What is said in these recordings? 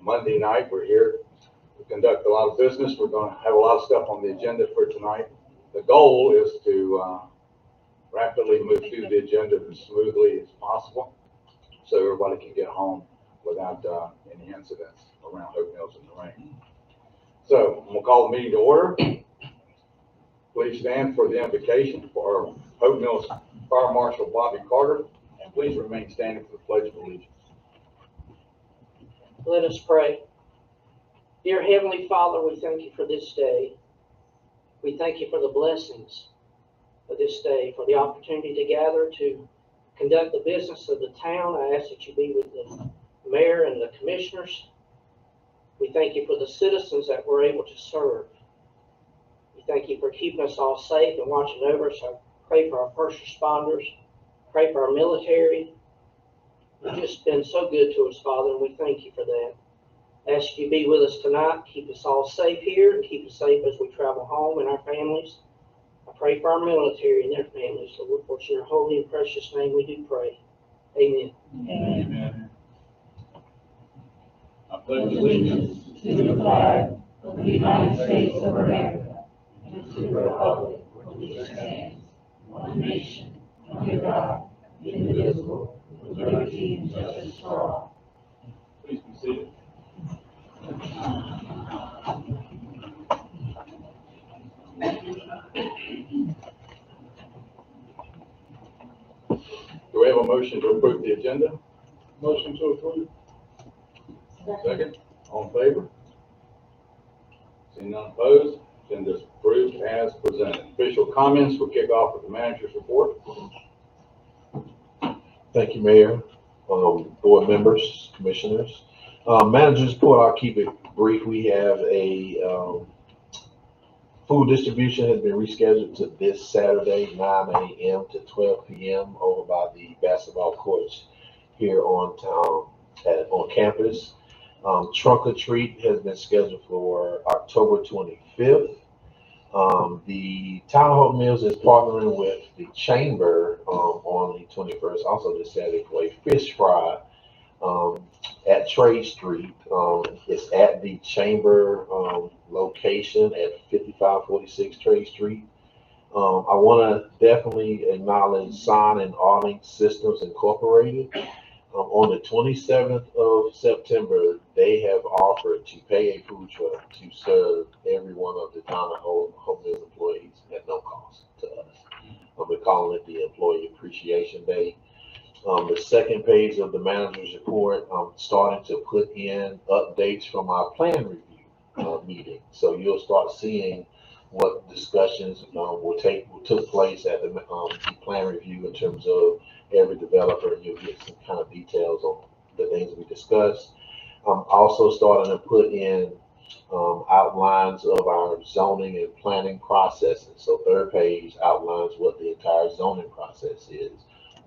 Monday night. We're here to conduct a lot of business. We're going to have a lot of stuff on the agenda for tonight. The goal is to rapidly move through the agenda as smoothly as possible so everybody can get home without any incidents around Hope Mills in the rain. So I'm going to call the meeting to order. Please stand for the invocation for Hope Mills Fire Marshal Bobby Carter, and please remain standing for the Pledge of Allegiance. Let us pray. Dear Heavenly Father, we thank you for this day. We thank you for the blessings of this day, for the opportunity to gather to conduct the business of the town. I ask that you be with the mayor and the commissioners. We thank you for the citizens that we're able to serve. We thank you for keeping us all safe and watching over us. I pray for our first responders. Pray for our military. You've just been so good to us, Father, and we thank you for that. I ask you to be with us tonight. Keep us all safe here and keep us safe as we travel home and our families. I pray for our military and their families. So for it's in your holy and precious name we do pray. Amen. Amen. I pledge allegiance to the flag of the United States of America and to the republic for which it stands, one nation, under God, indivisible, with liberty and justice for all. Please be seated. Do we have a motion to approve the agenda? Motion to approve. Second. All in favor? Seeing none opposed, agenda is approved as presented. Official comments will kick off with the manager's report. Thank you, Mayor, board members, commissioners. Manager's report, I'll keep it brief. We have a food distribution has been rescheduled to this Saturday, 9 a.m. to 12 p.m. over by the basketball courts here on campus. Trunk or treat has been scheduled for October 25th. The Town of Hope Mills is partnering with the Chamber on the 21st, also this Saturday, for a fish fry at Trade Street. It's at the Chamber location at 5546 Trade Street. I want to definitely acknowledge Sign and Awning Systems Incorporated. On the 27th of September, they have offered to pay a food truck to serve every one of the Town of Hope Mills employees at no cost to us. We're calling it the Employee Appreciation Day. The second page of the manager's report, starting to put in updates from our plan review meeting. So you'll start seeing what discussions took place at the plan review in terms of every developer, and you'll get some kind of details on the things we discussed. Also starting to put in outlines of our zoning and planning processes. So third page outlines what the entire zoning process is.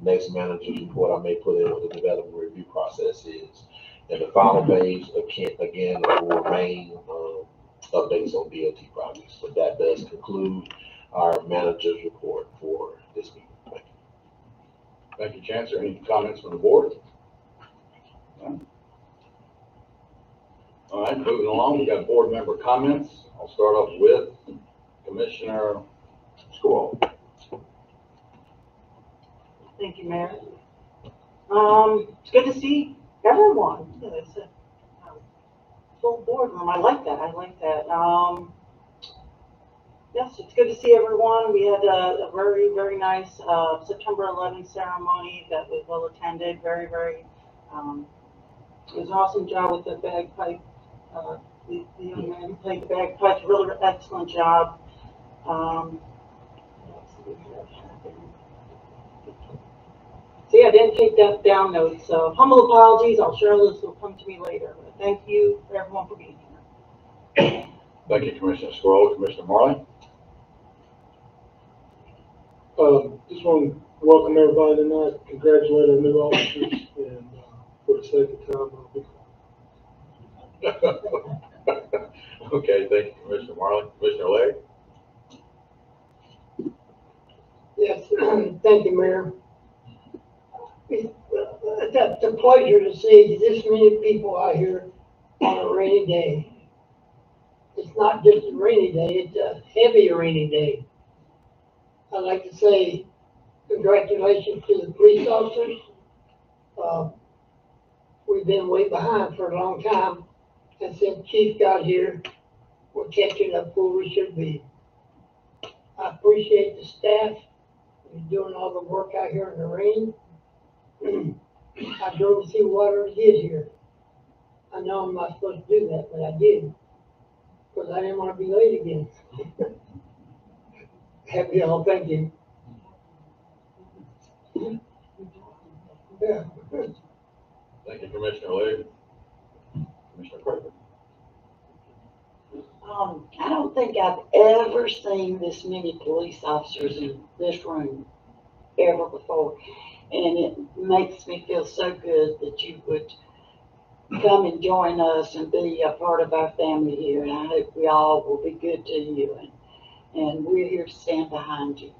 Next manager's report I may put in what the development review process is. And the final page, again will remain updates on DOT projects. So that does conclude our manager's report for this meeting. Thank you. Thank you, Chancellor. Any comments from the board? None? All right, moving along, we got board member comments. I'll start off with Commissioner Squirrel. Thank you, Mayor. It's good to see everyone. Yeah, it's a full boardroom. I like that. Yes, it's good to see everyone. We had a very, very nice September 11th ceremony that was well attended. Very, very, it was an awesome job with the bagpipe. The young man who played the bagpipes, really excellent job. So yeah, I didn't take that down notes. So humble apologies. I'll share this will come to me later. But thank you for everyone for being here. Thank you, Commissioner Squirrel. Commissioner Marley. Just want to welcome everybody tonight, congratulate our new officers, and for the sake of time, I'll be quiet. Okay, thank you, Commissioner Marley. Commissioner Legg. Yes, thank you, Mayor. It's a pleasure to see this many people out here on a rainy day. It's not just a rainy day, it's a heavy rainy day. I'd like to say congratulations to the police officers. We've been way behind for a long time, and since Chief got here, we're catching up where we should be. I appreciate the staff, who's doing all the work out here in the rain. I drove to see water to get here. I know I'm not supposed to do that, but I did, because I didn't want to be late again. Happy all, thank you. Yeah. Thank you, Commissioner Lee. Commissioner Craven. I don't think I've ever seen this many police officers in this room ever before. And it makes me feel so good that you would come and join us and be a part of our family here. And I hope we all will be good to you. And we're here to stand behind you.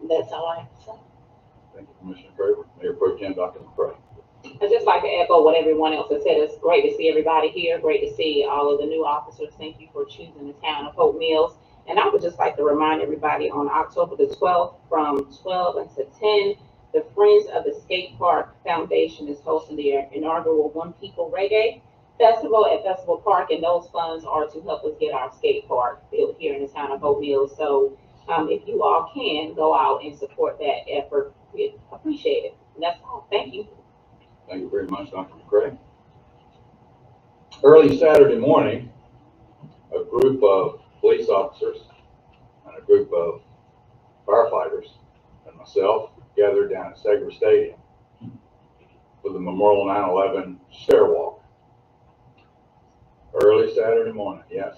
And that's all I have to say. Thank you, Commissioner Craven. Mayor Pro Tem Dr. McCray. I'd just like to echo what everyone else has said. It's great to see everybody here. Great to see all of the new officers. Thank you for choosing the town of Hope Mills. And I would just like to remind everybody on October the 12th from 12 until 10, the Friends of the Skate Park Foundation is hosting their inaugural One People Reggae Festival at Festival Park. And those funds are to help us get our skate park built here in the town of Hope Mills. So if you all can go out and support that effort, we appreciate it. And that's all. Thank you. Thank you very much, Dr. McCray. Early Saturday morning, a group of police officers and a group of firefighters and myself gathered down at Segra Stadium for the Memorial 9/11 Stair Walk. Early Saturday morning, yes,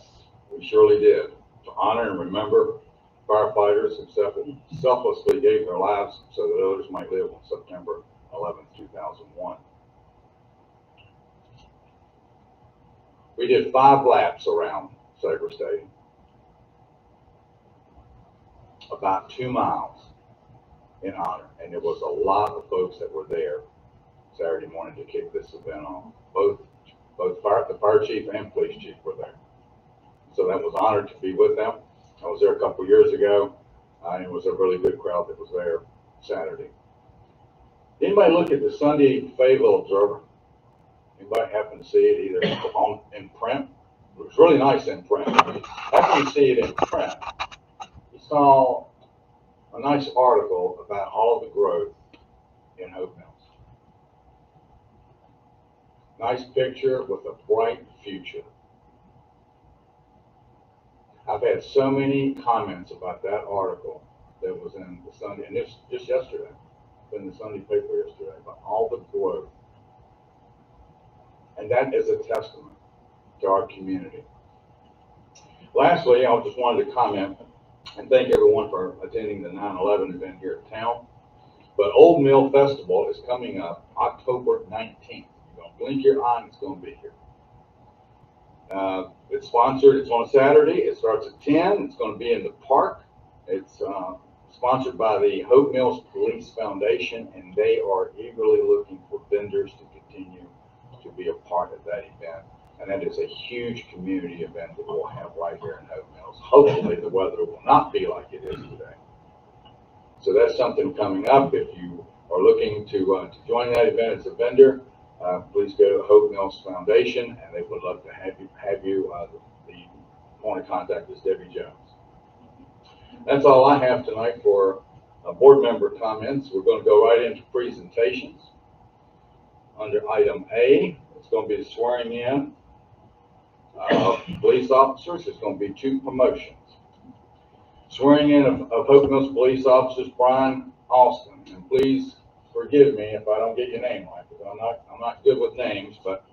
we surely did, to honor and remember firefighters who selflessly gave their lives so that others might live on September 11th, 2001. We did 5 laps around Segra Stadium, about 2 miles in honor, and there was a lot of folks that were there Saturday morning to kick this event off. Both the fire chief and police chief were there, so that was honored to be with them. I was there a couple years ago, and it was a really good crowd that was there Saturday. Anybody look at the Sunday Fayetteville Observer? Anybody happen to see it either in print? It was really nice in print. After you see it in print, you saw a nice article about all of the growth in Hope Mills. Nice picture with a bright future. I've had so many comments about that article that was in the Sunday, and this just yesterday, in the Sunday paper yesterday, about all the growth. And that is a testament to our community. Lastly, I just wanted to comment and thank everyone for attending the 9/11 event here in town. But Old Mill Festival is coming up October 19th. You're going to blink your eye and it's going to be here. It's sponsored, it's on a Saturday, it starts at 10, it's going to be in the park. It's sponsored by the Hope Mills Police Foundation, and they are eagerly looking for vendors to continue to be a part of that event. And that is a huge community event that we'll have right here in Hope Mills. Hopefully the weather will not be like it is today. So that's something coming up. If you are looking to join that event as a vendor, please go to Hope Mills Foundation, and they would love to have you. The point of contact is Debbie Jones. That's all I have tonight for board member comments. We're going to go right into presentations. Under item A, it's going to be the swearing in of police officers. There's going to be 2 promotions. Swearing in of Hope Mills police officers, Brian Austin, and please forgive me if I don't get your name right, because I'm not good with names, but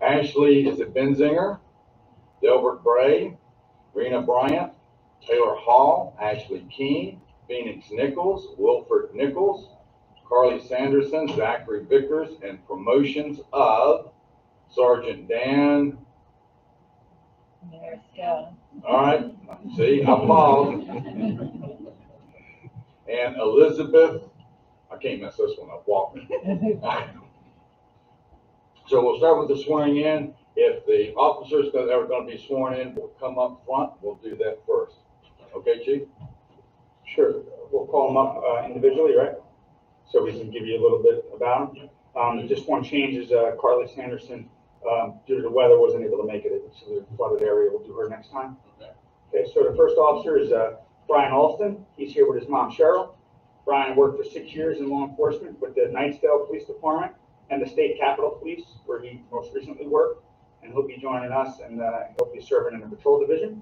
Ashley, is it Benzinger, Delbert Bray, Rena Bryant, Taylor Hall, Ashley Keene, Phoenix Nichols, Wilford Nichols, Carly Sanderson, Zachary Vickers, and promotions of Sergeant Dan. All right, see, I paused. And Elizabeth, I can't mess this one up, Walker. So we'll start with the swearing in. If the officers that are gonna be sworn in will come up front, we'll do that first. Okay, Chief? Sure, we'll call them up individually, right? So we can give you a little bit about them. Just one change is Carly Sanderson, due to the weather, wasn't able to make it. It's a flooded area. We'll do her next time. Okay, so the first officer is Brian Alston. He's here with his mom, Cheryl. Brian worked for 6 years in law enforcement with the Knightsdale Police Department and the State Capitol Police, where he most recently worked. And he'll be joining us, and he'll be serving in the patrol division.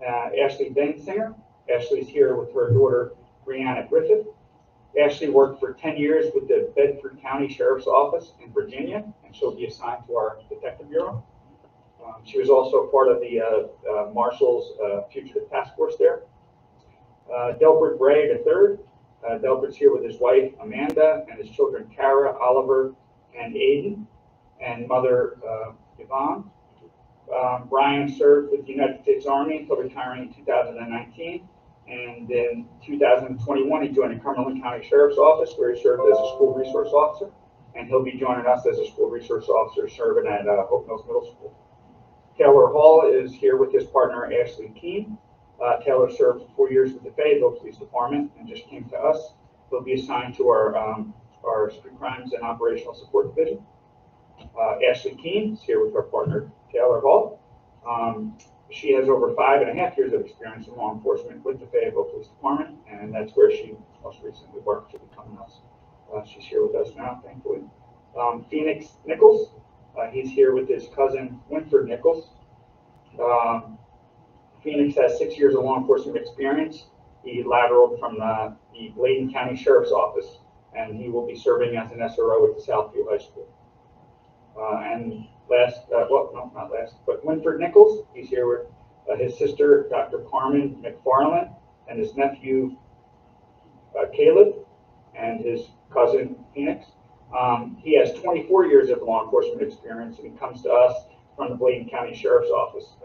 Ashley Bensinger. Ashley's here with her daughter, Brianna Griffith. Ashley worked for 10 years with the Bedford County Sheriff's Office in Virginia, and she'll be assigned to our Detective Bureau. She was also part of the Marshall's Fugitive Task Force there. Delbert Bray III. Delbert's here with his wife, Amanda, and his children, Kara, Oliver, and Aiden, and mother, Yvonne. Brian served with the United States Army until retiring in 2019. And in 2021, he joined the Cumberland County Sheriff's Office, where he served as a school resource officer. And he'll be joining us as a school resource officer serving at Hope Mills Middle School. Taylor Hall is here with his partner, Ashley Keene. Taylor served 4 years with the Fayetteville Police Department and just came to us. He'll be assigned to our Street Crimes and Operational Support Division. Ashley Keene is here with her partner, Taylor Hall. She has over 5.5 years of experience in law enforcement with the Fayetteville Police Department, and that's where she most recently worked to become us. She's here with us now, thankfully. Phoenix Nichols, he's here with his cousin, Winford Nichols. Phoenix has 6 years of law enforcement experience. He lateraled from the Bladen County Sheriff's Office, and he will be serving as an SRO at the Southview High School. And last, well, no, not last, but Winford Nichols, he's here with his sister, Dr. Carmen McFarland, and his nephew, Caleb, and his cousin, Phoenix. He has 24 years of law enforcement experience, and he comes to us from the Bladen County Sheriff's Office.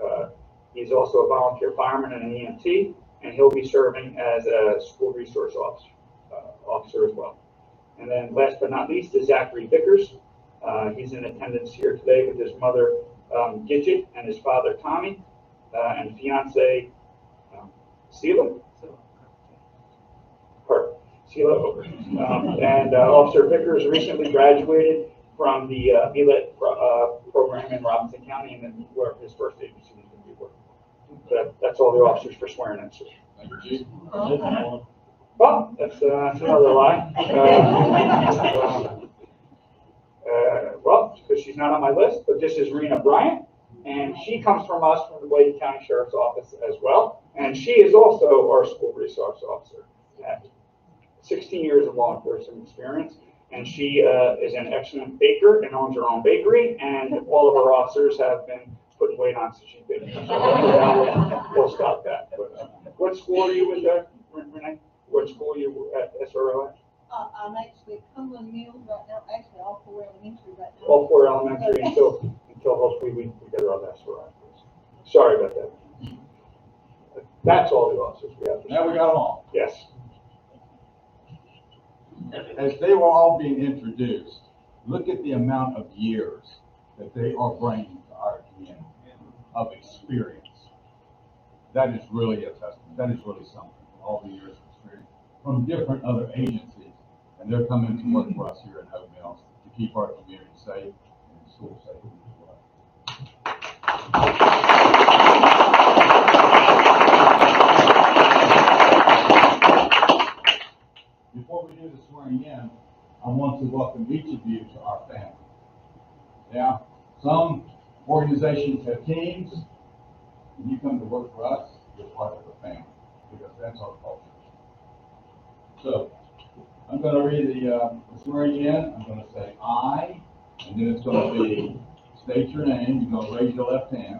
He's also a volunteer fireman and an EMT, and he'll be serving as a school resource officer as well. And then last but not least is Zachary Vickers. He's in attendance here today with his mother, Gidget, and his father, Tommy, and fiance, Sheila. And Officer Vickers recently graduated from the VLET program in Robinson County, and then where his first agency was going to be working. So that's all the officers for swearing in. Thank you, Chief. Well, that's another lie. Well, because she's not on my list, but this is Rena Bryant, and she comes from us from the Bladen County Sheriff's Office as well, and she is also our school resource officer. 16 years of law enforcement experience, and she is an excellent baker and owns her own bakery, and all of our officers have been putting weight on since she's been here. So we'll stop that. But, what school are you with, Renee? What school are you at SRO at? I'm actually at Cumberland Mills right now, actually all 4 elementary right now. All 4 elementary until hopefully we get her on SRO. Sorry about that. That's all the officers we have. Now we got them all. Yes. As they were all being introduced, look at the amount of years that they are bringing to our community of experience. That is really a testament. That is really something. All the years of experience from different other agencies, and they're coming to work for us here at Hope Mills to keep our community safe and school safe as well. Before we do the swearing in, I want to welcome each of you to our family. Now, some organizations have teams. When you come to work for us, you're part of the family, because that's our culture. So, I'm going to read the swearing in. I'm going to say I, and then it's going to be state your name. You're going to raise your left hand.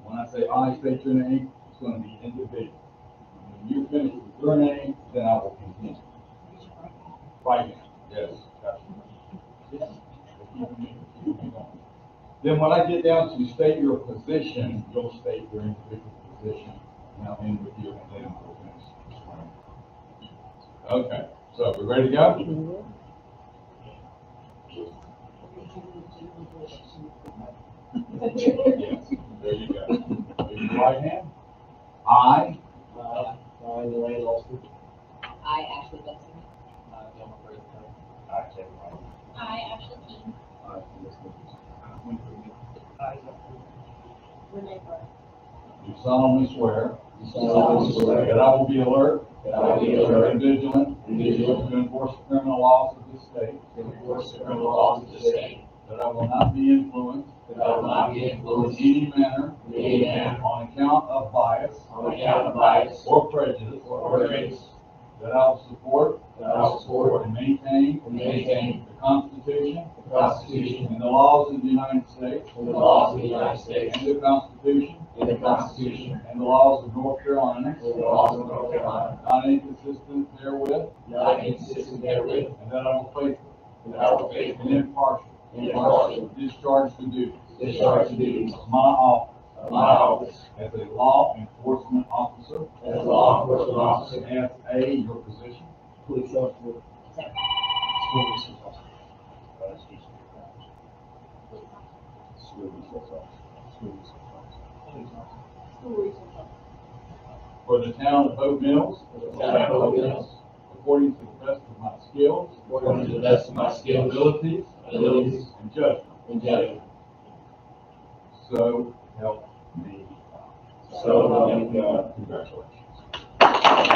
When I say I, state your name, it's going to be individual. When you finish with your name, then I will continue. Right hand. Yes. Then when I get down to state your position, you'll state your individual position, and I'll end with you, and then we'll finish. Okay, so we ready to go? Yes, there you go. Raise your right hand. I, Lorraine Olson. I, Ashley Dustin. I, Kevin Wright. I, Ashley King. Renee Burke. Do solemnly swear solemnly swear that I will be alert that I will be alert and vigilant and vigilant to enforce the criminal laws of this state, to enforce the criminal laws of the state, that I will not be influenced that I will not be in influenced any manner in any manner on account of bias on account of bias or prejudice, or prejudice, that I will support that I will support and maintain and maintain the Constitution the Constitution and the laws of the United States and the laws of the United States and the Constitution and the Constitution and the laws of North Carolina, and the laws of North Carolina, not inconsistent therewith, not inconsistent therewith, and that I will faithfully and that I will and faithfully impartially and impartially discharge the duties discharge the duties of my office of my office as a law enforcement officer, as a law enforcement officer, as a, your position, police officer, for the town of Hope Mills, according to the best of my skills, according to the best of my skills, abilities, abilities, and judgment. and judgment. So help me God. So help me God. Congratulations.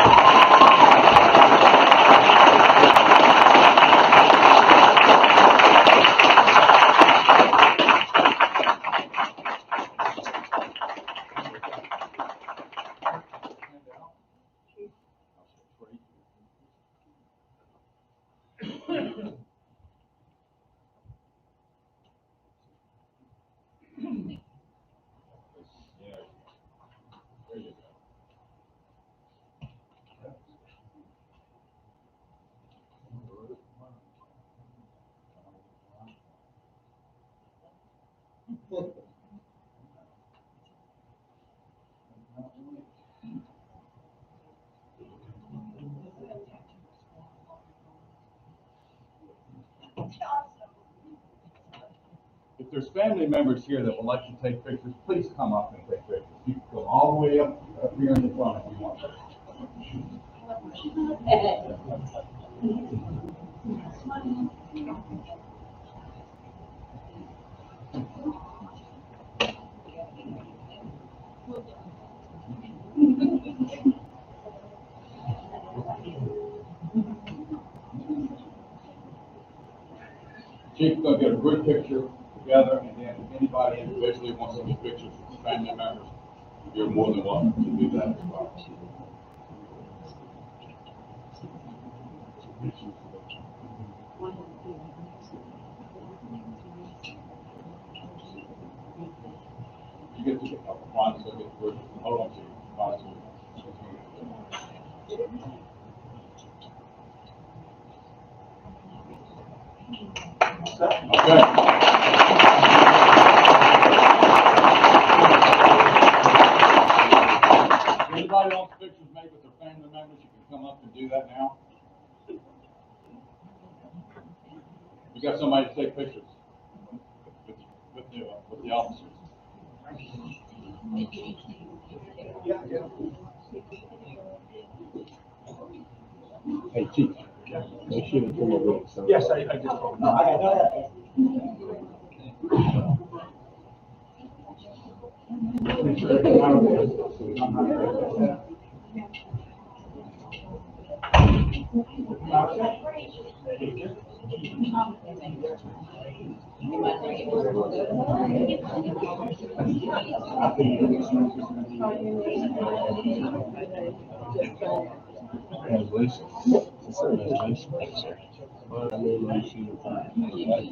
There you go. If there's family members here that would like to take pictures, please come up and take pictures. You can come all the way up here in the front if you want. Chief, gonna get a group picture together, and then if anybody individually wants to get pictures with family members, you're more than welcome to do that as well. You get to, Ron's gonna get the group, hold on to you, Ron's gonna. Okay. Anybody wants pictures made with their family members, you can come up and do that now. We got somebody to take pictures with the officers. Hey, Chief, make sure to come over here. Yes, I just. No, I got that.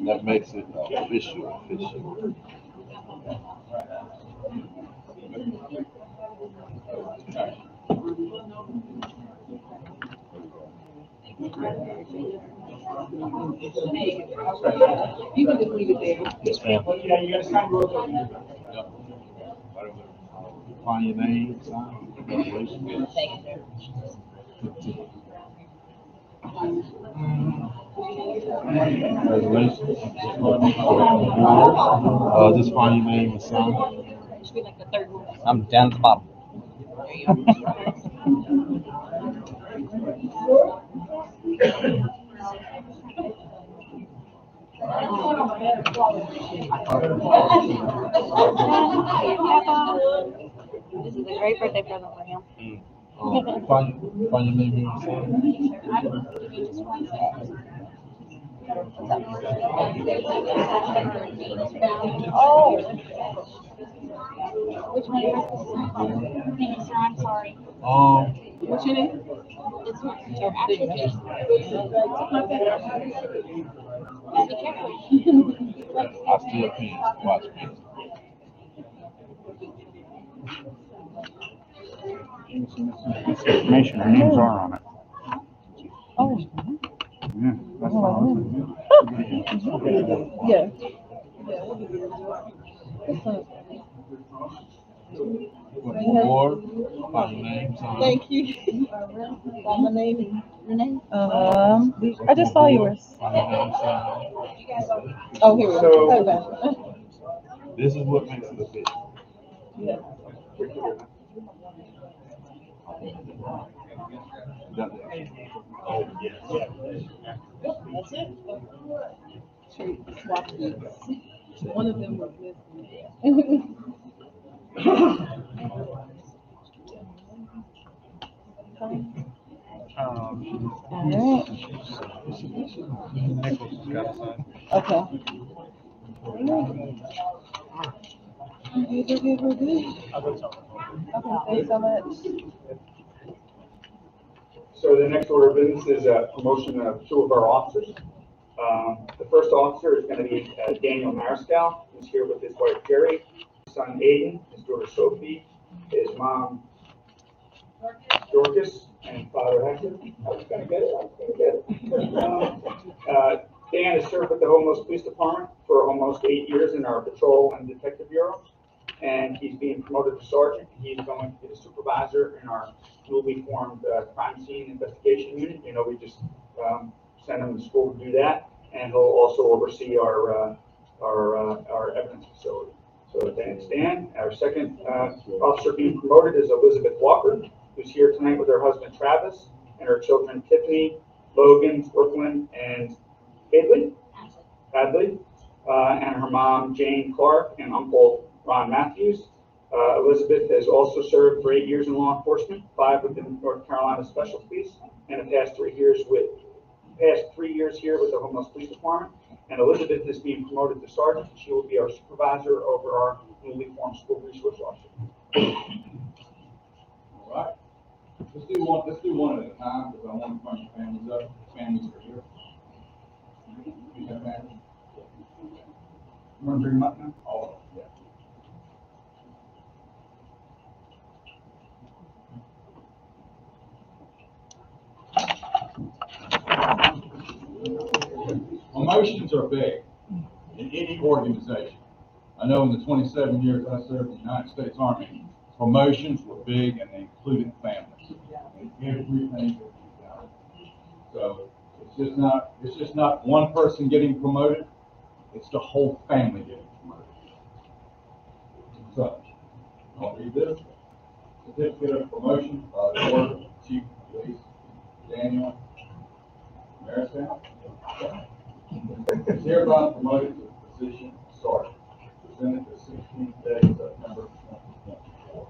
That makes it official. You can just leave it there. Yes, ma'am. Yeah, you gotta sign both of them. Find your name, sign. Congratulations. Thank you, sir. Congratulations. Just find your name and sign. I'm down at the bottom. This is a great birthday present for him. Find your name here and Oh. Which one is this? I'm sorry. What's your name? It's my actual picture. Be careful. I still can't watch me. Information, our names are on it. Oh. Yeah, that's awesome. Yeah. Or find your name, sign. Thank you. My name and your name? I just saw yours. Find your name, sign. Oh, here we go. So- Okay. This is what makes it official. Yeah. Got that? Oh, yes. That's it. Swap these. One of them was missing. Alright. Okay. We're good. Okay, thanks so much. So the next order of business is a promotion of two of our officers. The first officer is going to be Daniel Mariscal, who's here with his wife Jerry, his son Aiden, his daughter Sophie, his mom Dorcas, and father Hector. I was going to get it. Dan has served with the Homeland Police Department for almost 8 years in our patrol and detective bureau, and he's being promoted to sergeant. He's going to be the supervisor in our newly formed crime scene investigation unit. You know, we just sent him to school to do that, and he'll also oversee our evidence facility. So thanks, Dan. Our second officer being promoted is Elizabeth Walker, who's here tonight with her husband Travis and her children Tiffany, Logan, Brooklyn, and Hadley, and her mom Jane Clark and uncle Ron Matthews. Elizabeth has also served for 8 years in law enforcement, 5 with the North Carolina Special Police, and the past 3 years here with the Homeland Police Department. And Elizabeth is being promoted to sergeant. She will be our supervisor over our newly formed school resource officer. All right. Let's do one at a time, because I want to bunch of families up. Families are here. You have families? You want to bring them up now? All of them, yeah. Emotions are big in any organization. I know in the 27 years I served in the United States Army, promotions were big and they included families. And everything that you got. So it's just not one person getting promoted, it's the whole family getting promoted. So, I'll read this. Certificate of promotion by the Board of Chief of Police, Daniel Mariscal. Is hereby promoted to the position of sergeant, presented the 16th day of September 2024.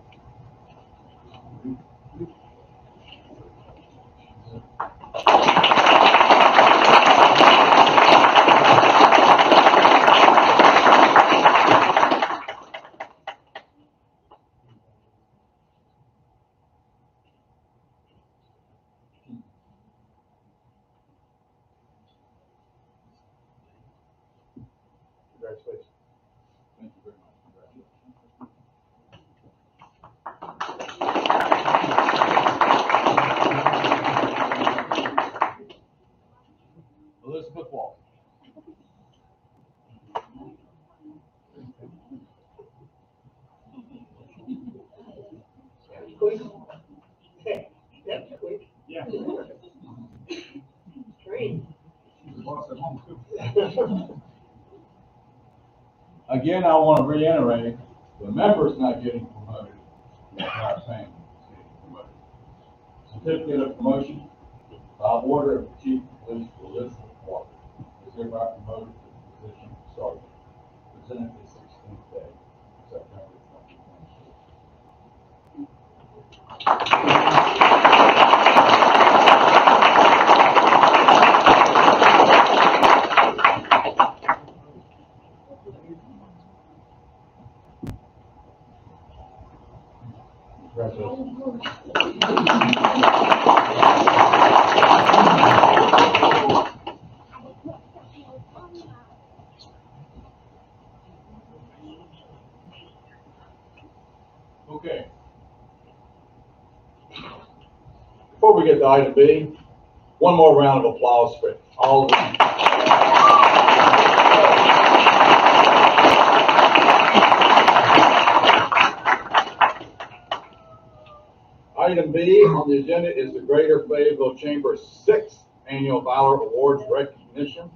Congratulations. Thank you very much. Congratulations. Elizabeth Walker. Quick. Okay, that's quick. Yeah. Great. Again, I want to reiterate, the member's not getting promoted, our family is getting promoted. Certificate of promotion by order of the Chief of Police Elizabeth Walker is hereby promoted to the position of sergeant, presented this 16th day, September 2022. Okay. Before we get to item B, one more round of applause for all of them. Item B on the agenda is the Greater Fayetteville Chamber's 6th Annual Valor Awards recognition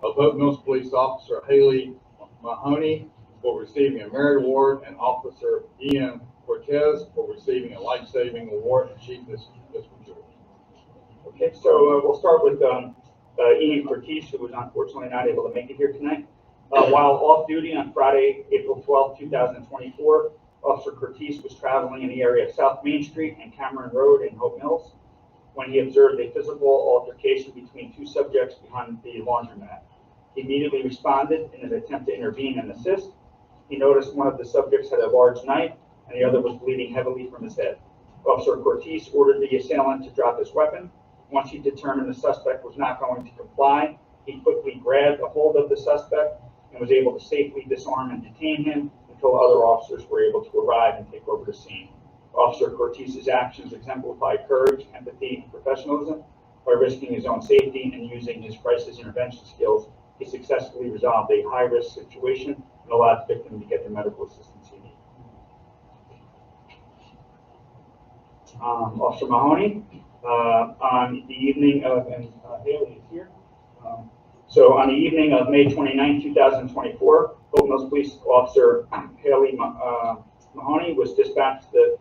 of Hope Mills Police Officer Haley Mahoney for receiving a Merit Award and Officer Ian Cortez for receiving a Life-Saving Award and Chief Mr. George. Okay, so we'll start with Ian Cortez, who was unfortunately not able to make it here tonight. While off duty on Friday, April 12, 2024, Officer Cortez was traveling in the area of South Main Street and Cameron Road in Hope Mills when he observed a physical altercation between two subjects behind the laundromat. He immediately responded in an attempt to intervene and assist. He noticed one of the subjects had a large knife and the other was bleeding heavily from his head. Officer Cortez ordered the assailant to drop his weapon. Once he determined the suspect was not going to comply, he quickly grabbed a hold of the suspect and was able to safely disarm and detain him until other officers were able to arrive and take over the scene. Officer Cortez's actions exemplify courage, empathy, and professionalism. By risking his own safety and using his crisis intervention skills, he successfully resolved a high-risk situation and allowed the victim to get the medical assistance he needed. Officer Mahoney, on the evening of, and Haley is here. So on the evening of May 29, 2024, Hope Mills Police Officer Haley Mahoney was dispatched to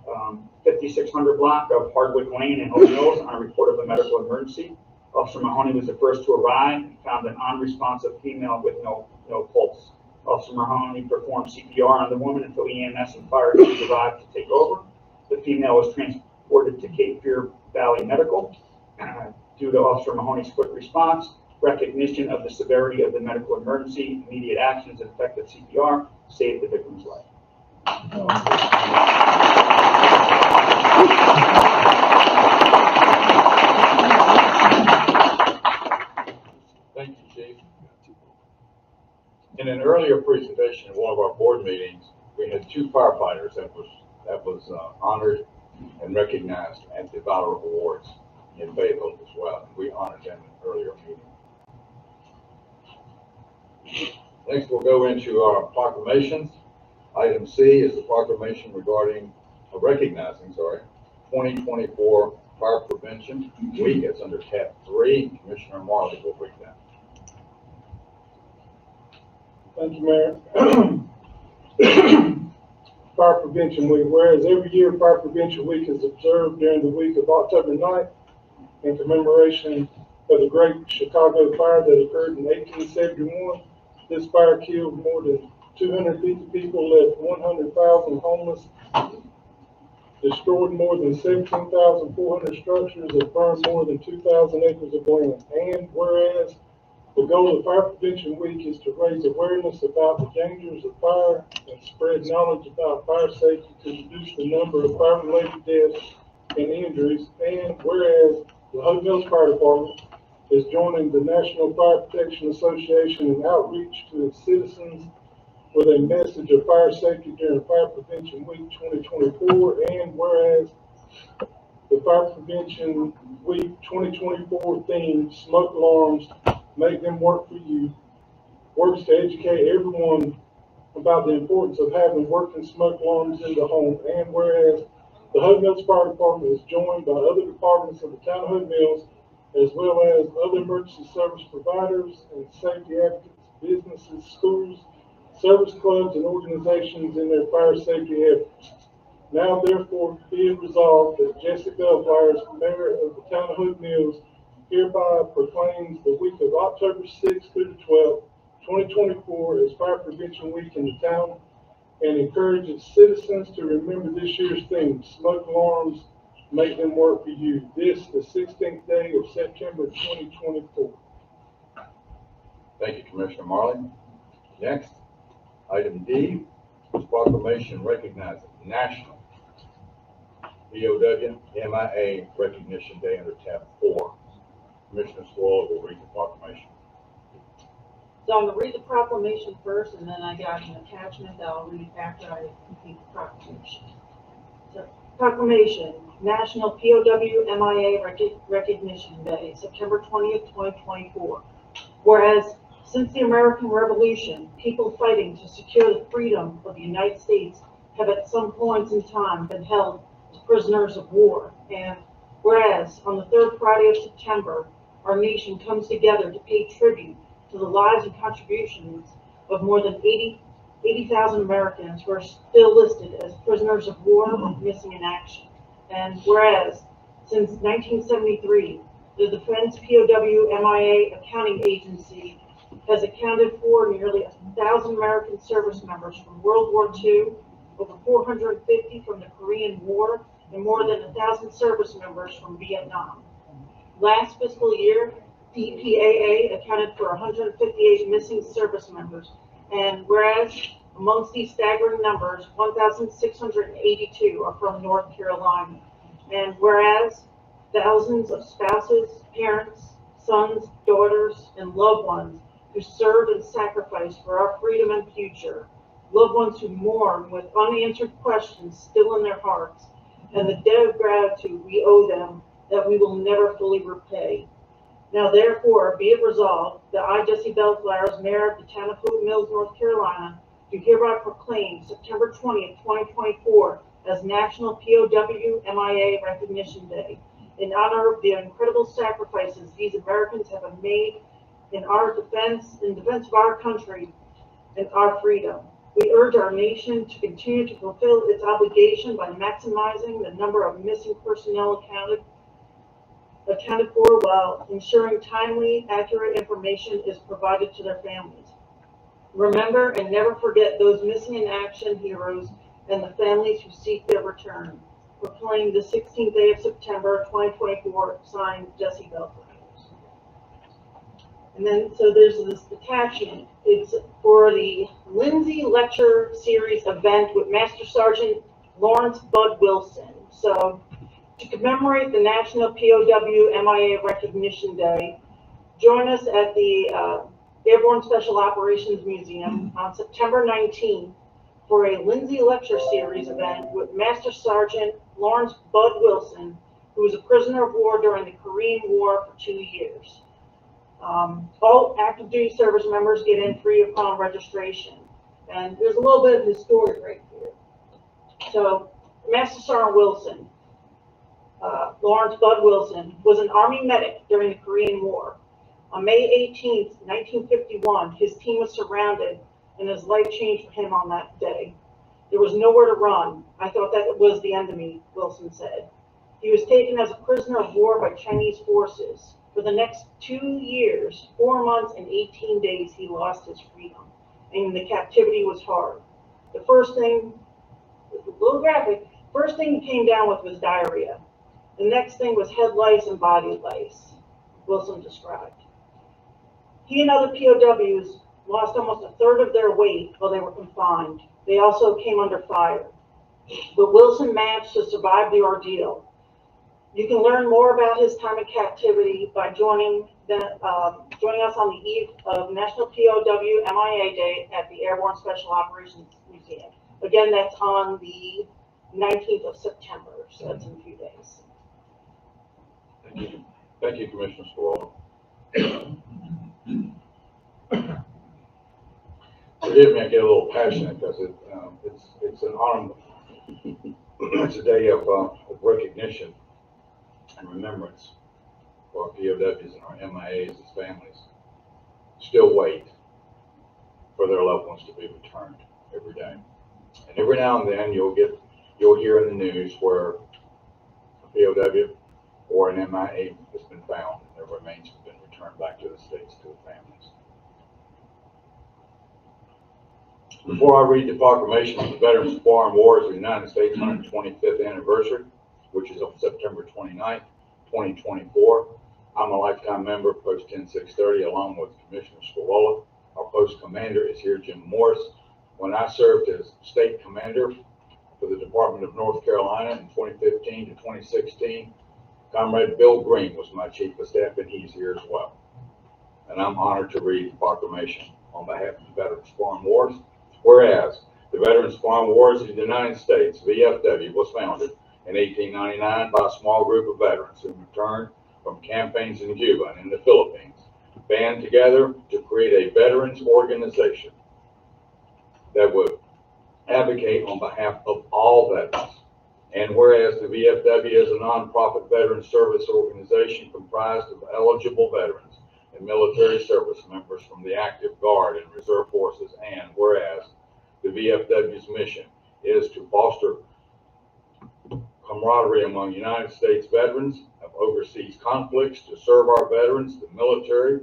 the 5600 block of Hardwick Lane in Hope Mills on a report of a medical emergency. Officer Mahoney was the first to arrive and found an unresponsive female with no pulse. Officer Mahoney performed CPR on the woman until EMS and fire crews arrived to take over. The female was transported to Cape Fear Valley Medical. Due to Officer Mahoney's quick response, recognition of the severity of the medical emergency, immediate actions, and effective CPR saved the victim's life. Thank you, Chief. In an earlier presentation at one of our board meetings, we had two firefighters that was honored and recognized at the Valor Awards in Fayetteville as well. We honored them in an earlier meeting. Next, we'll go into our proclamations. Item C is the proclamation regarding recognizing 2024 Fire Prevention Week. It's under tab 3. Commissioner Marley will break that. Thank you, Mayor. Fire Prevention Week. Whereas every year Fire Prevention Week is observed during the week of October 9th in commemoration of the Great Chicago Fire that occurred in 1871. This fire killed more than 250 people, left 100,000 homeless, destroyed more than 17,400 structures, and burned more than 2,000 acres of land. And whereas the goal of Fire Prevention Week is to raise awareness about the dangers of fire and spread knowledge about fire safety to reduce the number of fire-related deaths and injuries. And whereas the Hope Mills Fire Department is joining the National Fire Protection Association in outreach to its citizens with a message of fire safety during Fire Prevention Week 2024. And whereas the Fire Prevention Week 2024 theme, Smoke Alarms, Make Them Work For You, works to educate everyone about the importance of having working smoke alarms in the home. And whereas the Hope Mills Fire Department is joined by other departments of the town of Hope Mills as well as other emergency service providers and safety advocates, businesses, schools, service clubs, and organizations in their fire safety efforts. Now therefore be it resolved that Jesse Bellflower, Mayor of the Town of Hope Mills, hereby proclaims the week of October 6th through the 12th, 2024 as Fire Prevention Week in the town, and encourages citizens to remember this year's theme, smoke alarms, make them work for you. This, the 16th day of September 2024. Thank you, Commissioner Marley. Next, item D, is proclamation recognizing National POW MIA Recognition Day under tab 4. Commissioner Squall will read the proclamation. So I'm gonna read the proclamation first, and then I got an attachment that I'll read after I complete the proclamation. So, proclamation, National POW MIA Recognition Day, September 20th, 2024. Whereas, since the American Revolution, people fighting to secure the freedom of the United States have at some points in time been held as prisoners of war. And whereas, on the third Friday of September, our nation comes together to pay tribute to the lives and contributions of more than 80,000 Americans who are still listed as prisoners of war or missing in action. And whereas, since 1973, the Defense POW MIA Accounting Agency has accounted for nearly 1,000 American service members from World War II, over 450 from the Korean War, and more than 1,000 service members from Vietnam. Last fiscal year, DPAA accounted for 158 missing service members, and whereas amongst these staggering numbers, 1,682 are from North Carolina, and whereas thousands of spouses, parents, sons, daughters, and loved ones who served and sacrificed for our freedom and future, loved ones who mourn with unanswered questions still in their hearts, and the debt of gratitude we owe them that we will never fully repay. Now therefore be it resolved that I, Jesse Bellflower, as Mayor of the Town of Hope Mills, North Carolina, do hereby proclaim September 20th, 2024 as National POW MIA Recognition Day in honor of the incredible sacrifices these Americans have made in our defense, of our country and our freedom. We urge our nation to continue to fulfill its obligation by maximizing the number of missing personnel accounted for while ensuring timely, accurate information is provided to their families. Remember and never forget those missing in action heroes and the families who seek their return. Proclaimed the 16th day of September 2024, signed Jesse Bellflower. And then, so there's this attachment. It's for the Lindsay Lecture Series event with Master Sergeant Lawrence Bud Wilson. So, to commemorate the National POW MIA Recognition Day, join us at the Airborne Special Operations Museum on September 19th for a Lindsay Lecture Series event with Master Sergeant Lawrence Bud Wilson, who was a prisoner of war during the Korean War for 2 years. All active duty service members get in free upon registration. And there's a little bit of his story right here. So, Master Sergeant Wilson, Lawrence Bud Wilson, was an Army medic during the Korean War. On May 18th, 1951, his team was surrounded and his life changed for him on that day. There was nowhere to run. I thought that it was the end of me, Wilson said. He was taken as a prisoner of war by Chinese forces. For the next 2 years, 4 months and 18 days, he lost his freedom, and the captivity was hard. The first thing, a little graphic, first thing he came down with was diarrhea. The next thing was head lice and body lice, Wilson described. He and other POWs lost almost a third of their weight while they were confined. They also came under fire. But Wilson managed to survive the ordeal. You can learn more about his time in captivity by joining us on the eve of National POW MIA Day at the Airborne Special Operations Museum. Again, that's on the 19th of September, so that's in a few days. Thank you. Thank you, Commissioner Squall. Forgive me, I get a little passionate because it's an honor. It's a day of recognition and remembrance for our POWs and our MIAs as families still wait for their loved ones to be returned every day. And every now and then you'll hear in the news where a POW or an MIA has been found and their remains have been returned back to the states, to the families. Before I read the proclamation of the Veterans of Foreign Wars of the United States 125th anniversary, which is on September 29th, 2024, I'm a lifetime member of Post 10630 along with Commissioner Scarola. Our post commander is here, Jim Morris. When I served as state commander for the Department of North Carolina in 2015 to 2016, Comrade Bill Green was my chief of staff, and he's here as well. And I'm honored to read the proclamation on behalf of the Veterans of Foreign Wars. Whereas the Veterans of Foreign Wars of the United States, VFW, was founded in 1899 by a small group of veterans who returned from campaigns in Cuba and in the Philippines, band together to create a veterans organization that would advocate on behalf of all veterans. And whereas the VFW is a nonprofit veteran service organization comprised of eligible veterans and military service members from the active guard and reserve forces, and whereas the VFW's mission is to foster camaraderie among United States veterans of overseas conflicts, to serve our veterans, the military,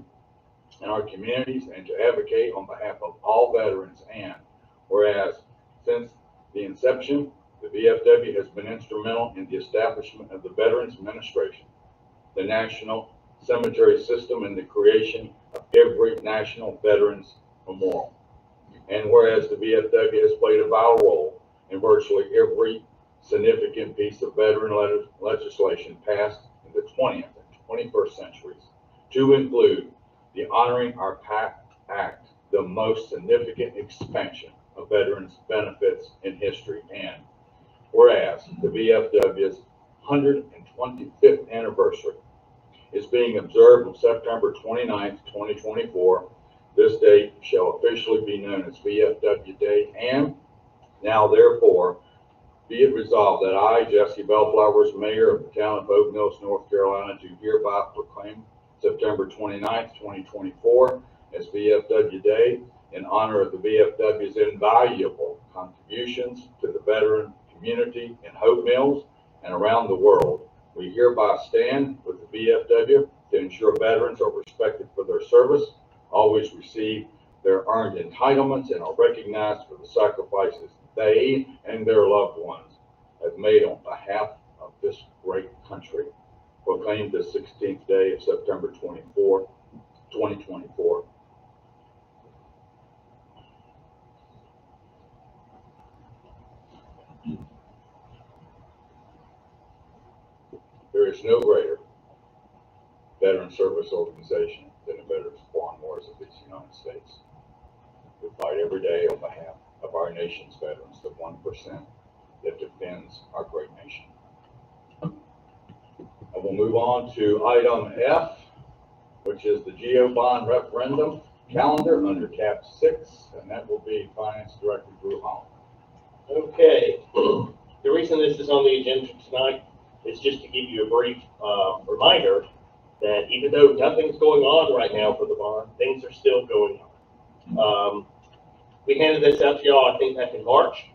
and our communities, and to advocate on behalf of all veterans, and whereas since the inception, the VFW has been instrumental in the establishment of the Veterans Administration, the National Cemetery System, and the creation of every National Veterans Memorial. And whereas the VFW has played a vital role in virtually every significant piece of veteran legislation passed in the 20th and 21st centuries, to include the Honoring Our Past Act, the most significant expansion of veterans benefits in history, and whereas the VFW's 125th anniversary is being observed on September 29th, 2024, this date shall officially be known as VFW Day, and now therefore be it resolved that I, Jesse Bellflowers, Mayor of the town of Hope Mills, North Carolina, do hereby proclaim September 29th, 2024 as VFW Day in honor of the VFW's invaluable contributions to the veteran community in Hope Mills and around the world. We hereby stand with the VFW to ensure veterans are respected for their service, always receive their earned entitlements, and are recognized for the sacrifices they and their loved ones have made on behalf of this great country. Proclaimed this 16th day of September 24, 2024. There is no greater veteran service organization than the Veterans of Foreign Wars of these United States. We fight every day on behalf of our nation's veterans, the 1% that defends our great nation. And we'll move on to item F, which is the GO bond referendum calendar under tab 6, and that will be Finance Director Drew Holland. Okay, the reason this is on the agenda tonight is just to give you a brief reminder that even though nothing's going on right now for the bond, things are still going on. We handed this out to y'all, I think, back in March.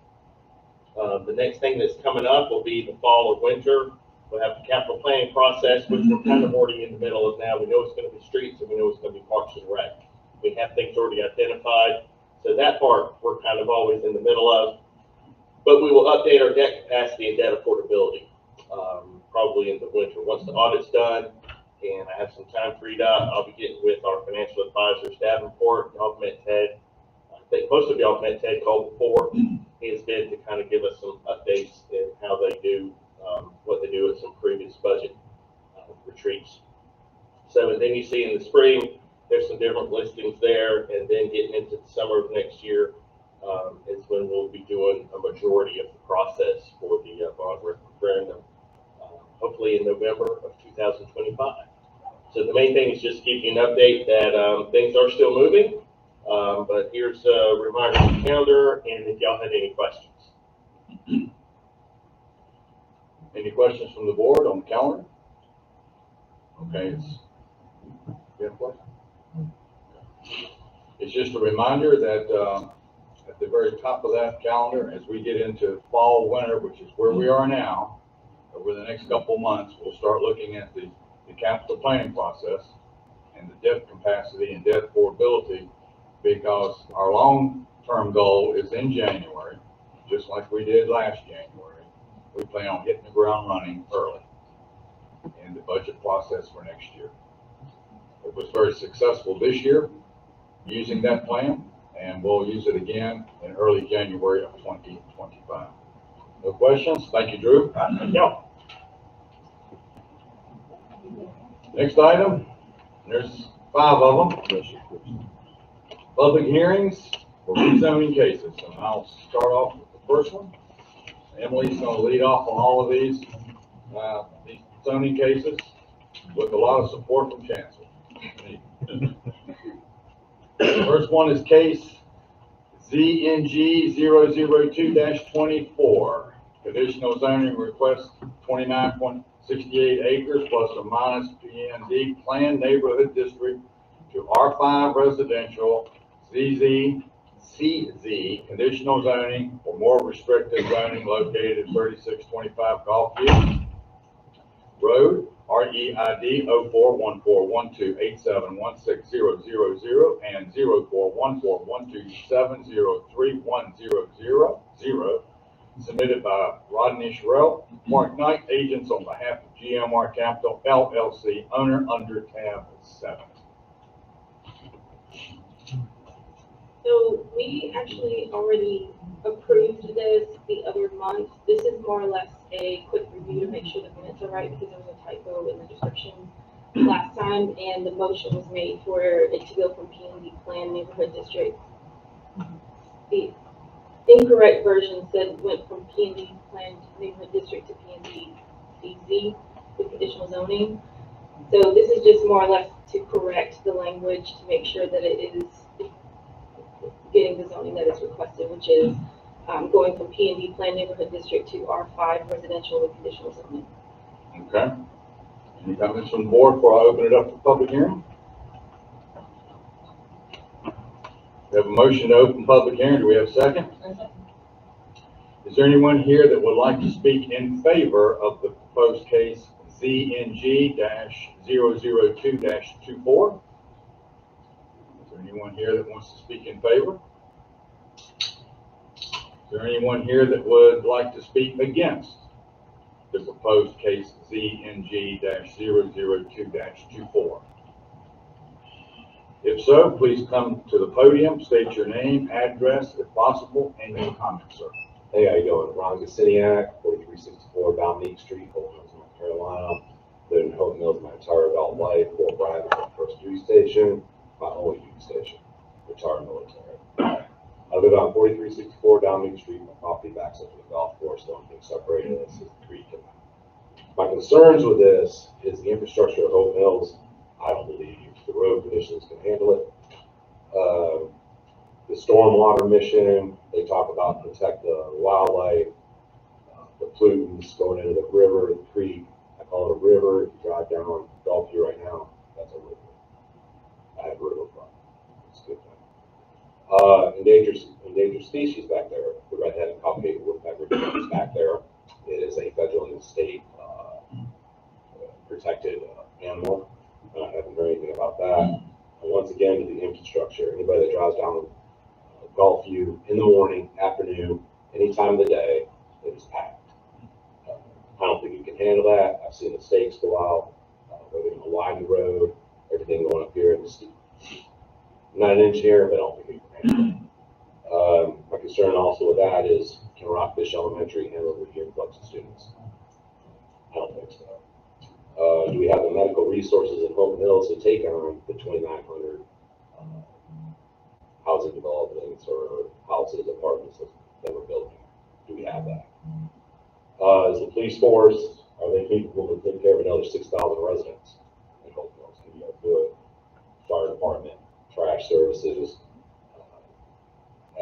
The next thing that's coming up will be the fall or winter. We'll have the capital planning process, which we're kind of already in the middle of now. We know it's going to be streets and we know it's going to be parks and rec. We have things already identified. So that part we're kind of always in the middle of. But we will update our debt capacity and debt affordability probably in the winter. Once the audit's done and I have some time freed up, I'll be getting with our financial advisor, Davenport. Y'all met Ted. I think most of y'all met Ted Cole before. He has been to kind of give us some updates in how they do what they do at some previous budget retreats. So, and then you see in the spring, there's some different listings there, and then getting into the summer of next year is when we'll be doing a majority of the process for the bond referendum, hopefully in November of 2025. So the main thing is just give you an update that things are still moving, but here's a reminder of the calendar, and if y'all had any questions. Any questions from the board on the calendar? Okay, you have a question? It's just a reminder that, at the very top of that calendar, as we get into fall, winter, which is where we are now, over the next couple of months, we'll start looking at the capital planning process and the debt capacity and debt affordability, because our long-term goal is in January, just like we did last January. We plan on hitting the ground running early in the budget process for next year. It was very successful this year using that plan, and we'll use it again in early January of 2025. No questions? Thank you, Drew. No. Next item, there's 5 of them. Public hearings for rezoning cases, and I'll start off with the first one. Emily's going to lead off on all of these zoning cases with a lot of support from Chancellor. First one is case ZNG 002-24. Conditional zoning request 29.68 acres plus or minus PND planned neighborhood district to R5 residential CZ conditional zoning or more restrictive zoning located at 3625 Gulfview Road, REID 041412871600 and 041412703100, submitted by Rodney Sherrill, Mark Knight, agents on behalf of GMR Capital LLC, owner under tab 7. So we actually already approved this the other month. This is more or less a quick review to make sure the minutes are right, because there was a typo in the description last time, and the motion was made for it to go from PND Planned Neighborhood District. The incorrect version said went from PND Planned Neighborhood District to PND CZ with conditional zoning. So this is just more or less to correct the language to make sure that it is getting the zoning that is requested, which is going from P&D Planned Neighborhood District to R5 residential with conditional zoning. Okay. Any comments from the board before I open it up for public hearing? We have a motion to open public hearing. Do we have a second? Is there anyone here that would like to speak in favor of the proposed case ZNG-002-24? Is there anyone here that wants to speak in favor? Is there anyone here that would like to speak against the proposed case ZNG-002-24? If so, please come to the podium, state your name, address, if possible, and your comments, sir. Hey, how you doing? Ron Gassiniak, 4364 Dominique Street, Hope Mills, North Carolina. Lived in Hope Mills my entire adult life. Fort Bragg was my first duty station, my only duty station. Retired military. I live on 4364 Dominique Street. My property backs up to the golf course, so I'm being separated. This is the creek. My concerns with this is the infrastructure of Hope Mills. I don't believe the road conditions can handle it. The stormwater mission, they talk about protect the wildlife, the pollutants going into the river, the creek. I call it a river. If you drive down Gulfview right now, that's a river. I have riverfront. It's a good thing. Endangered species back there. The red-headed copperhead woodpecker is back there. It is a federal and state protected animal. I haven't heard anything about that. And once again, to the infrastructure. Anybody that drives down Gulfview in the morning, afternoon, any time of the day, it is packed. I don't think you can handle that. I've seen the stakes go out. They're going to widen the road, everything going up here. I'm not an engineer, but I don't think you can handle it. My concern also with that is, can Rockfish Elementary handle the influx of students? I don't think so. Do we have the medical resources in Hope Mills to take on the 2,900 housing developments or houses, apartments that we're building? Do we have that? Is the police force, are they capable to take care of another 6,000 residents in Hope Mills? Can you do it? Fire department, trash services,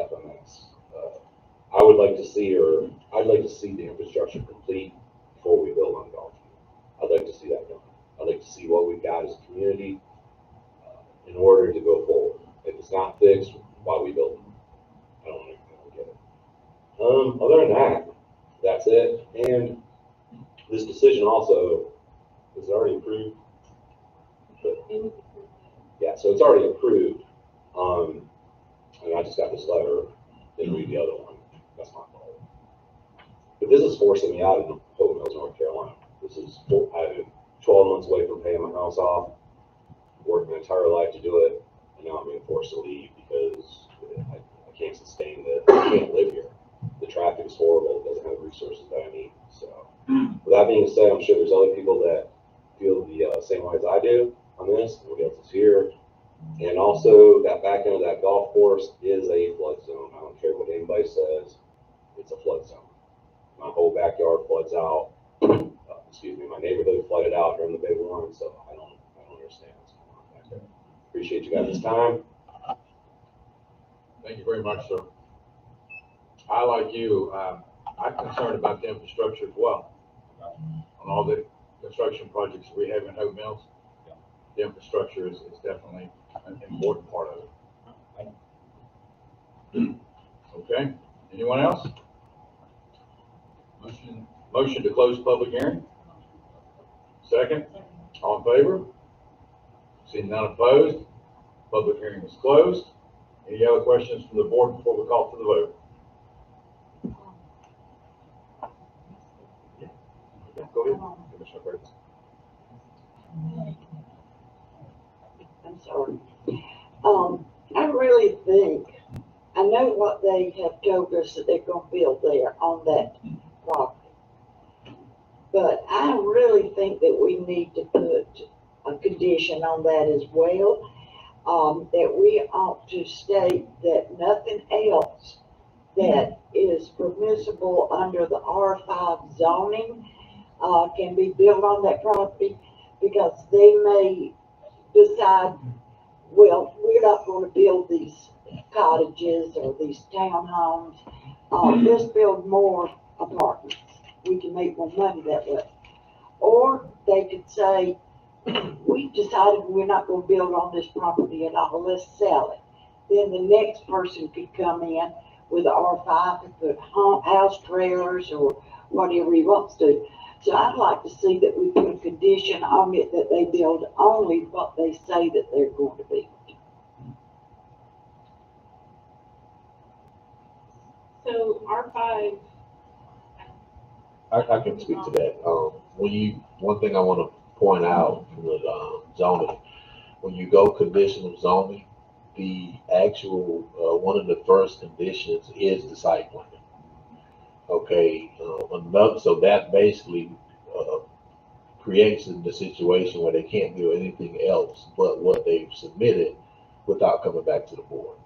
FMS. I'd like to see the infrastructure complete before we build on Gulfview. I'd like to see that done. I'd like to see what we've got as a community in order to go forward. If it's not fixed, why are we building? I don't get it. Other than that, that's it. And this decision also is already approved. But, yeah, so it's already approved. And I just got this letter, didn't read the other one. That's my fault. But this is forcing me out of Hope Mills, North Carolina. This is, I'm 12 months away from paying my house off, worked my entire life to do it, and now I'm being forced to leave because I can't sustain this. I can't live here. The traffic is horrible. It doesn't have the resources that I need. So, with that being said, I'm sure there's other people that feel the same way as I do on this. Nobody else is here. And also, that back end of that golf course is a flood zone. I don't care what anybody says. It's a flood zone. My whole backyard floods out. Excuse me, my neighborhood flooded out during the big one, so I don't understand what's going on back there. Appreciate you guys' time. Thank you very much, sir. I, like you, I'm concerned about the infrastructure as well. On all the construction projects we have in Hope Mills, the infrastructure is definitely an important part of it. Okay, anyone else? Motion to close public hearing? Second? All in favor? Seeing none opposed, public hearing is closed. Any other questions from the board before we call for the vote? Yeah, go ahead, Commissioner Burton. I'm sorry. I really think, I know what they have told us that they're gonna build there on that property. But I really think that we need to put a condition on that as well. That we ought to state that nothing else that is permissible under the R5 zoning can be built on that property, because they may decide, well, we're not going to build these cottages or these townhomes. Let's build more apartments. We can make more money that way. Or they could say, we decided we're not going to build on this property at all. Let's sell it. Then the next person could come in with R5 and put house trailers or whatever he wants to. So I'd like to see that we put a condition on it that they build only what they say that they're going to build. So R5. I can speak to that. One thing I want to point out from the zoning, when you go conditional zoning, the actual, one of the first conditions is the site plan. Okay, so that basically creates the situation where they can't do anything else but what they've submitted without coming back to the board.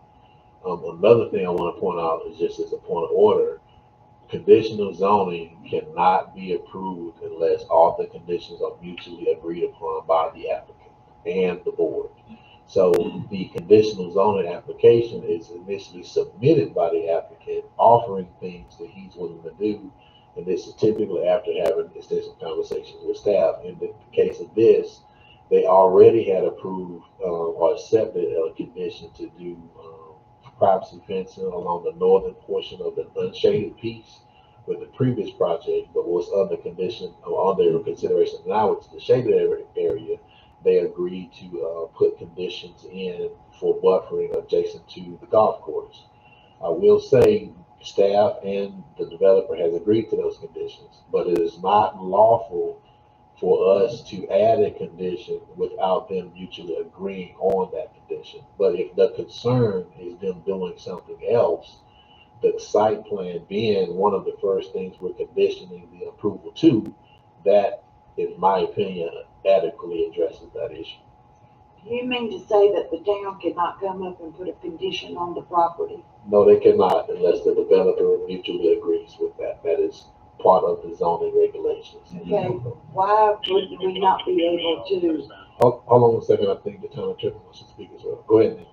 Another thing I want to point out is just as a point of order, conditional zoning cannot be approved unless all the conditions are mutually agreed upon by the applicant and the board. So the conditional zoning application is initially submitted by the applicant, offering things that he's willing to do. And this is typically after having extensive conversations with staff. In the case of this, they already had approved or accepted a condition to do privacy fencing along the northern portion of the unshaded piece with the previous project, but was under condition or under consideration now it's the shaded area. They agreed to put conditions in for buffering adjacent to the golf course. I will say staff and the developer has agreed to those conditions, but it is not lawful for us to add a condition without them mutually agreeing on that condition. But if the concern is them doing something else, the site plan being one of the first things we're conditioning the approval to, that, in my opinion, adequately addresses that issue. Do you mean to say that the town cannot come up and put a condition on the property? No, they cannot unless the developer mutually agrees with that. That is part of the zoning regulations. Okay, why would we not be able to? Hold on a second, I think the town attorney wants to speak as well. Go ahead, Nick.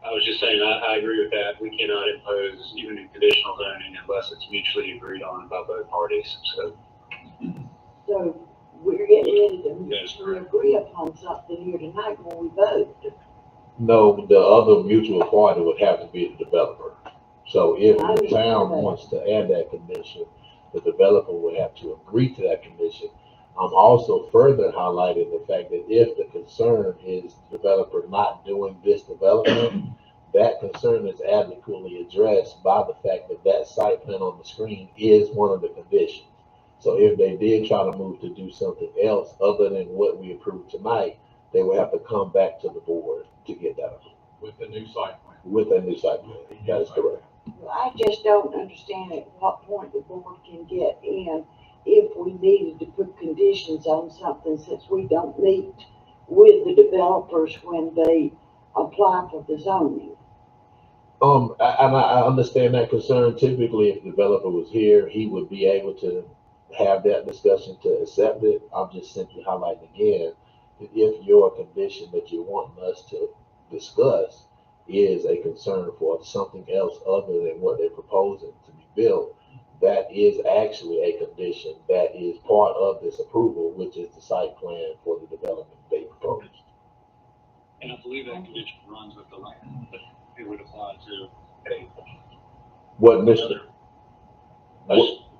I was just saying, I agree with that. We cannot impose even in conditional zoning unless it's mutually agreed on by both parties. So we're getting it and That is we correct. agree upon something here tonight when we vote. No, the other mutual party would have to be the developer. So if I the understand town that. wants to add that condition, the developer would have to agree to that condition. I'm also further highlighting the fact that if the concern is the developer not doing this development, that concern is adequately addressed by the fact that that site plan on the screen is one of the conditions. So if they did try to move to do something else other than what we approved tonight, they would have to come back to the board to get that approved. With the new site plan. With a new site plan, that is correct. Well, I just don't understand at what point the board can get in if we needed to put conditions on something, since we don't meet with the developers when they apply for the zoning. I understand that concern. Typically, if the developer was here, he would be able to have that discussion to accept it. I'm just simply highlighting again, that if your condition that you're wanting us to discuss is a concern for something else other than what they're proposing to be built, that is actually a condition that is part of this approval, which is the site plan for the development they proposed. And I believe that condition runs with the land, but it would apply to a. What, Mr.?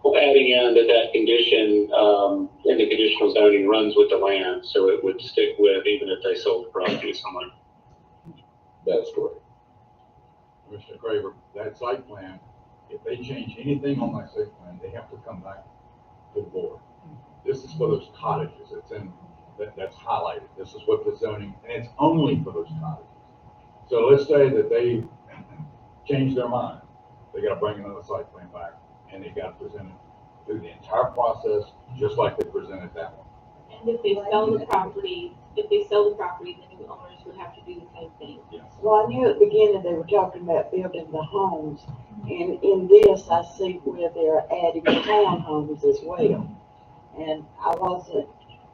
Adding in that condition, in the conditional zoning runs with the land, so it would stick with even if they sold the property to someone. That's correct. Commissioner Graver, that site plan, if they change anything on that site plan, they have to come back to the board. This is for those cottages, it's in, that's highlighted, this is what the zoning, and it's only for those cottages. So let's say that they change their mind, they gotta bring another site plan back, and they gotta present it through the entire process, just like they presented that one. And if they sell the property, the new owners would have to do the same thing. Yes. Well, I knew at the beginning they were talking about building the homes, and in this, I see where they're adding townhomes as well. And I wasn't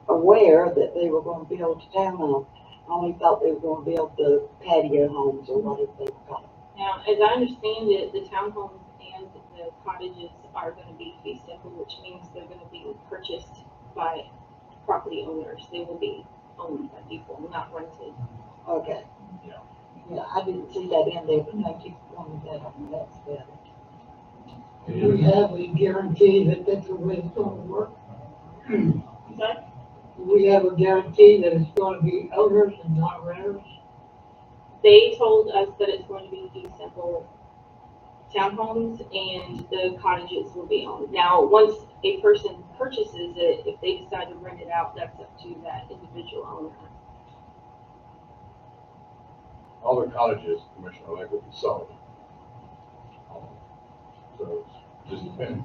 aware that they were gonna build a townhome. I only thought they were gonna build the patio homes or whatever they were called. Now, as I understand it, the townhomes and the cottages are gonna be fee simple, which means they're gonna be purchased by property owners. They will be owned by people, not rented. Okay. Yeah. Yeah, I didn't see that in there, but thank you for pointing that out, that's better. Do we have a guarantee that that's the way it's gonna work? Okay? Do we have a guarantee that it's gonna be owners and not renters? They told us that it's going to be fee simple townhomes and the cottages will be owned. Now, once a person purchases it, if they decide to rent it out, that's up to that individual owner. All their cottages, Commissioner Legg, will be sold. So it just depends,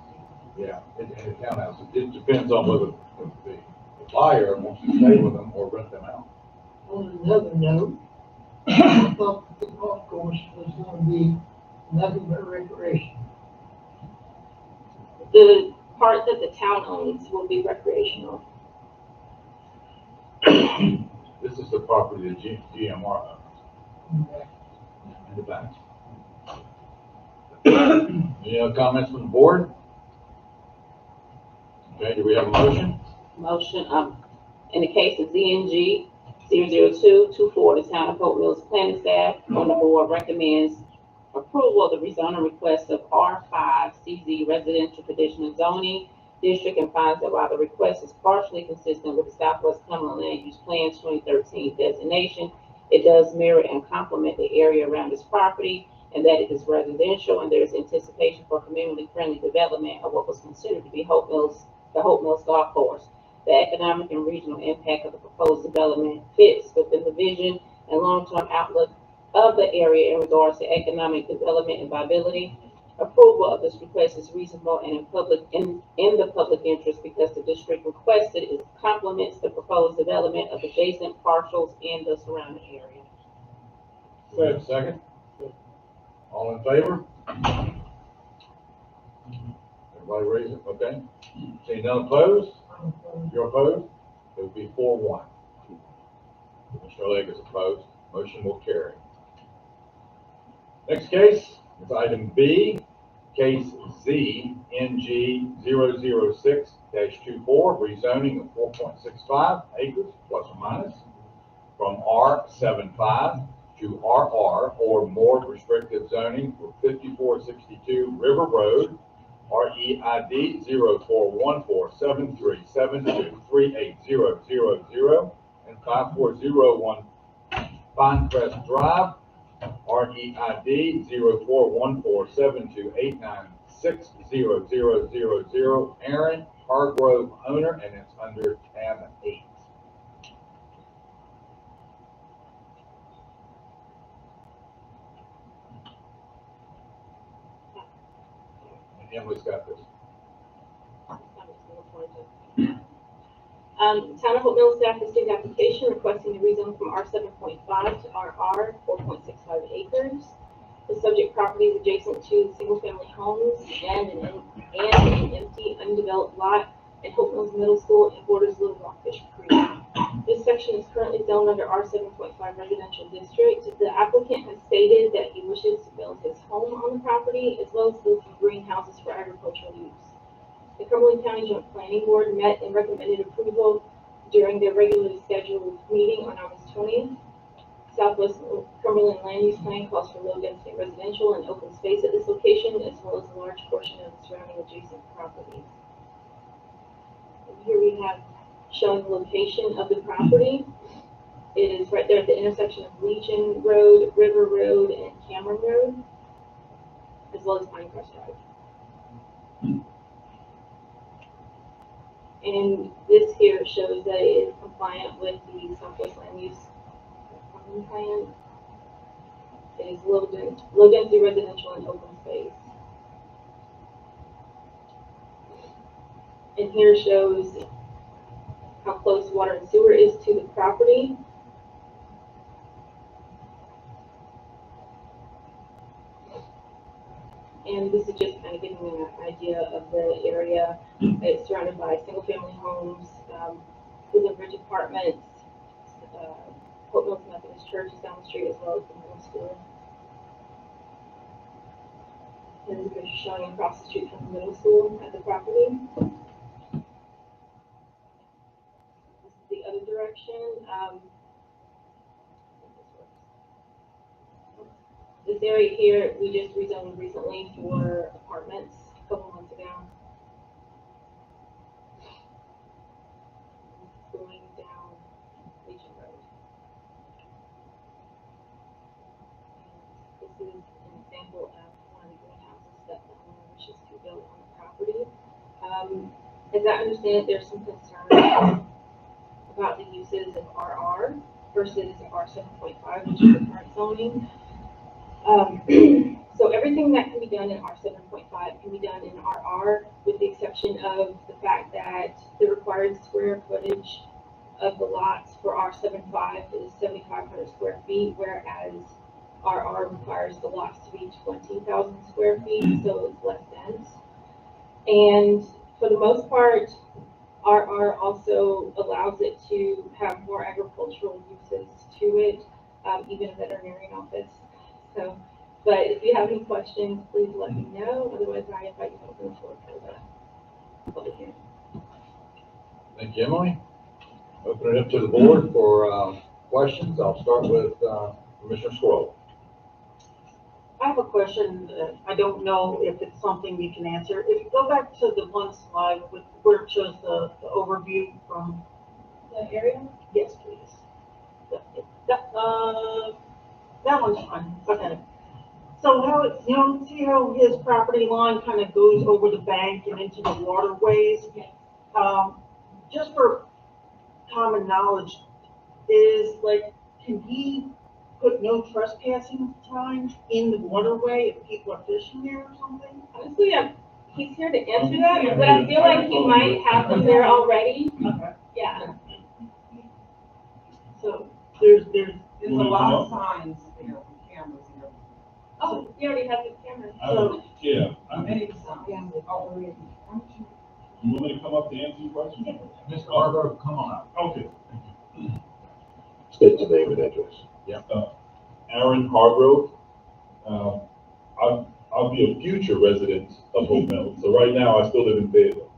yeah, and the townhouse, it depends on whether the buyer wants to stay with them or rent them out. On another note, I thought the golf course was gonna be nothing but recreation. The part that the town owns will be recreational. This is the property that GMR owns in the back. Any other comments from the board? Okay, do we have a motion? Motion, in the case of ZNG 00224, the town of Hope Mills planning staff on the board recommends approval of the rezoning request of R5 CZ residential conditional zoning district, and finds that while the request is partially consistent with the Southwest Cumberland Land Use Plan 2013 designation, it does mirror and complement the area around this property, and that it is residential, and there is anticipation for community-friendly development of what was considered to be the Hope Mills Golf Course. The economic and regional impact of the proposed development fits within the vision and long-term outlook of the area in regards to economic development and viability. Approval of this request is reasonable and in the public interest because the district requested is complements the proposed development of adjacent parcels in the surrounding area. Do we have a second? All in favor? Everybody raise it, okay? Seeing none opposed? You're opposed? It would be 4-1. Commissioner Legg is opposed. Motion will carry. Next case is item B, Case ZNG 006-24, rezoning of 4.65 acres plus or minus from R75 to RR or more restrictive zoning for 5462 River Road, REID 041473723800 and 5401 Pinecrest Drive, REID 041472896000, Aaron Hargrove owner, and it's under tab 8. And Emily's got this. Town of Hope Mills staff received application requesting to rezone from R7.5 to RR 4.65 acres. The subject property is adjacent to single-family homes and an empty undeveloped lot at Hope Mills Middle School and borders Little Rockfish Creek. This section is currently zoned under R7.5 residential district. The applicant has stated that he wishes to build his home on the property as well as build some greenhouses for agricultural use. The Cumberland County Joint Planning Board met and recommended approval during their regularly scheduled meeting on August 20th. Southwest Cumberland Land Use Plan calls for low-density residential and open space at this location, as well as a large portion of the surrounding adjacent properties. And here we have showing the location of the property. It is right there at the intersection of Legion Road, River Road, and Cameron Road, as well as Pinecrest Drive. And this here shows that it is compliant with the Southwest Land Use Plan. It is low density residential and open space. And here shows how close water and sewer is to the property. And this is just kind of giving you an idea of the area. It's surrounded by single-family homes, Woodland Ridge Apartments, Hope Mills Methodist Church is down the street, as well as the middle school. And this is showing across the street from the middle school at the property. This is the other direction. This area here, we just rezoned recently for apartments a couple months ago. Going down Legion Road. And this is an example of one of the greenhouses that the owner wishes to build on the property. As I understand it, there's some concern about the uses of RR versus R7.5, which is the current zoning. So everything that can be done in R7.5 can be done in RR, with the exception of the fact that the required square footage of the lots for R7.5 is 7,500 square feet, whereas RR requires the lots to be 20,000 square feet, so it's less dense. And for the most part, RR also allows it to have more agricultural uses to it, even a veterinarian office. So, but if you have any questions, please let me know. Otherwise, I invite you to open the floor for the public hearing. Thank you, Emily. Open it up to the board for questions. I'll start with Commissioner Squirrel. I have a question. I don't know if it's something you can answer. If you go back to the one slide with where it shows the overview from The area? yes, please. That one's fine. Okay. So how it's, see how his property line kind of goes over the bank and into the waterways? Just for common knowledge, is like, can he put no trespassing signs in the waterway if people are fishing there or something? Honestly, he's here to answer that, but I feel like he might have them there already. Okay. Yeah. So there's a lot of signs there, cameras there. Oh, he already has his camera. So Yeah. Many signs already. You want me to come up to answer your question? Ms. Carver, come on up. Okay. State your name and address. Yep. Aaron Hargrove. I I'll be a future resident of Hope Mills. So right now, I still live in Fayetteville.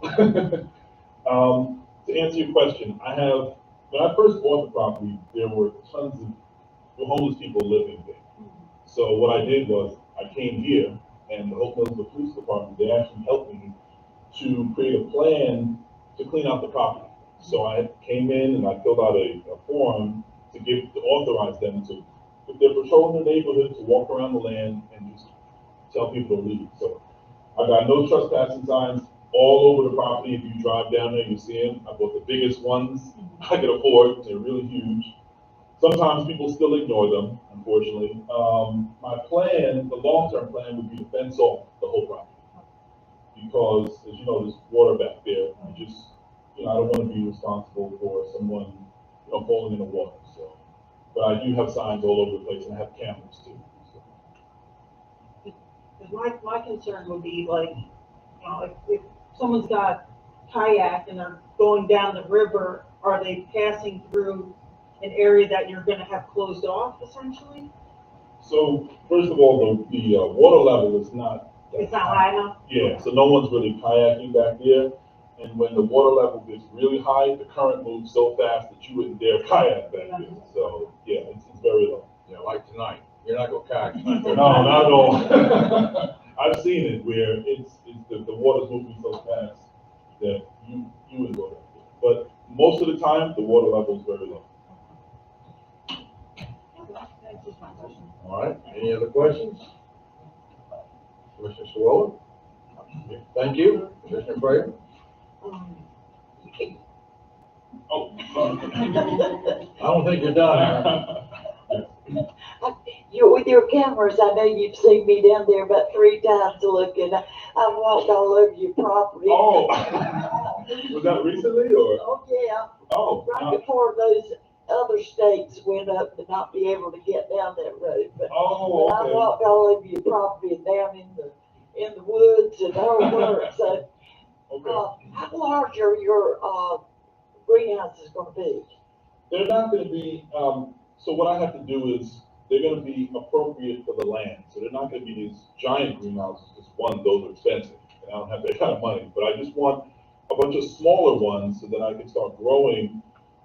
To answer your question, when I first bought the property, there were tons of homeless people living there. So what I did was, I came here, and the Hope Mills Police Department, they actually helped me to create a plan to clean out the property. So I came in and I filled out a form to authorize them to, if they're patrolling the neighborhood, to walk around the land and just tell people to leave. So I got no trespassing signs all over the property. If you drive down there, you see them. I bought the biggest ones I could afford. They're really huge. Sometimes people still ignore them, unfortunately. My plan, the long-term plan, would be to fence off the whole property. Because, as you know, there's water back there. I don't want to be responsible for someone, falling in the water. So, but I do have signs all over the place, and I have cameras too. So. Because my concern would be like, if someone's got kayak and they're going down the river, are they passing through an area that you're going to have closed off essentially? So first of all, the water level is not. It's not high enough? Yeah, so no one's really kayaking back there. And when the water level gets really high, the current moves so fast that you wouldn't dare kayak back there. So yeah, it's very low. Yeah, like tonight. You're not gonna kayak tonight. No, not at all. I've seen it where the water's moving so fast that you wouldn't go back there. But most of the time, the water level is very low. All right, any other questions? Commissioner Swallow? Thank you. Commissioner Prater? Oh, sorry. I don't think you're done, Aaron. With your cameras, I know you've seen me down there about 3 times looking. I've walked all over your property. Oh, was that recently or? Oh, yeah. Oh. Right before those other states went up to not be able to get down that road. But, oh, okay. I walked all over your property and down in the woods and the whole work. So, okay. How large are your greenhouses going to be? They're not going to be. So what I have to do is they're going to be appropriate for the land. So they're not going to be these giant greenhouses. Just one, those are expensive, and I don't have that kind of money. But I just want a bunch of smaller ones so that I can start growing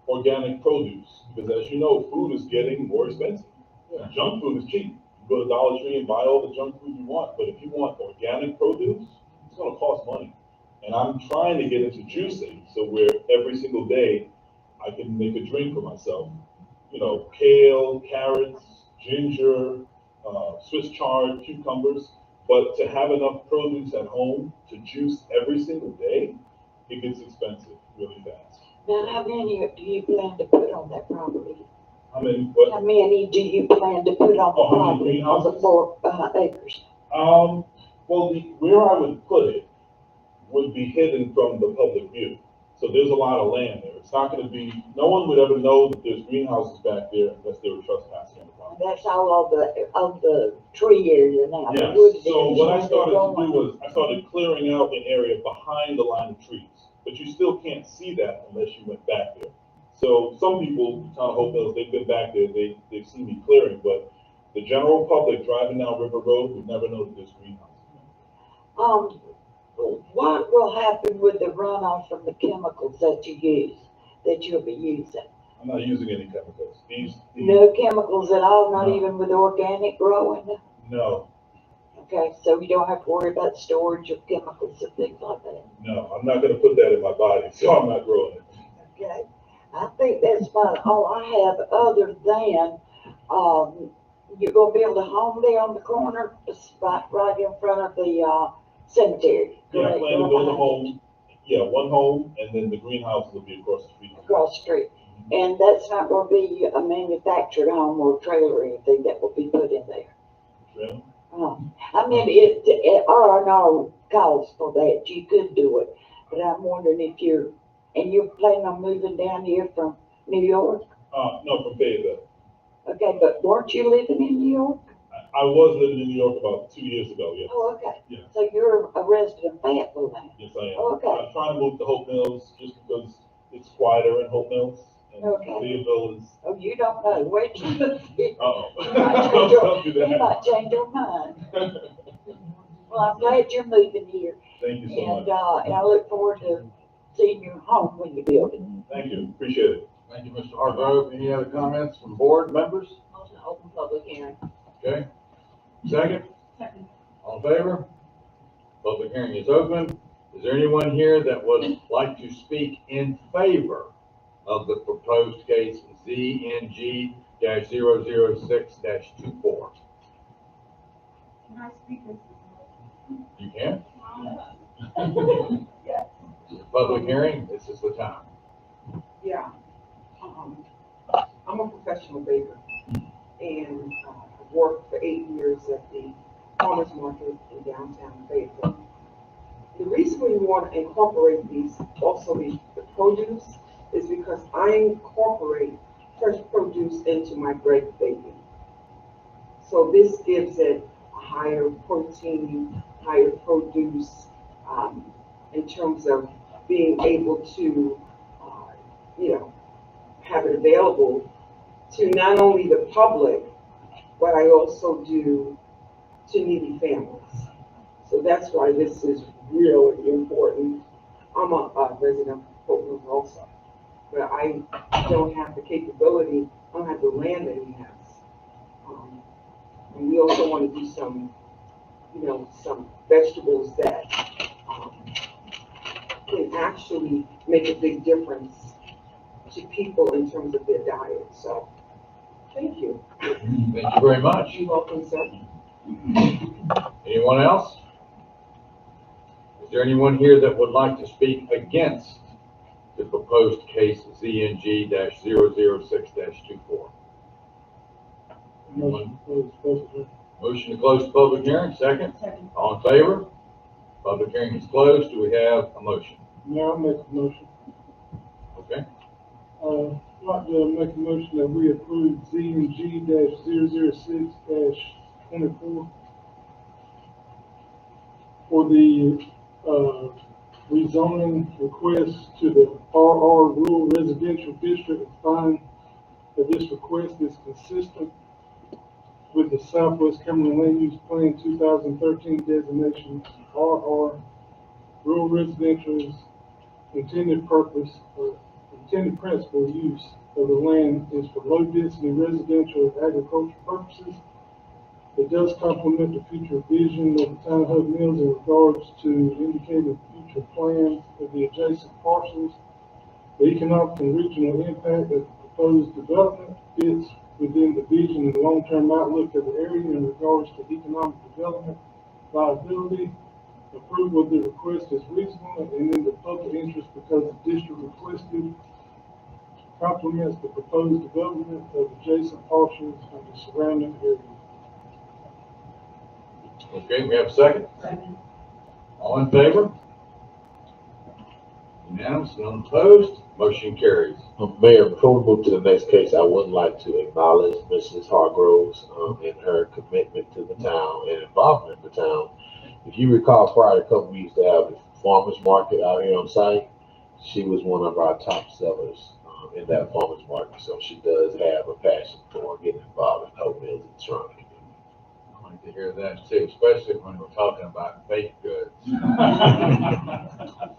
organic produce. Because as you know, food is getting more expensive. Yeah. Junk food is cheap. You go to Dollar Tree and buy all the junk food you want. But if you want organic produce, it's going to cost money. And I'm trying to get into juicing, so where every single day I can make a drink for myself. Kale, carrots, ginger, Swiss chard, cucumbers. But to have enough produce at home to juice every single day, it gets expensive really fast. Now, how many do you plan to put on that property? How many? What? How many do you plan to put on the property on the 4 acres? Well, where I would put it would be hidden from the public view. So there's a lot of land there. It's not going to be, no one would ever know that there's greenhouses back there unless they were trespassing on the property. That's all of the tree area now. Yes, so what I started to do was, I started clearing out an area behind the line of trees. But you still can't see that unless you went back there. So some people, Town of Hope Mills, they've been back there, they've seen me clearing, but the general public driving down River Road would never know that there's greenhouses. What will happen with the runoff from the chemicals that you'll be using? I'm not using any chemicals. These No chemicals at all, not even with organic growing? No. Okay, so you don't have to worry about storage of chemicals and things like that? No, I'm not going to put that in my body, so I'm not growing it. Okay, I think that's about all I have, other than, you're going to build a home there on the corner, right in front of the cemetery. Yeah, I plan to build a home, one home, and then the greenhouse will be across the street. Across the street. And that's not going to be a manufactured home or trailer or anything that will be put in there. Yeah. I mean, R&R calls for that. You could do it, but I'm wondering if you're planning on moving down here from New York? No, from Fayetteville. Okay, but weren't you living in New York? I was living in New York about 2 years ago, yes. Oh, okay. Yeah. So you're a resident of Fayetteville now? Yes, I am. Okay. I'm trying to move to Hope Mills just because it's quieter in Hope Mills. And Okay. Fayetteville is. Oh, you don't know. Wait till you Uh-oh. you might change your mind. Well, I'm glad you're moving here. Thank you so And, much. and I look forward to seeing your home when you build it. Thank you, appreciate it. Thank you, Mr. Hargrove. Any other comments from board members? Motion to open public hearing. Okay. Second? Second. All in favor? Public hearing is open. Is there anyone here that would like to speak in favor of the proposed case ZNG-006-24? Can I speak this? You can? Public hearing, this is the time. Yeah. I'm a professional baker and I've worked for 8 years at the farmers market in downtown Fayetteville. The reason we want to incorporate these, also the produce, is because I incorporate fresh produce into my bread baking. So this gives it a higher protein, higher produce, in terms of being able to, have it available to not only the public, but I also do to needy families. So that's why this is really important. I'm a resident of Fort Worth also, but I don't have the capability, I don't have the land that he has. And we also want to do some, some vegetables that can actually make a big difference to people in terms of their diet. So, thank you. Thank you very much. You're welcome, sir. Anyone else? Is there anyone here that would like to speak against the proposed case ZNG-006-24? Motion to close public hearing. Motion to close the public hearing, second? Second. All in favor? Public hearing is closed. Do we have a motion? Now I'll make a motion. Okay. I'd like to make a motion that we approve ZNG-006-24 for the, rezoning request to the RR Rural Residential District, and find that this request is consistent with the Southwest Cumberland Land Use Plan 2013 designation. RR Rural Residential's intended purpose, or intended principal use of the land is for low density residential and agricultural purposes. It does complement the future vision of the town of Hope Mills in regards to indicated future plans of the adjacent parcels. The economic and regional impact of the proposed development fits within the vision and long-term outlook of the area in regards to economic development, viability. Approval of the request is reasonable and in the public interest because the district requested complements the proposed development of adjacent parcels and the surrounding area. Okay, we have a second? Second. All in favor? Unanimous, none opposed, motion carries. Mayor, before we move to the next case, I would like to acknowledge Mrs. Hargroves and her commitment to the town and involvement in the town. If you recall, prior to a couple, we used to have the farmers market out here on site. She was one of our top sellers in that farmers market, so she does have a passion for getting involved in Hope Mills and surrounding community. I like to hear that too, especially when we're talking about baked goods.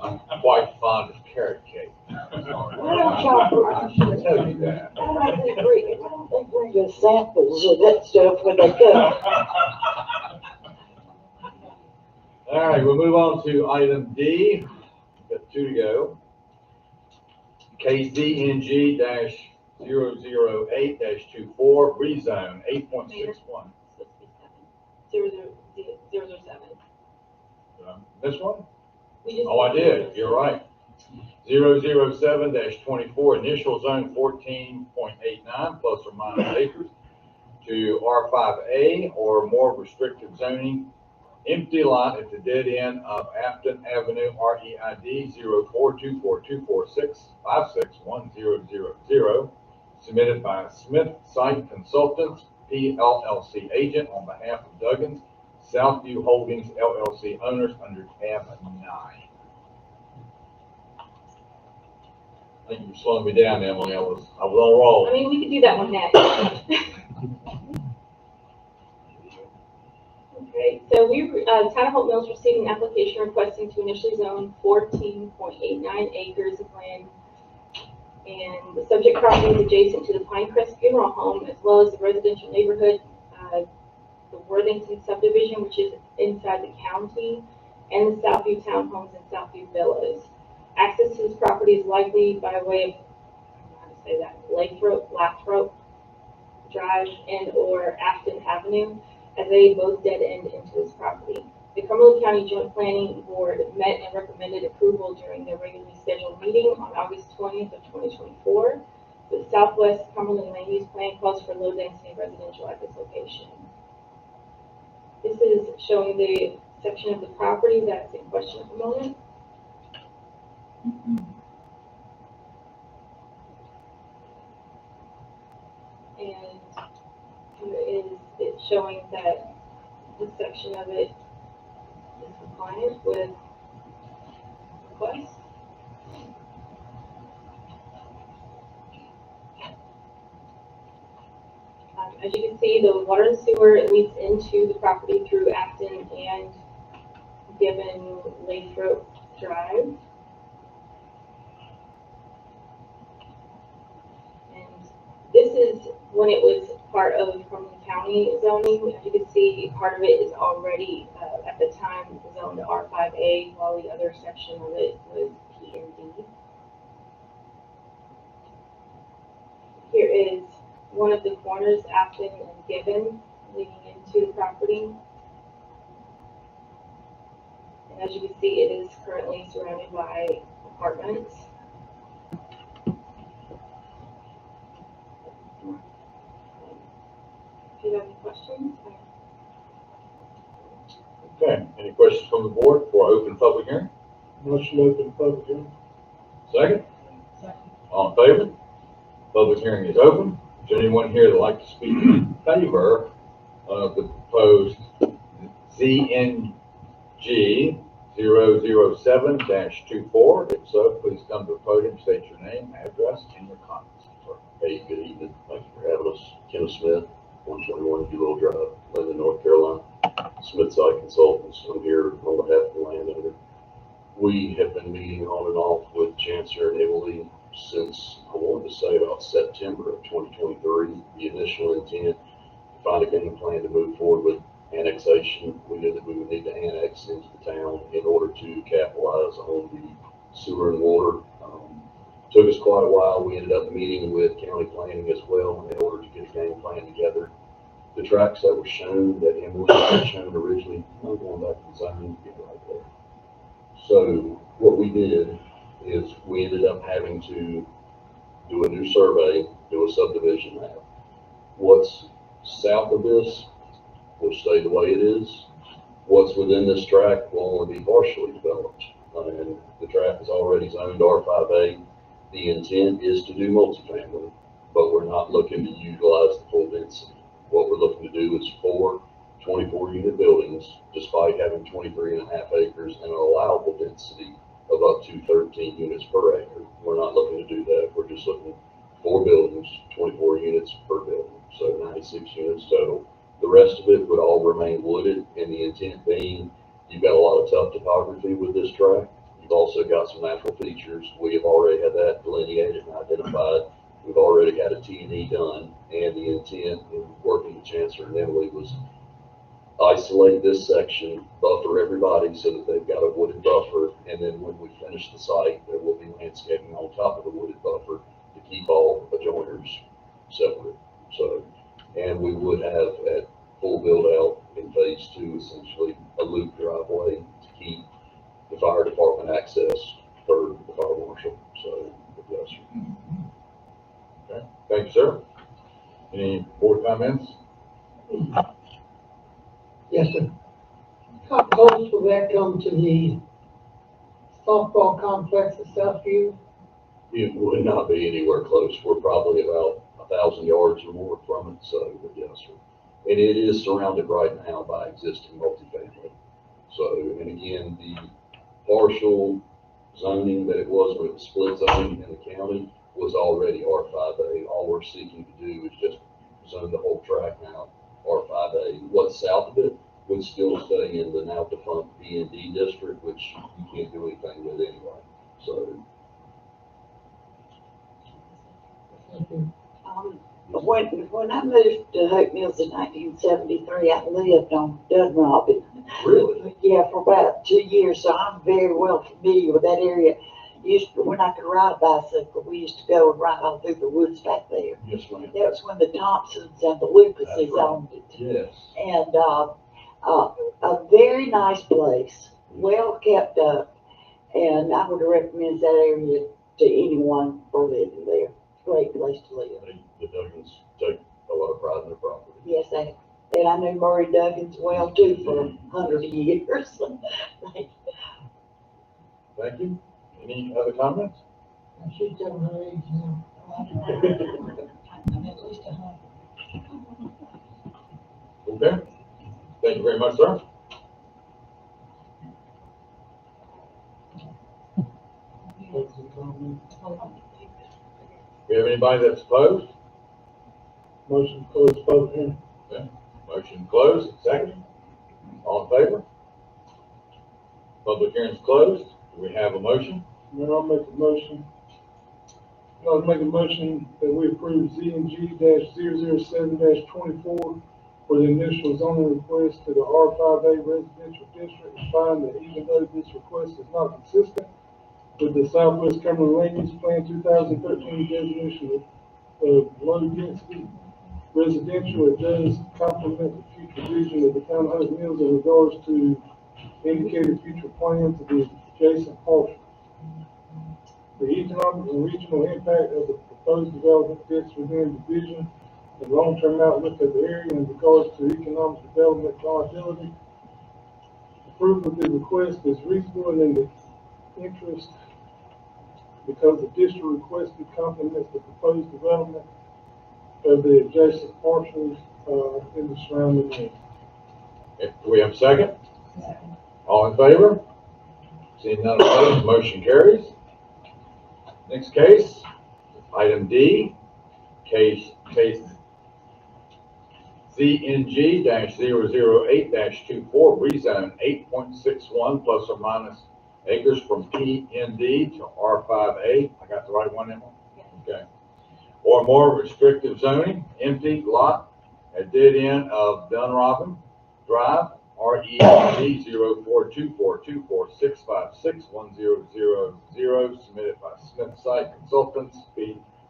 I'm quite fond of carrot cake. Why don't y'all, I should tell you that. why don't they bring us samples of that stuff when they come? All right, we'll move on to item D. Got 2 to go. Case ZNG-008-24, rezone 8.61. 007. This one? We just- Oh, I did, you're right. 007-24, initial zone 14.89 plus or minus acres to R5A or more restrictive zoning. Empty lot at the dead end of Afton Avenue, REID 042424656100, submitted by Smith Site Consultants, PLLC agent on behalf of Duggins, Southview Holdings LLC owners under tab 9. I think you were slowing me down, Emily. I was on a roll. I mean, we could do that one next. Okay, so So Town of Hope Mills received an application requesting to initially zone 14.89 acres of land. And the subject property is adjacent to the Pinecrest Funeral Home, as well as the residential neighborhood, the Worthington subdivision, which is inside the county, and the Southview Townhomes and Southview Villas. Access to this property is likely by way of, I don't know how to say that, Lathrop Drive and or Afton Avenue, as they both dead end into this property. The Cumberland County Joint Planning Board met and recommended approval during their regularly scheduled meeting on August 20th of 2024. The Southwest Cumberland Land Use Plan calls for low density residential at this location. This is showing the section of the property that's in question at the moment. And here is it showing that this section of it is compliant with request. As you can see, the water and sewer leads into the property through Afton and Given Lathrop Drive. And this is when it was part of Cumberland County zoning. As you can see, part of it is already, at the time, zoned R5A, while the other section of it was P and D. Here is one of the corners, Afton and Given, leading into the property. And as you can see, it is currently surrounded by apartments. Do you have any questions? Okay, any questions from the board before I open the public hearing? Motion to open public hearing. Second? All in favor? Public hearing is open. Is there anyone here that'd like to speak in favor of the proposed ZNG 007-24? If so, please come to the podium, state your name, address, and your comments. Hey, good evening. Thank you for having us. Kenneth Smith, 121 Doolittle Drive, Linden, North Carolina. Smith Site Consultants. I'm here on behalf of the landowner. We have been meeting on and off with Chancellor and Emily since, I wanted to say, about September of 2023. The initial intent to find a game plan to move forward with annexation. We knew that we would need to annex into the town in order to capitalize on the sewer and water. Took us quite a while. We ended up meeting with county planning as well in order to get a game plan together. The tracks that were shown, that Emily had shown originally, I'm going back to the zone, get right there. So what we did is we ended up having to do a new survey, do a subdivision map. What's south of this will stay the way it is. What's within this tract will only be partially developed. And the tract is already zoned R5A. The intent is to do multifamily, but we're not looking to utilize the full density. What we're looking to do is 4 24-unit buildings, despite having 23.5 acres and an allowable density of up to 13 units per acre. We're not looking to do that. We're just looking 4 buildings, 24 units per building, so 96 units total. The rest of it would all remain wooded, and the intent being you've got a lot of tough topography with this tract. You've also got some natural features. We have already had that delineated and identified. We've already got a T&E done, and the intent in working with Chancellor and Emily was isolate this section, buffer everybody so that they've got a wooded buffer, and then when we finish the site, there will be landscaping on top of the wooded buffer to keep all adjoiners separate. So, and we would have at full build out in phase 2 essentially a loop driveway to keep the fire department access for the fire marshal. So, yes, sir. Okay, thank you, sir. Any board comments? Yes, sir. How close will that come to the softball complex at Southview? It would not be anywhere close. We're probably about 1,000 yards or more from it. So, yes, sir. And it is surrounded right now by existing multifamily. So, and again, the partial zoning that it was when it was split zoning in the county was already R5A. All we're seeking to do is just zone the whole tract now R5A. What's south of it would still stay in the now defunct B&D district, which you can't do anything with anyway. So, When I moved to Hope Mills in 1973, I lived on Dunrobin. really? Yeah, for about 2 years, so I'm very well familiar with that area. When I could ride a bicycle, we used to go and ride all through the woods back there. Yes, ma'am. That was when the Thompsons and the Lucases That's right. owned it. Yes. And a very nice place, well kept up, and I would recommend that area to anyone for living there. Great place to live. The Duggins take a lot of pride in their property. Yes, and I knew Murray Duggins well too for 100 years. Thank you. Any other comments? She's telling her age now. I'm at least 100. Okay. Thank you very much, sir. We have anybody that's opposed? Motion to close public hearing. Okay. Motion closed, second. All in favor? Public hearing's closed. Do we have a motion? Mayor, I'll make a motion. I'll make a motion that we approve ZNG-007-24 for the initial zoning request to the R5A residential district, and find that even though this request is not consistent with the Southwest Cumberland Land Use Plan 2013 definition of low density residential, it does complement the future vision of the town of Hope Mills in regards to indicated future plans of the adjacent parcel. The economic and regional impact of the proposed development fits within the vision and long-term outlook of the area in regards to economic development viability. Approval of the request is reasonable and in the interest because the district requested complements the proposed development of the adjacent parcels in the surrounding area. Okay. Do we have a second? All in favor? Seeing none opposed, motion carries. Next case, item D, case ZNG-008-24, rezone 8.61 plus or minus acres from PND to R5A. I got the right one, Emma? Okay. Or more restrictive zoning, empty lot at dead end of Dunrobin Drive, REZ 042424656100, submitted by Smith Site Consultants, B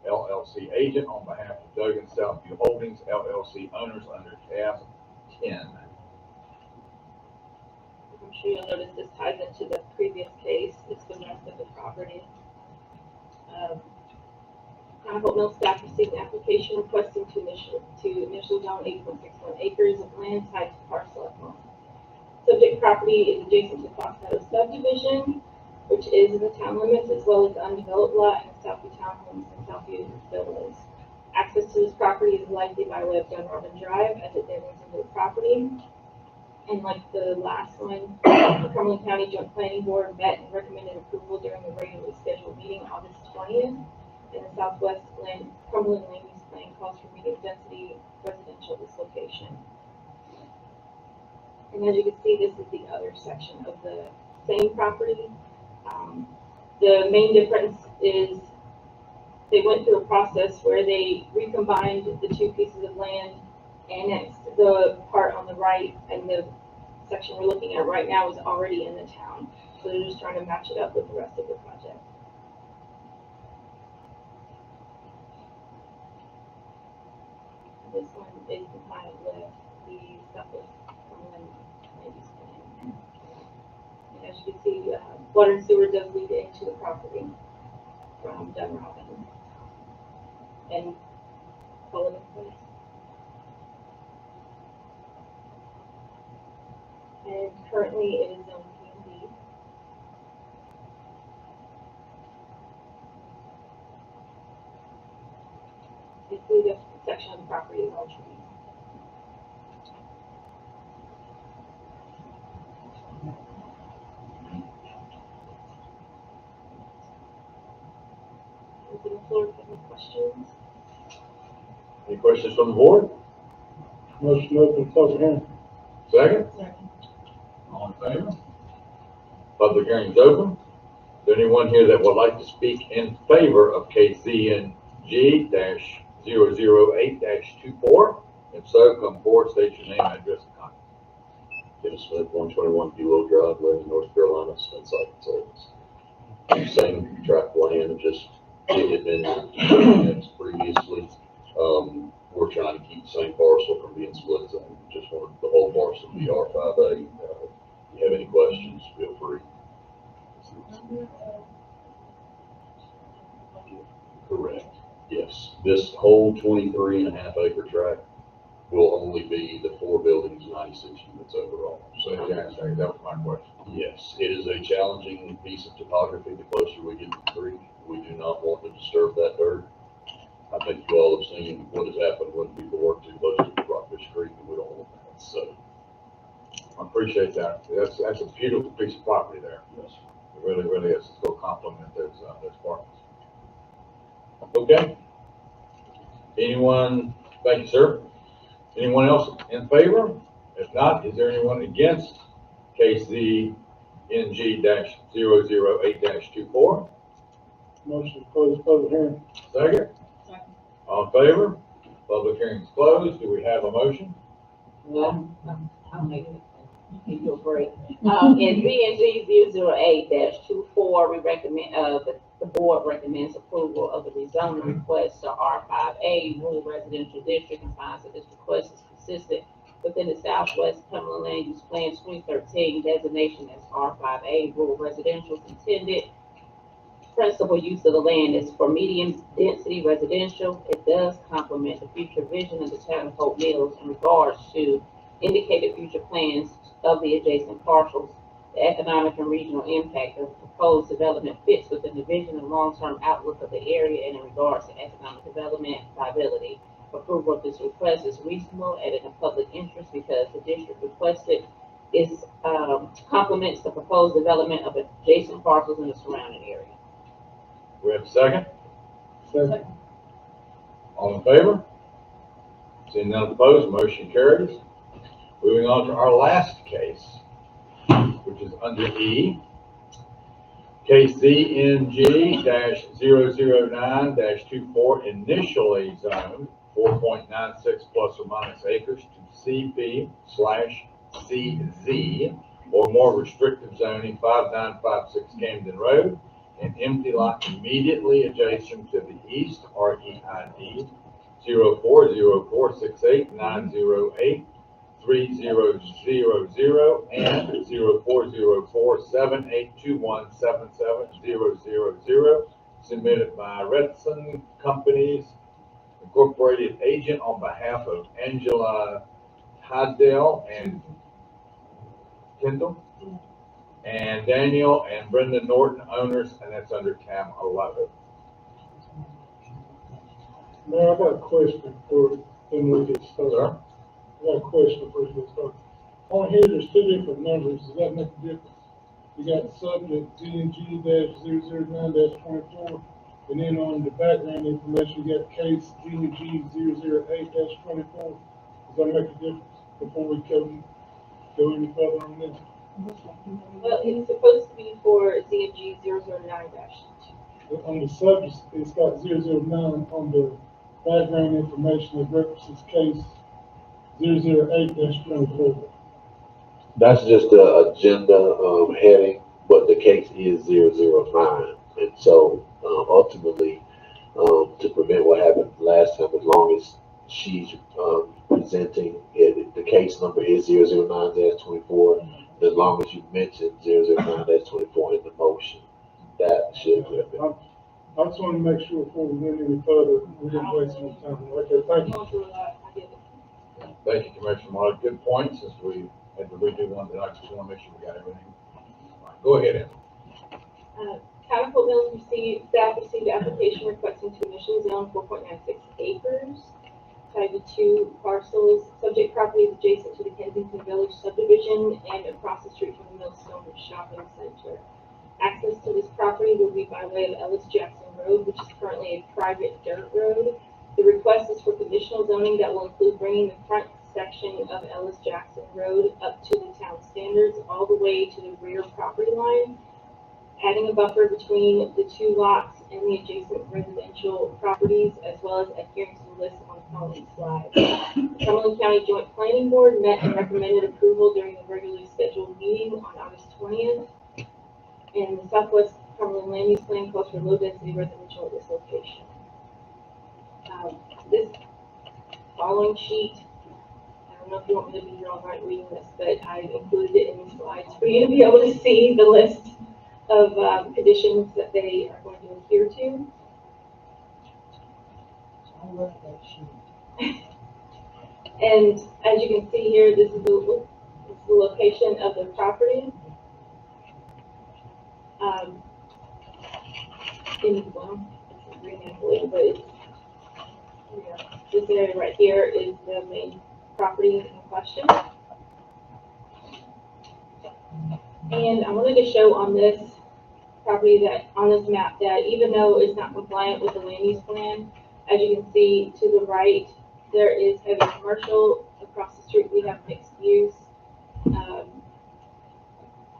LLC agent on behalf of Duggan Southview Holdings LLC owners under tab 10. I'm sure you'll notice this ties into the previous case. It's the rest of the property. Town of Hope Mills staff received an application requesting to initial zone 8.61 acres of land tied to parcel F1. Subject property is adjacent to Fox Meadows subdivision, which is in the town limits, as well as the undeveloped lot in the Southview Townhomes and Southview Villas. Access to this property is likely by way of Dunrobin Drive, as it ends into the property. And like the last one, the Cumberland County Joint Planning Board met and recommended approval during the regularly scheduled meeting August 20th. And the Southwest Cumberland Land Use Plan calls for medium density residential at this location. And as you can see, this is the other section of the same property. The main difference is they went through a process where they recombined the two pieces of land, annexed the part on the right, and the section we're looking at right now is already in the town. So they're just trying to match it up with the rest of the project. This one is compliant with the Southwest Cumberland Land Use Plan. And as you can see, water and sewer does lead into the property from Dunrobin. And follow the place. And currently it is zone PND. Basically, this section of the property is all trees. Open the floor for any questions. Any questions from the board? Motion to open public hearing. Second? All in favor? Public hearing is open. Is there anyone here that would like to speak in favor of case ZNG-008-24? If so, come forward, state your name, address, and contact. Kenneth Smith, 121 Buell Drive, Lebanon, North Carolina, Smith Site Consultants. Same tract of land, just it had been annexed previously. We're trying to keep the same parcel from being split zone. Just wanted the whole parcel to be R5A. If you have any questions, feel free. Correct. Yes. This whole 23.5 acre tract will only be the 4 buildings, 96 units overall. So, yeah, that was my question. Yes, it is a challenging piece of topography. The closer we get to the creek, we do not want to disturb that dirt. I think you all have seen what has happened when people work too close to Rockfish Creek, and we don't want that. So, I appreciate that. That's a beautiful piece of property there. yes. It really, really is. It's going to complement those parcels. Okay. Anyone, thank you, sir. Anyone else in favor? If not, is there anyone against case ZNG-008-24? Motion to close public hearing. Second? All in favor? Public hearing is closed. Do we have a motion? I'll make it. You feel great. In ZNG 008-24, we recommend, the board recommends approval of the rezoning request to R5A Rural Residential District and finds that this request is consistent within the Southwest Cumberland Land Use Plan 2013 designation as R5A Rural Residential. Intended principal use of the land is for medium density residential. It does complement the future vision of the town of Hope Mills in regards to indicated future plans of the adjacent parcels. The economic and regional impact of the proposed development fits within the vision and long-term outlook of the area and in regards to economic development viability. Approval of this request is reasonable and in the public interest because the district requested is complements the proposed development of adjacent parcels in the surrounding area. We have a second? Second. All in favor? Seeing none opposed, motion carries. Moving on to our last case, which is under E. Case ZNG-009-24, initially zoned 4.96 plus or minus acres to CP/CZ, or more restrictive zoning, 5956 Camden Road, an empty lot immediately adjacent to the east REID 040468908300 and 040478217700, submitted by Redson Companies Incorporated agent on behalf of Angela Haddell and Kendall and Daniel and Brenda Norton owners, and that's under TAM 11. Mayor, I got a question for when we get started. Sir? I got a question before we get started. On here, there's 2 different numbers. Does that make a difference? You got the subject ZNG-009-24, and then on the background information, you got case ZNG-008-24. Does that make a difference before we go any further on this? Well, it's supposed to be for ZNG 009-2. On the subject, it's got 009 on the background information that references case 008-24. That's just the agenda heading, but the case is 009. And so ultimately, to prevent what happened last time, as long as she's presenting it, the case number is 009-24. As long as you mention 009-24 in the motion, that should grip it. I just want to make sure before we went any further, we didn't waste any time. Okay, thank you. Thank you, Commissioner Marley. Good point, since we had to redo one tonight. Just want to make sure we got everything. All right, go ahead, Ann. Town of Hope Mills staff received application requesting to initially zone 4.96 acres. Tied to 2 parcels. Subject property is adjacent to the Kensington Village subdivision and across the street from the Millstone Shopping Center. Access to this property will be by way of Ellis Jackson Road, which is currently a private dirt road. The request is for conditional zoning that will include bringing the front section of Ellis Jackson Road up to the town standards, all the way to the rear property line, adding a buffer between the two lots and the adjacent residential properties, as well as adhering to the list on the following slide. The Cumberland County Joint Planning Board met and recommended approval during the regularly scheduled meeting on August 20th. And the Southwest Cumberland Land Use Plan calls for low-density residential at this location. This following sheet, I don't know if you want me to be here all night reading this, but I included it in the slides for you to be able to see the list of conditions that they are going to adhere to. I love that sheet. And as you can see here, this is the location of the property. It's green and blue, but it's, this area right here is the main property in question. And I wanted to show on this property that, on this map, that even though it's not compliant with the land use plan, as you can see to the right, there is heavy commercial. Across the street, we have mixed use,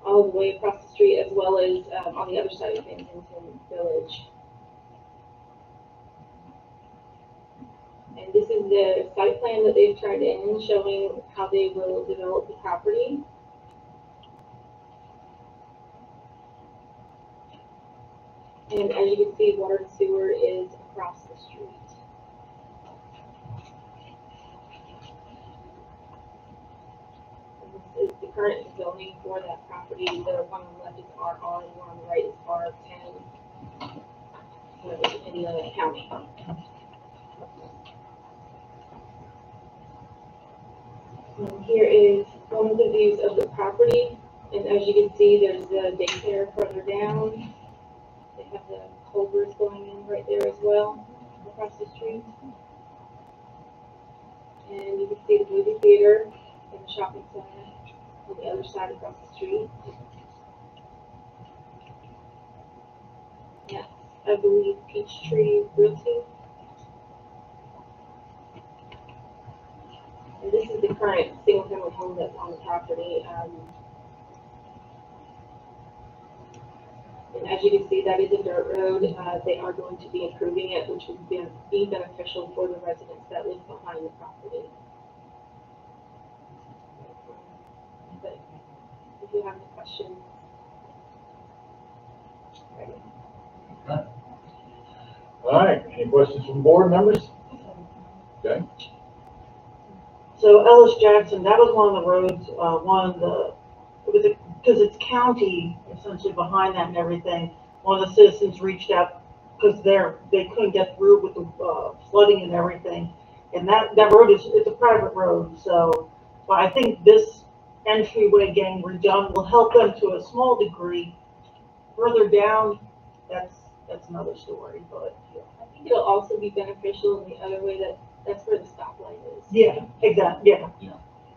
all the way across the street, as well as on the other side of Kensington Village. And this is the site plan that they've turned in, showing how they will develop the property. And as you can see, water and sewer is across the street. And this is the current zoning for that property. The one on the left is RR, the one on the right is R10. So Indiana County. And here is one of the views of the property. And as you can see, there's the daycare further down. They have the Culvers going in right there as well, across the street. And you can see the movie theater and the shopping center on the other side across the street. Yes, I believe Peachtree Realty. And this is the current single-family home that's on the property. And as you can see, that is a dirt road. They are going to be improving it, which would be beneficial for the residents that live behind the property. But if you have any questions. All right, any questions from board members? Okay. So Ellis Jackson, that was one of the roads, because it's county essentially behind that and everything. One of the citizens reached out because they couldn't get through with the flooding and everything. And that road it's a private road, so but I think this entryway getting redone will help them to a small degree. Further down, that's another story, but yeah. I think it'll also be beneficial in the other way that's where the stoplight is. Yeah, exactly, yeah.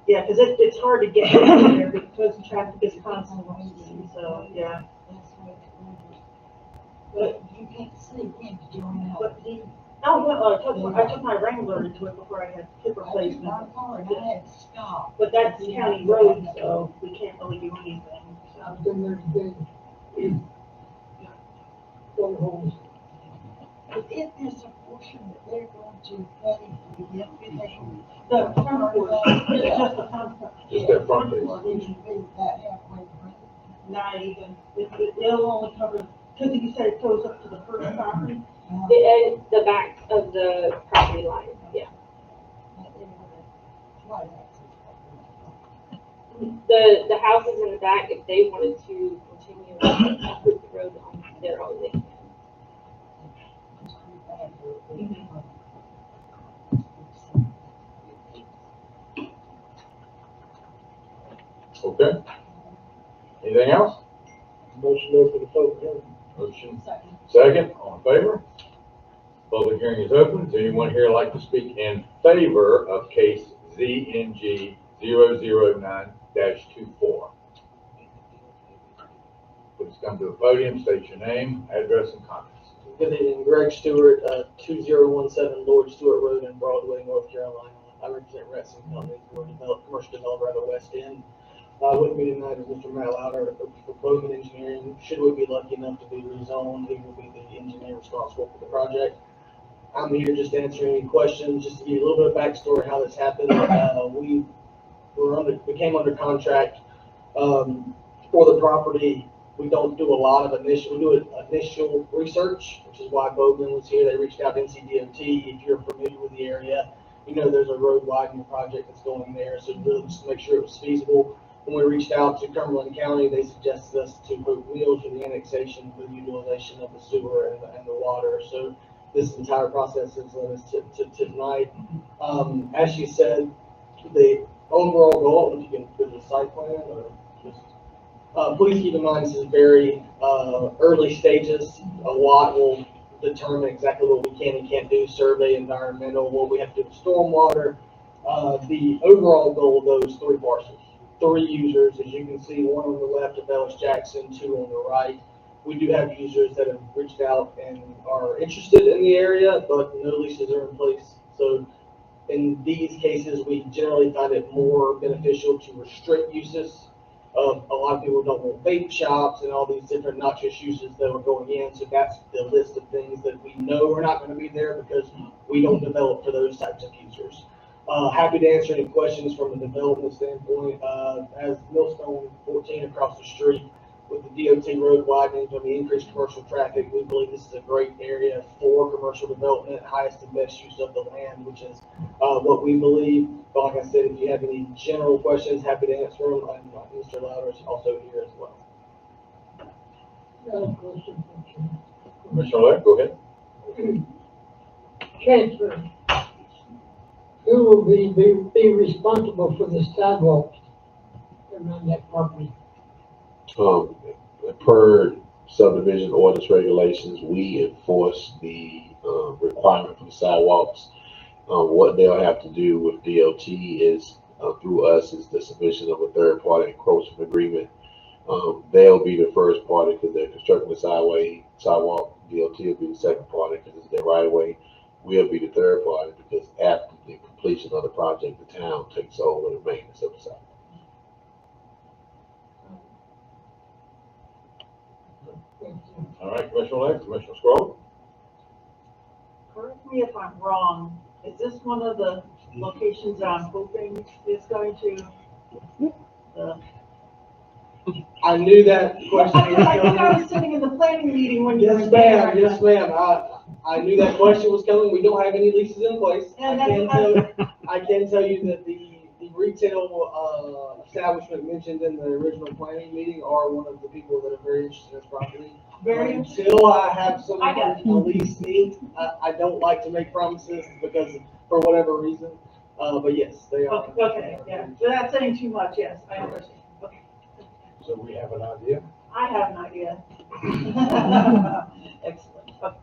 Yeah, because it's hard to get in there because traffic is constantly, so, yeah. But you can't see him doing that. I took my Wrangler into it before I had hip replacement. My car and I had to stop. But that's county road, so we can't really do anything. I've been there today. But if there's a portion that they're going to pay for the everything. The front portion, it's just the front portion. Just that front piece. It should be that halfway through. Not even, it'll only cover, because you said it goes up to the first property? The back of the property line, yeah. The houses in the back, if they wanted to continue to improve the road on their own, they can. Okay. Anything else? Motion open for the public hearing. Motion. Second, all in favor? Public hearing is open. Does anyone here like to speak in favor of case ZNG 009-24? Please come to the podium, state your name, address, and comments. Good evening, Greg Stewart, 2017 Lord Stewart Road in Broadway, North Carolina. I represent Retson Company. We're a commercial developer out of the West End. With me tonight is Mr. Matt Louder for Bowman Engineering. Should we be lucky enough to be rezoned, he will be the engineer responsible for the project. I'm here just to answer any questions, just to give you a little bit of backstory how this happened. We came under contract for the property. We don't do a lot of initial research, which is why Bowman was here. They reached out to NCDOT. If you're familiar with the area, you know there's a road widening project that's going there, so really just to make sure it was feasible. When we reached out to Cumberland County, they suggested us to Hope Mills for the annexation for the utilization of the sewer and the water. So this entire process has led us to tonight. As she said, the overall goal, if you can put the site plan or just, please keep in mind this is very early stages. A lot will determine exactly what we can and can't do, survey, environmental, what we have to do with stormwater. The overall goal of those 3 parcels. 3 users, as you can see, 1 on the left of Ellis Jackson, 2 on the right. We do have users that have reached out and are interested in the area, but no leases are in place. So in these cases, we generally find it more beneficial to restrict uses. A lot of people don't want vape shops and all these different noxious uses that are going in. So that's the list of things that we know are not going to be there because we don't develop for those types of users. Happy to answer any questions from a development standpoint. As Millstone 14 across the street with the DOT road widening from the increased commercial traffic, we believe this is a great area for commercial development, highest and best use of the land, which is what we believe. But like I said, if you have any general questions, happy to answer them. And Mr. Louder is also here as well. Commissioner Leck, go ahead. Chancellor, who will be responsible for the sidewalks around that property? Per subdivision ordinance regulations, we enforce the requirement for the sidewalks. What they'll have to do with DOT is through us is the submission of a third-party encroachment agreement. They'll be the first party because they're constructing the sidewalk. DOT will be the second party because it's their right of way. We'll be the third party because after the completion of the project, the town takes over the maintenance of the sidewalk. All right, Commissioner Leck, Commissioner Scroll. Correct me if I'm wrong, is this one of the locations that I'm hoping is going to? I knew that question was I think I coming. was sitting in the planning meeting when you were Yes, there. ma'am. Yes, ma'am. I knew that question was coming. We don't have any leases in place. And I can tell you that the retail establishment mentioned in the original planning meeting are one of the people that are very interested in this property. Very Until I have someone to lease me, I don't like to make promises because for whatever reason. But yes, they are. Okay, yeah, without saying too much, yes, I understand. Okay. So we have an idea? I have an idea. Excellent. Okay.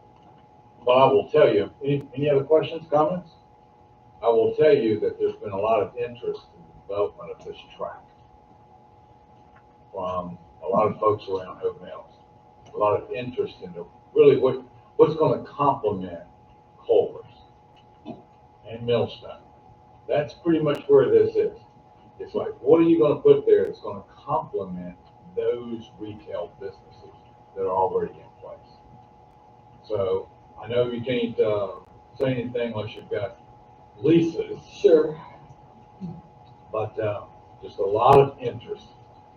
Well, I will tell you, any other questions, comments? I will tell you that there's been a lot of interest in the development of this track from a lot of folks around Hope Mills. A lot of interest in really what's going to complement Culver's and Millstone. That's pretty much where this is. It's like, what are you going to put there that's going to complement those retail businesses that are already in place? So I know you can't say anything unless you've got leases. Sure. But just a lot of interest,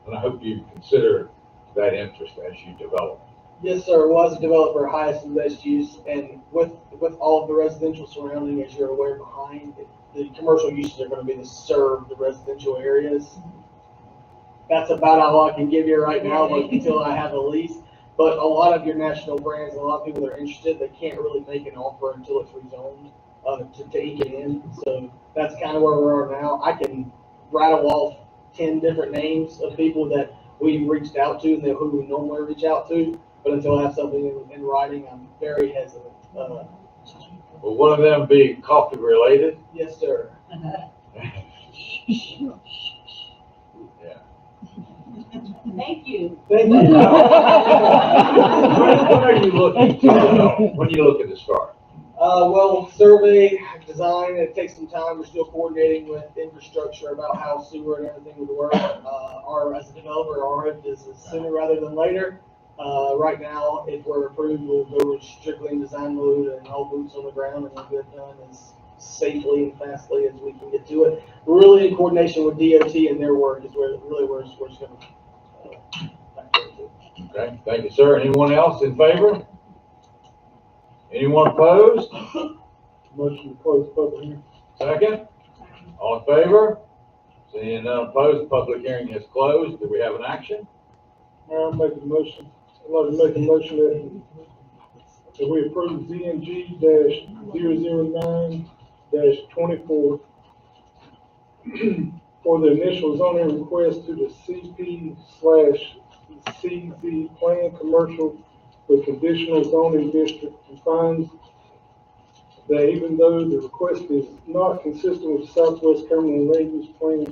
and I hope you consider that interest as you develop. Yes, sir. Was a developer, highest and best use, and with all of the residential surrounding, as you're aware, behind the commercial uses are going to be to serve the residential areas. That's about all I can give you right now, like, until I have a lease. But a lot of your national brands, a lot of people that are interested, they can't really make an offer until it's rezoned to take it in. So that's kind of where we are now. I can rattle off 10 different names of people that we reached out to and who we normally reach out to. But until I have something in writing, I'm very hesitant. Will one of them be coffee related? Yes, sir. Yeah. Thank you. Thank you. When are you looking to, when you looking to start? Well, survey, design, it takes some time. We're still coordinating with infrastructure about how sewer and everything would work. As a developer, our hope is sooner rather than later. Right now, if we're approved, we'll go strictly in design mode and all boots on the ground and we'll get it done as safely and fastly as we can get to it. We're really in coordination with DOT and their work is where it's going to. Okay, thank you, sir. Anyone else in favor? Anyone opposed? Motion to close the public hearing. Second? All in favor? Seeing none opposed, public hearing is closed. Do we have an action? I'll make a motion. I'd like to make a motion that we approve ZNG-009-24 for the initial zoning request to the CP/CZ Plan Commercial with Conditional Zoning District, and finds that even though the request is not consistent with Southwest Cumberland Land Use Plan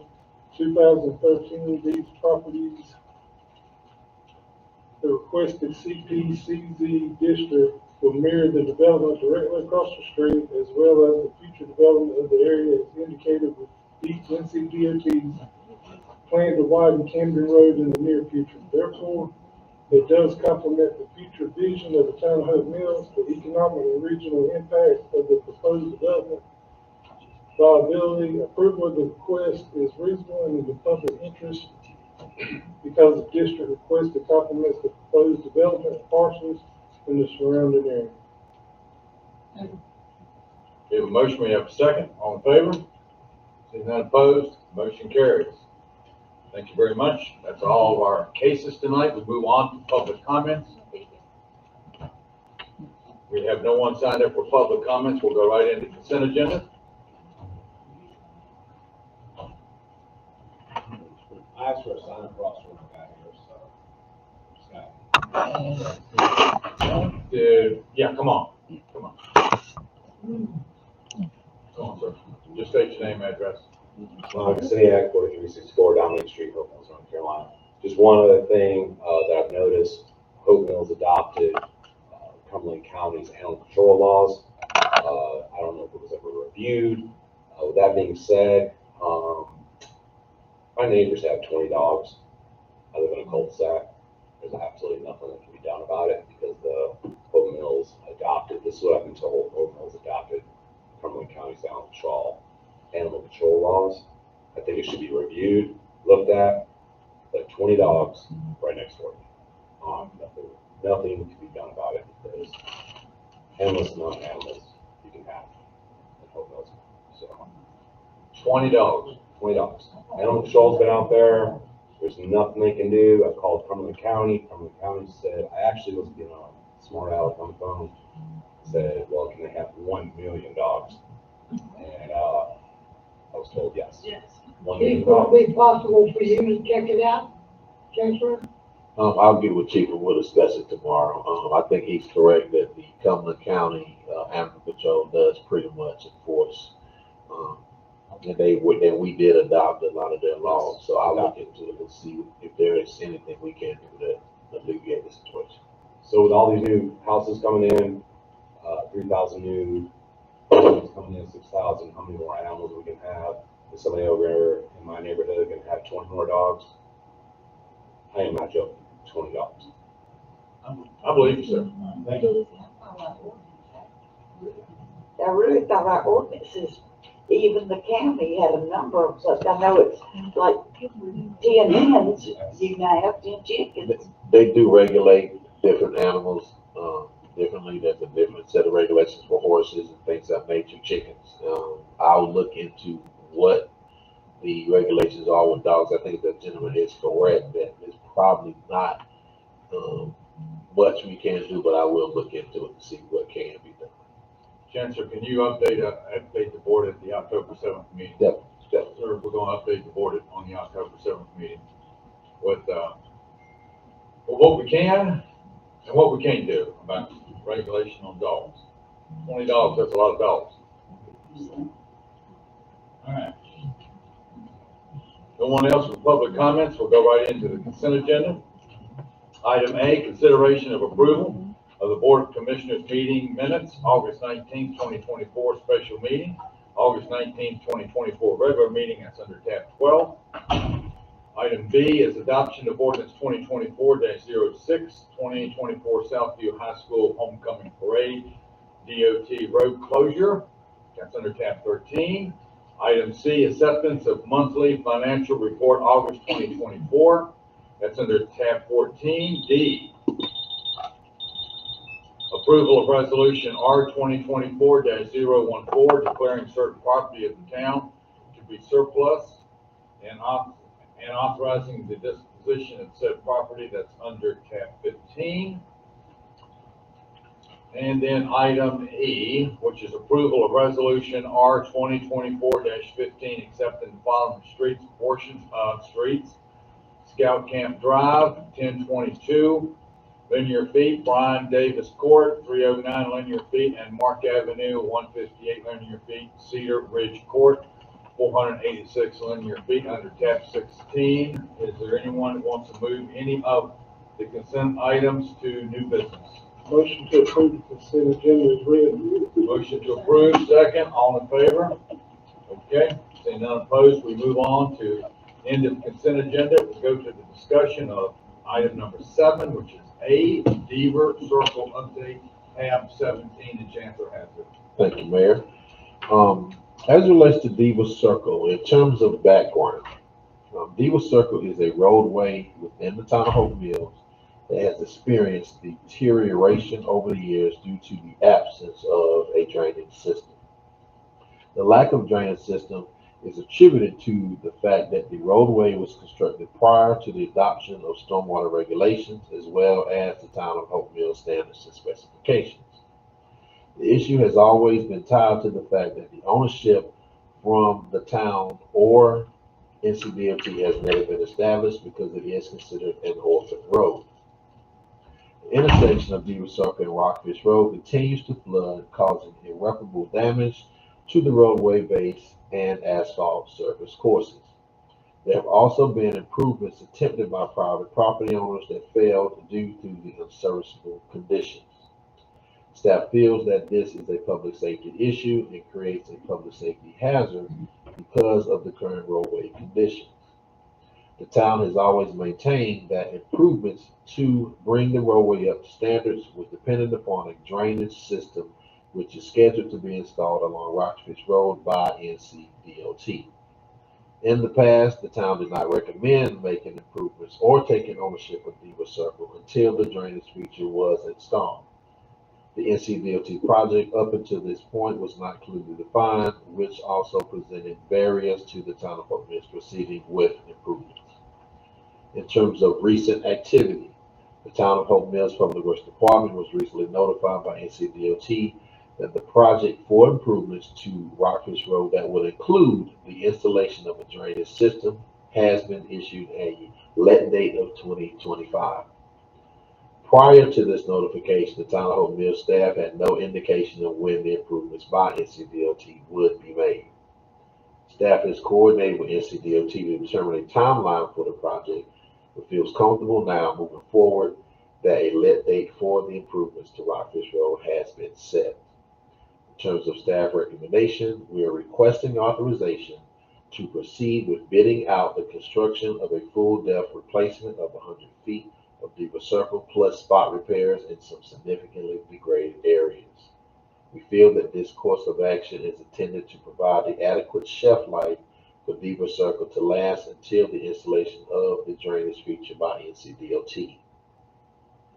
2013, these properties, the requested CP/CZ district will mirror the development directly across the street, as well as the future development of the area as indicated with NCDOT's plan to widen Camden Road in the near future. Therefore, it does complement the future vision of the town of Hope Mills, the economic and regional impact of the proposed development. Viability, approval of the request is reasonable and in the public interest because the district requested complements the proposed development parcels in the surrounding area. We have a motion, we have a second. All in favor? Seeing none opposed, motion carries. Thank you very much. That's all of our cases tonight. We move on to public comments. We have no one signed up for public comments. We'll go right into consent agenda. I asked for a sign across when I got here, so. Yeah, come on. Come on. Come on, sir. Just state your name, address. City 4364 down Main Street, Hope Mills, North Carolina. Just one other thing that I've noticed, Hope Mills adopted Cumberland County's animal control laws. I don't know if it was ever reviewed. With that being said, my neighbors have 20 dogs. I live in a cul-de-sac. There's absolutely nothing that can be done about it because the Hope Mills adopted, this is what I've been told, Hope Mills adopted Cumberland County's animal control laws. I think it should be reviewed, looked at, but 20 dogs right next door to me. Nothing can be done about it because animals and non-animals you can have in Hope Mills. So 20 dogs. 20 dogs. Animal control's been out there. There's nothing they can do. I called Cumberland County. Cumberland County said, I actually was being a smart aleck on the phone. Said, well, can they have 1 million dogs? And I was told yes. Yes. 1 million It would dogs. be possible for you to check it out, Chancellor? I'll get with Chief and we'll discuss it tomorrow. I think he's correct that the Cumberland County Animal Control does pretty much enforce, and we did adopt a lot of their laws. So I'll look into it and see if there is anything we can do to alleviate the situation. So with all these new houses coming in, 3,000 new homes coming in, 6,000, how many more animals we can have? Is somebody over here in my neighborhood going to have 20 more dogs? I am not joking. 20 dogs. I believe you, sir. Thank you. I really thought our ordinances, even the county had a number of such. I know it's like 10 hens, you now have 10 chickens. They do regulate different animals differently. There's a different set of regulations for horses and things of that nature, chickens. I'll look into what the regulations are with dogs. I think the gentleman is correct that it's probably not much we can do, but I will look into it to see what can be done. Chancellor, can you update the board at the October 7th meeting? Yep. Sir, we're going to update the board on the October 7th meeting with what we can and what we can't do about regulation on dogs. 20 dogs, that's a lot of dogs. All right. No one else with public comments. We'll go right into the consent agenda. Item A, consideration of approval of of the Board of Commissioners meeting minutes, August 19th, 2024 special meeting, August 19th, 2024 regular meeting, that's under tab 12. Item B is adoption of ordinance 2024-06, 2024 Southview High School Homecoming Parade, DOT road closure, that's under tab 13. Item C, acceptance of monthly financial report, August 2024, that's under tab 14. D, approval of resolution R 2024-014, declaring certain property of the town to be surplus and authorizing the disposition of said property, that's under tab 15. And then item E, which is approval of resolution R 2024-15, accepting the following streets, portions of streets: Scout Camp Drive, 1022 linear feet, Brian Davis Court, 309 linear feet, and Mark Avenue, 158 linear feet, Cedar Ridge Court, 486 linear feet, under tab 16. Is there anyone that wants to move any of the consent items to new business? Motion to approve the consent agenda is read. Motion to approve, second. All in favor? Okay, seeing none opposed, we move on to end of consent agenda. We go to the discussion of item number 7, which is A, Deaver Circle update, tab 17, and Chancellor has it. Thank you, Mayor. As it relates to Deaver Circle, in terms of background, Deaver Circle is a roadway within the town of Hope Mills that has experienced deterioration over the years due to the absence of a drainage system. The lack of drainage system is attributed to the fact that the roadway was constructed prior to the adoption of stormwater regulations, as well as the town of Hope Mills standards and specifications. The issue has always been tied to the fact that the ownership from the town or NCDOT has never been established because it is considered an orphan road. The intersection of Deaver Circle and Rockfish Road continues to flood, causing irreparable damage to the roadway base and asphalt surface courses. There have also been improvements attempted by private property owners that failed due to the unserviceable conditions. Staff feels that this is a public safety issue and creates a public safety hazard because of the current roadway conditions. The town has always maintained that improvements to bring the roadway up to standards was dependent upon a drainage system, which is scheduled to be installed along Rockfish Road by NCDOT. In the past, the town did not recommend making improvements or taking ownership of Deaver Circle until the drainage feature was installed. The NCDOT project up until this point was not clearly defined, which also presented barriers to the town of Hope Mills proceeding with improvements. In terms of recent activity, the town of Hope Mills Public Works Department was recently notified by NCDOT that the project for improvements to Rockfish Road that would include the installation of a drainage system has been issued a let date of 2025. Prior to this notification, the town of Hope Mills staff had no indication of when the improvements by NCDOT would be made. Staff has coordinated with NCDOT to determine a timeline for the project, but feels comfortable now moving forward that a let date for the improvements to Rockfish Road has been set. In terms of staff recommendation, we are requesting authorization to proceed with bidding out the construction of a full depth replacement of 100 feet of Deaver Circle plus spot repairs in some significantly degraded areas. We feel that this course of action is intended to provide the adequate shelf life for Deaver Circle to last until the installation of the drainage feature by NCDOT.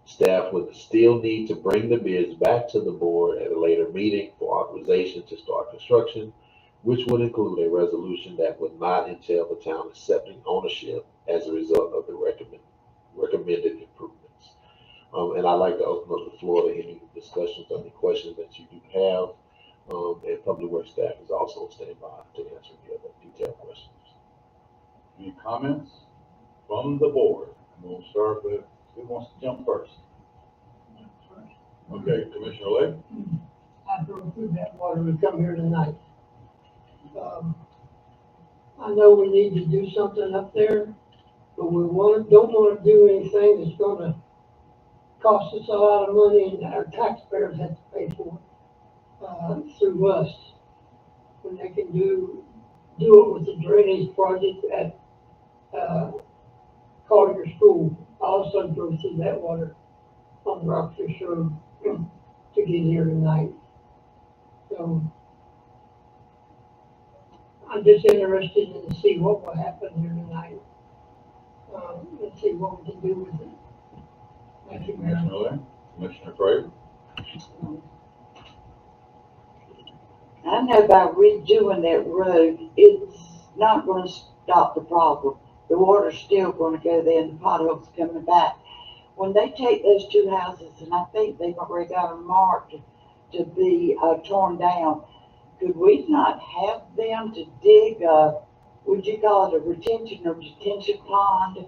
Staff would still need to bring the bids back to the board at a later meeting for authorization to start construction, which would include a resolution that would not entail the town accepting ownership as a result of the recommended improvements. And I'd like to open up the floor to any discussions or any questions that you do have. And Public Works staff is also on standby to answer any other detailed questions. Any comments from the board? We'll start with who wants to jump first. Okay, Commissioner Lake. I drove through that water to come here tonight. I know we need to do something up there, but we don't want to do anything that's gonna costs us a lot of money and our taxpayers have to pay for it, through us. When they can do it with the drainage project at, Collier School. I also drove through that water on Rockfish Road to get here tonight. So I'm just interested in to see what will happen here tonight. Let's see what we can do with it. Thank you, Mayor. Commissioner Lynn, Commissioner Frazier. I know by redoing that road, it's not gonna stop the problem. The water's still gonna go there and the potholes coming back. When they take those two houses, and I think they've already got them marked to be torn down, could we not have them to dig would you call it a retention or detention pond?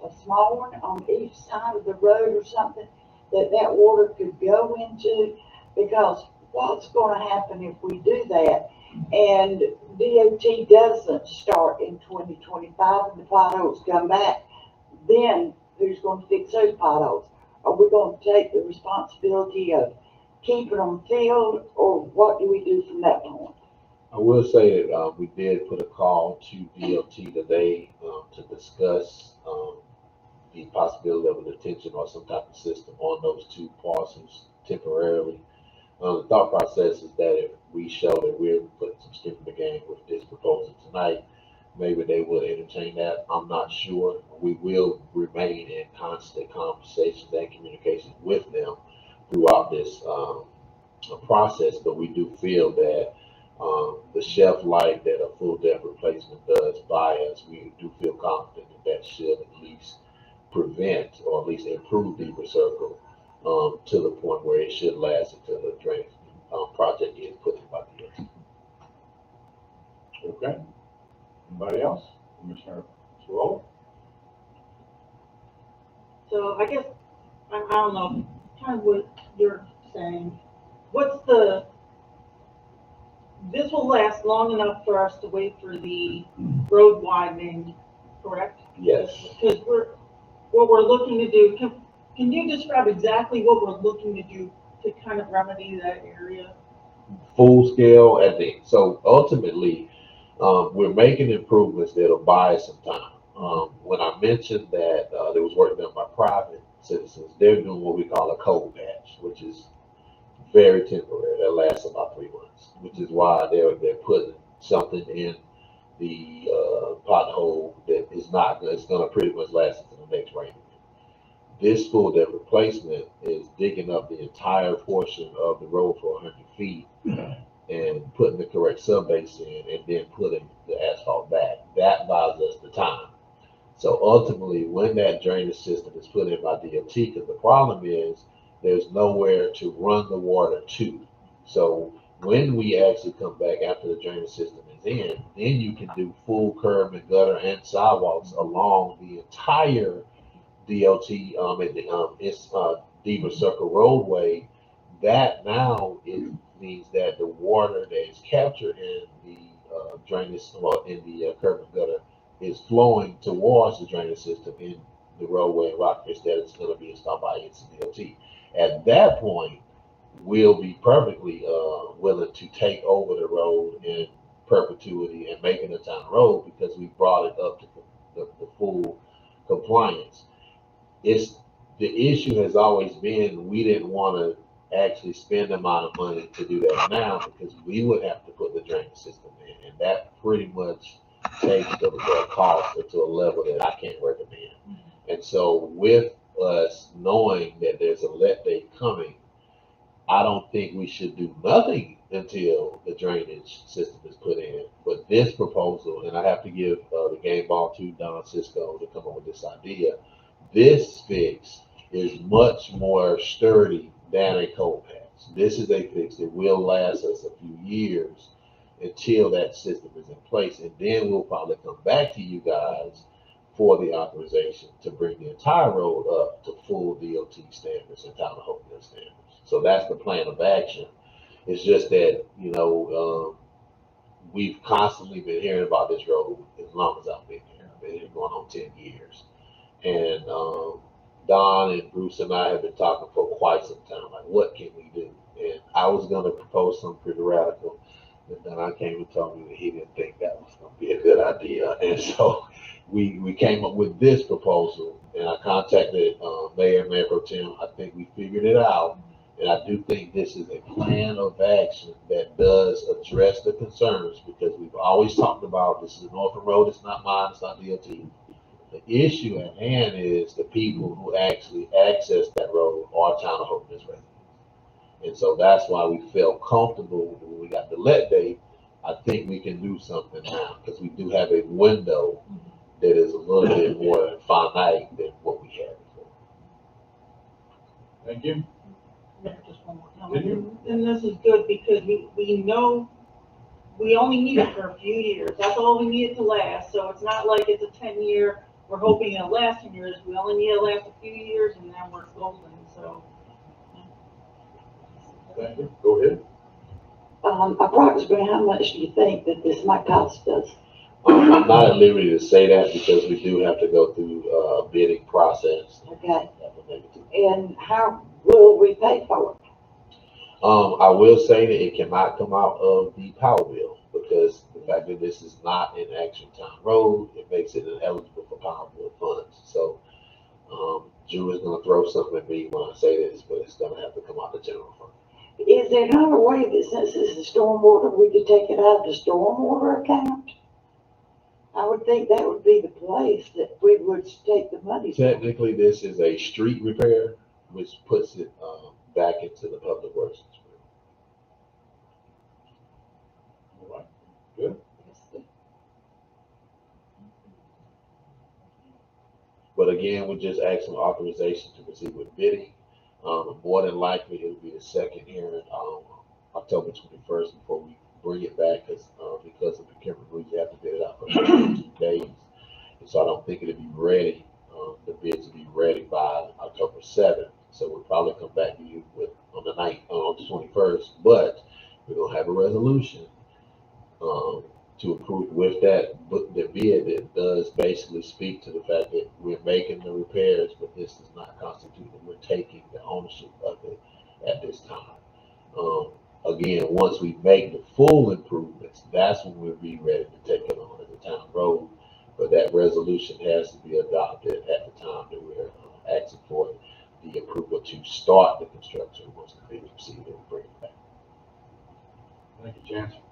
A small one on each side of the road or something that water could go into? Because what's gonna happen if we do that and DOT doesn't start in 2025 and the potholes come back? Then who's gonna fix those potholes? Are we gonna take the responsibility of keeping them filled, or what do we do from that point? I will say that we did put a call to DOT today to discuss the possibility of a detention or some type of system on those two parcels temporarily. The thought process is that if we show that we're putting some skin in the game with this proposal tonight, maybe they would entertain that. I'm not sure. We will remain in constant conversations and communications with them throughout this process, but we do feel that the shelf life that a full depth replacement does by us, we do feel confident that should at least prevent or at least improve Deeper Circle to the point where it should last until the drainage project is put in by the DOT. Okay. Anybody else? Commissioner Sorolla? So I guess, I don't know, kind of what you're saying. This will last long enough for us to wait for the road widening, correct? Yes. Because what we're looking to do, can you describe exactly what we're looking to do to kind of remedy that area? Full scale at the, so ultimately, we're making improvements that'll buy us some time. When I mentioned that there was work done by private citizens, they're doing what we call a cold patch, which is very temporary. That lasts about 3 months, which is why they're putting something in the pothole that is not good. It's going to pretty much last until the next rain. This full depth replacement is digging up the entire portion of the road for 100 feet and putting the correct subbase in and then putting the asphalt back. That buys us the time. So ultimately, when that drainage system is put in by DOT, because the problem is there's nowhere to run the water to. So when we actually come back after the drainage system is in, then you can do full curb and gutter and sidewalks along the entire DOT Deeper Circle roadway. That now means that the water that is captured in the drainage, in the curb and gutter, is flowing towards the drainage system in the roadway in Rockfish that is going to be installed by NCDOT. At that point, we'll be perfectly willing to take over the road in perpetuity and make it a town road because we brought it up to the full compliance. The issue has always been we didn't want to actually spend the amount of money to do that now because we would have to put the drainage system in, and that pretty much takes the cost to a level that I can't recommend. And so with us knowing that there's a let date coming, I don't think we should do nothing until the drainage system is put in. But this proposal, and I have to give the game ball to Don Cisco to come up with this idea, this fix is much more sturdy than a cold patch. This is a fix that will last us a few years until that system is in place. And then we'll probably come back to you guys for the authorization to bring the entire road up to full DOT standards and Town of Hopeville standards. So that's the plan of action. It's just that, you know, we've constantly been hearing about this road as long as I've been here. I've been here going on 10 years. And Don and Bruce and I have been talking for quite some time, like, what can we do? And I was gonna propose something pretty radical, and then I came and told me that he didn't think that was gonna be a good idea. And so we came up with this proposal, and I contacted Mayor and Mayor Pro Tem. I think we figured it out, and I do think this is a plan of action that does address the concerns, because we've always talked about this is an orphan road, it's not mine, it's not DOT. The issue at hand is the people who actually access that road are Town of Hope residents. And so that's why we felt comfortable when we got the let date. I think we can do something now, because we do have a window that is a little bit more finite than what we had before. Thank you. Just one more comment. And this is good because we know we only need it for a few years. That's all we need it to last. So it's not like it's a 10-year, we're hoping it'll last 10 years. We only need it to last a few years and then we're golden. So. Thank you. Go ahead. Approximately how much do you think that this might cost us? I'm not at liberty to say that because we do have to go through a bidding process. Okay. And how will we pay for it? I will say that it cannot come out of the power bill, because the fact that this is not an Action Town road, it makes it ineligible for power bill funds. So Drew is going to throw something at me when I say this, but it's going to have to come out of the general fund. Is there not a way that since this is stormwater, we could take it out of the stormwater account? I would think that would be the place that we would take the money from. Technically, this is a street repair, which puts it back into the public works. All right. Good. But again, we're just asking authorization to proceed with bidding. More than likely, it'll be the second hearing on October 21st before we bring it back, because of procurement rules, you have to bid it out for 2 days. And so I don't think it'll be ready. The bids will be ready by October 7th. So we'll probably come back to you on the 21st. But we're gonna have a resolution to approve with the bid that does basically speak to the fact that we're making the repairs, but this does not constitute that we're taking the ownership of it at this time. Again, once we make the full improvements, that's when we'll be ready to take it on as a town road. But that resolution has to be adopted at the time that we're asking for the approval to start the construction once the bid is received and bring it back. Thank you, Chancellor.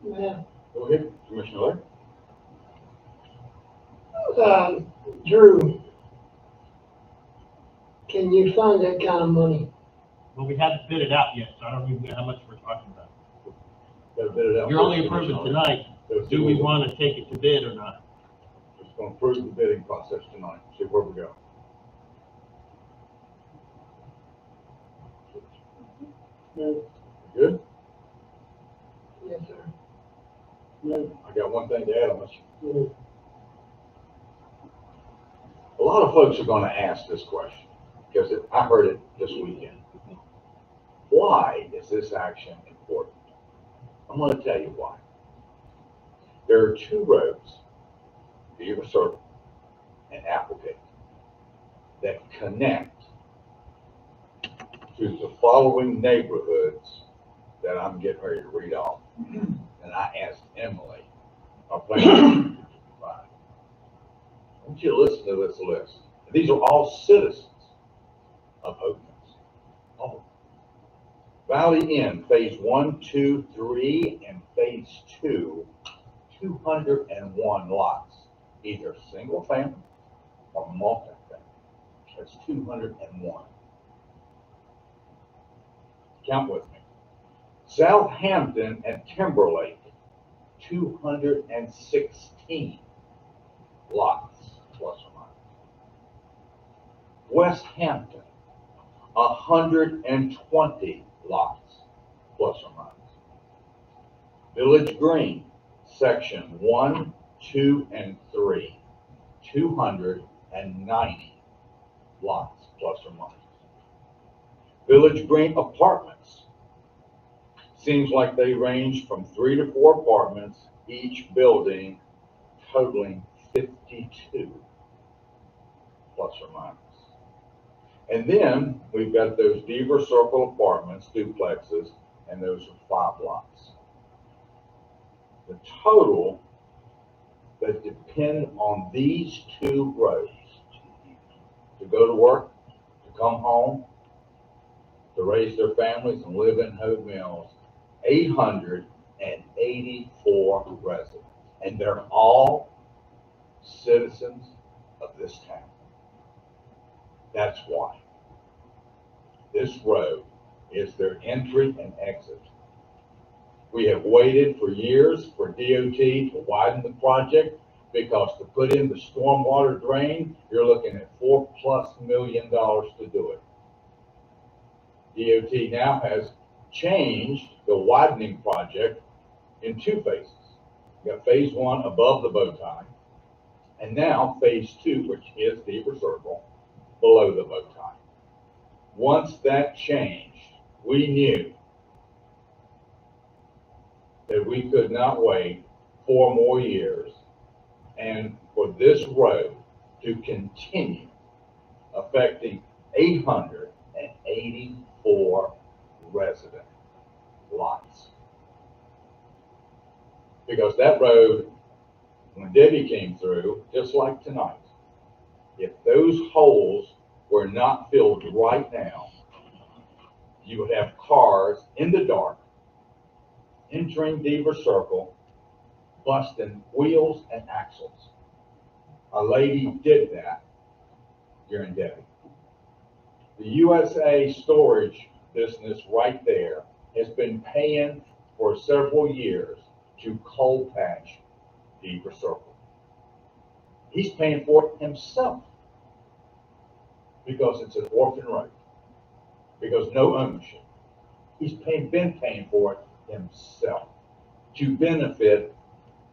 Yeah. Go ahead, Commissioner Laird. Drew, can you find that kind of money? Well, we haven't bid it out yet, so I don't even know how much we're talking about. Gotta bid it out. You're only approving tonight. Do we want to take it to bid or not? Just gonna approve the bidding process tonight, see where we go. Good? Yes, sir. I got one thing to add on this. A lot of folks are gonna ask this question, because I heard it this weekend. Why is this action important? I'm gonna tell you why. There are 2 roads, Beaver Circle and Applegate, that connect to the following neighborhoods that I'm getting ready to read off. And I asked Emily, our planning to provide. I want you to listen to this list. And these are all citizens of Hope Mills. All. Valley Inn, phase 1, 2, 3, and phase 2, 201 lots, either single family or multi-family. That's 201. Count with me. Southampton and Timberlake, 216 lots, plus or minus. West Hampton, 120 lots, plus or minus. Village Green, section 1, 2, and 3, 290 lots, plus or minus. Village Green Apartments, seems like they range from 3 to 4 apartments, each building totaling 52, plus or minus. And then we've got those Deaver Circle apartments, duplexes, and those are 5 lots. The total that depend on these 2 roads to go to work, to come home, to raise their families and live in Hope Mills, 884 residents. And they're all citizens of this town. That's why. This road is their entry and exit. We have waited for years for DOT to widen the project because to put in the stormwater drain, you're looking at $4+ million to do it. DOT now has changed the widening project in 2 phases. You got phase 1 above the bow tie, and now phase 2, which is Deaver Circle, below the bow tie. Once that changed, we knew that we could not wait 4 more years and for this road to continue affecting 884 resident lots. Because that road, when Debbie came through, just like tonight, if those holes were not filled right now, you would have cars in the dark entering Deaver Circle, busting wheels and axles. A lady did that during Debbie. The USA storage business right there has been paying for several years to coal patch Deaver Circle. He's paying for it himself because it's an orphan road, because no ownership. He's been paying for it himself to benefit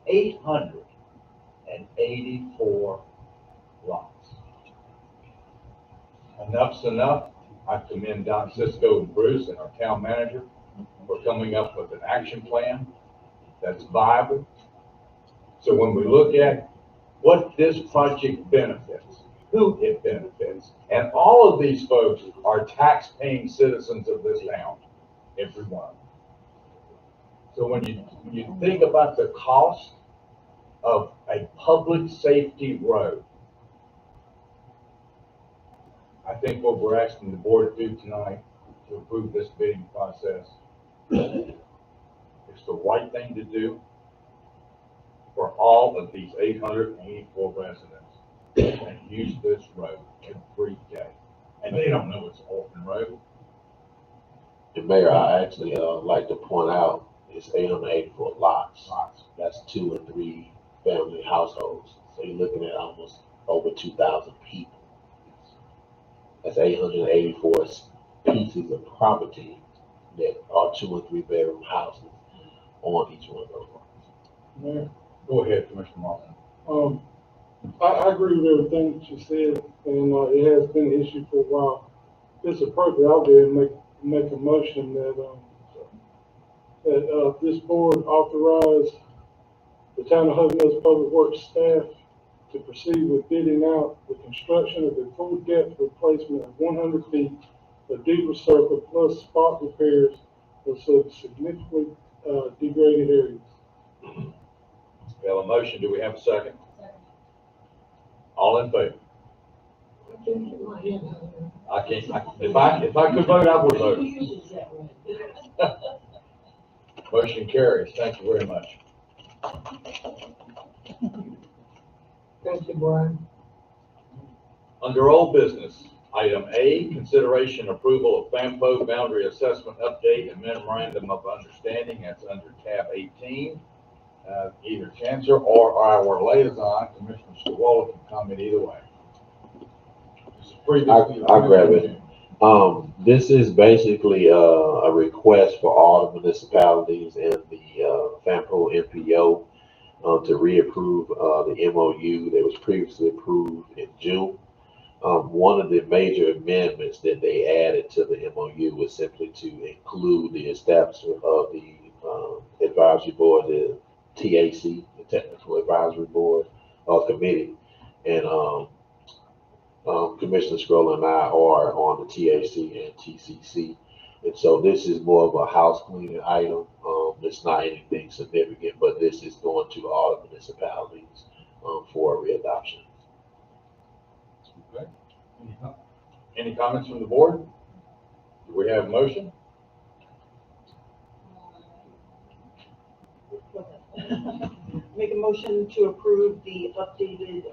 884 lots. Enough's enough. I commend Don Cisco and Bruce and our town manager for coming up with an action plan that's viable. So when we look at what this project benefits, who it benefits, and all of these folks are tax-paying citizens of this town, every one. So when you think about the cost of a public safety road, I think what we're asking the board to do tonight to approve this bidding process is the right thing to do for all of these 884 residents that use this road every day. And they don't know it's an orphan road. And Mayor, I actually like to point out it's 884 lots. That's 2 and 3 family households. So you're looking at almost over 2,000 people. That's 884 pieces of property that are 2 and 3 bedroom houses on each one of those lots. Mayor, Go ahead, Commissioner Martin. I agree with everything that you said, and it has been an issue for a while. If it's appropriate, I'll be able to make a motion that this board authorize the Town of Hope Mills Public Works staff to proceed with bidding out the construction of a full depth replacement of 100 feet of Deaver Circle plus spot repairs of some significantly degraded areas. We have a motion. Do we have a second? All in favor? I can't, if I could vote, I would vote. Motion carries. Thank you very much. Thank you, Brian. Under old business, item A, consideration approval of FAMPO boundary assessment update and memorandum of understanding. That's under tab 18. Either Chancellor or our liaison, Commissioner Sawala, can comment either way. I'll grab it. This is basically a request for all the municipalities and the FAMPO MPO to reapprove the MOU that was previously approved in June. One of the major amendments that they added to the MOU was simply to include the establishment of the advisory board, the TAC, the Technical Advisory Board Committee, and Commissioner Scroll and I are on the TAC and TCC. And so this is more of a house cleaning item. It's not anything significant, but this is going to all the municipalities for readoption. Okay. Any comments from the board? Do we have a motion? Make a motion to approve the updated,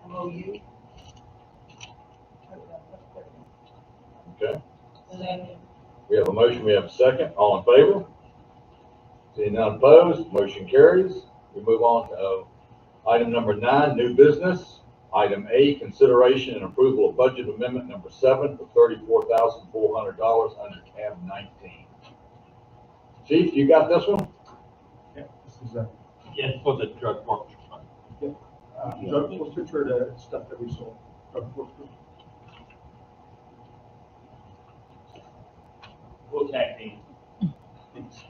MOU. Okay. We have a motion, we have a second. All in favor? Seeing none opposed, motion carries. We move on to item number 9, new business. Item A, consideration and approval of budget amendment number 7 for $34,400 under tab 19. Chief, you got this one? Yeah, this is Yes, for the drug forfeiture fund. drug forfeiture, the stuff that we sold. Drug forfeiture. We'll tag team. This is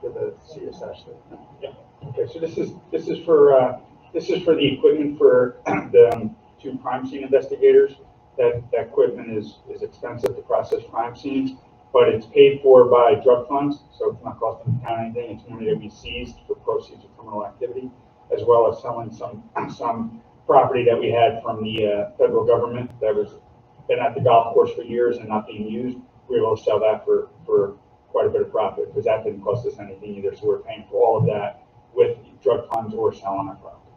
for the CSS thing. Yeah. Okay, so this is for the equipment for the 2 crime scene investigators. That equipment is expensive to process crime scenes, but it's paid for by drug funds, so it's not costing the town anything. It's money that we seized for proceeds of criminal activity, as well as selling some property that we had from the federal government that was been at the golf course for years and not being used. We were able to sell that for quite a bit of profit, because that didn't cost us anything either. So we're paying for all of that with drug funds or selling our property.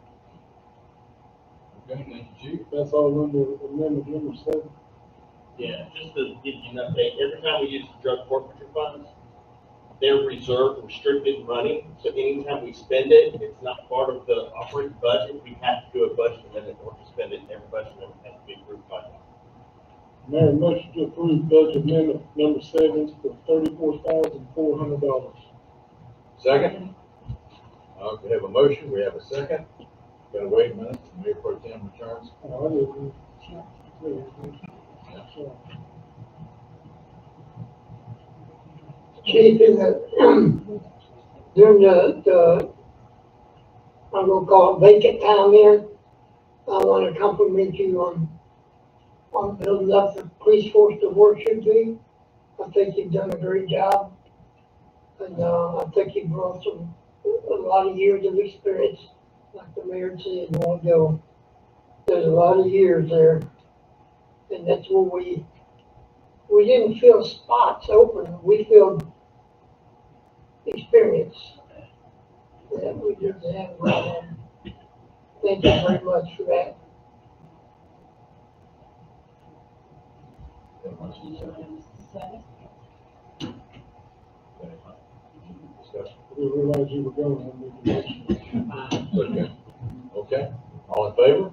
Okay, thank you, Chief. That's all under amendment number 7. Yeah, just to give you an update, every time we use the drug forfeiture funds, they're reserved restricted money. So anytime we spend it, it's not part of the operating budget. We have to do a budget amendment in order to spend it, and every budget amendment has to be approved by law. Mayor, motion to approve budget amendment number 7 for $34,400. Second? We have a motion, we have a second. Gotta wait a minute, Mayor Pro Tem returns. Chief, during the, I'm gonna call it vacant time here, I wanna compliment you on building up the police force to where it should be. I think you've done a great job. And, I think you've brought a lot of years of experience, like the mayor said a while ago. There's a lot of years there. And that's where we didn't fill spots open, we filled experience that we didn't have right now. Thank you very much for that. We realized you were going to make a motion. Okay, all in favor?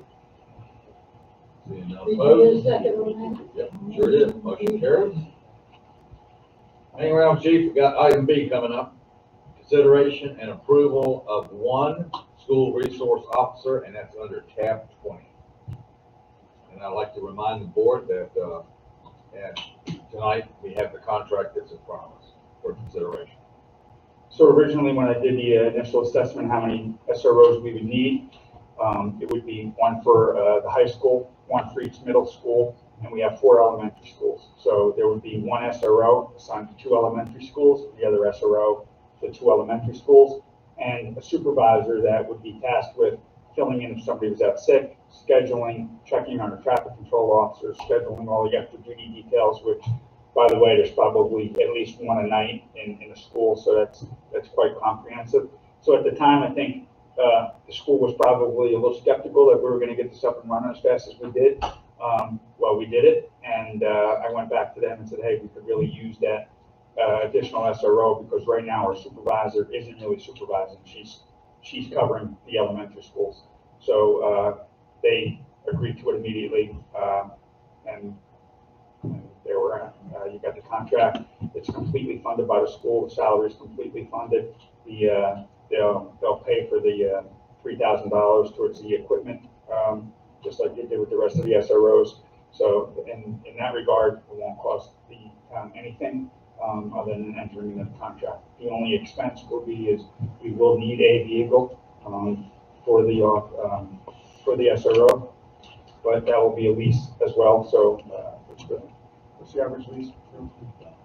Seeing none Did you opposed? get a second on that? Yep, sure did. Motion carries. Hang around, Chief. We got item B coming up. Consideration and approval of 1 school resource officer, and that's under tab 20. And I'd like to remind the board that, tonight we have the contract that's in front of us for consideration. So originally, when I did the initial assessment, how many SROs we would need, it would be 1 for the high school, 1 for each middle school, and we have 4 elementary schools. So there would be 1 SRO assigned to 2 elementary schools, the other SRO to 2 elementary schools, and a supervisor that would be tasked with filling in if somebody was out sick, scheduling, checking on the traffic control officers, scheduling all the extra duty details, which, by the way, there's probably at least 1 a night in the school, so that's quite comprehensive. So at the time, I think the school was probably a little skeptical that we were going to get this up and running as fast as we did. Well, we did it, and I went back to them and said, hey, we could really use that additional SRO, because right now our supervisor isn't really supervising. She's covering the elementary schools. So they agreed to it immediately, and there were, you got the contract. It's completely funded by the school. The salary is completely funded. They'll pay for the $3,000 towards the equipment, just like they did with the rest of the SROs. So in that regard, it won't cost the town anything, other than entering the contract. The only expense will be is we will need a vehicle, for the SRO, but that will be a lease as well, so, what's the average lease?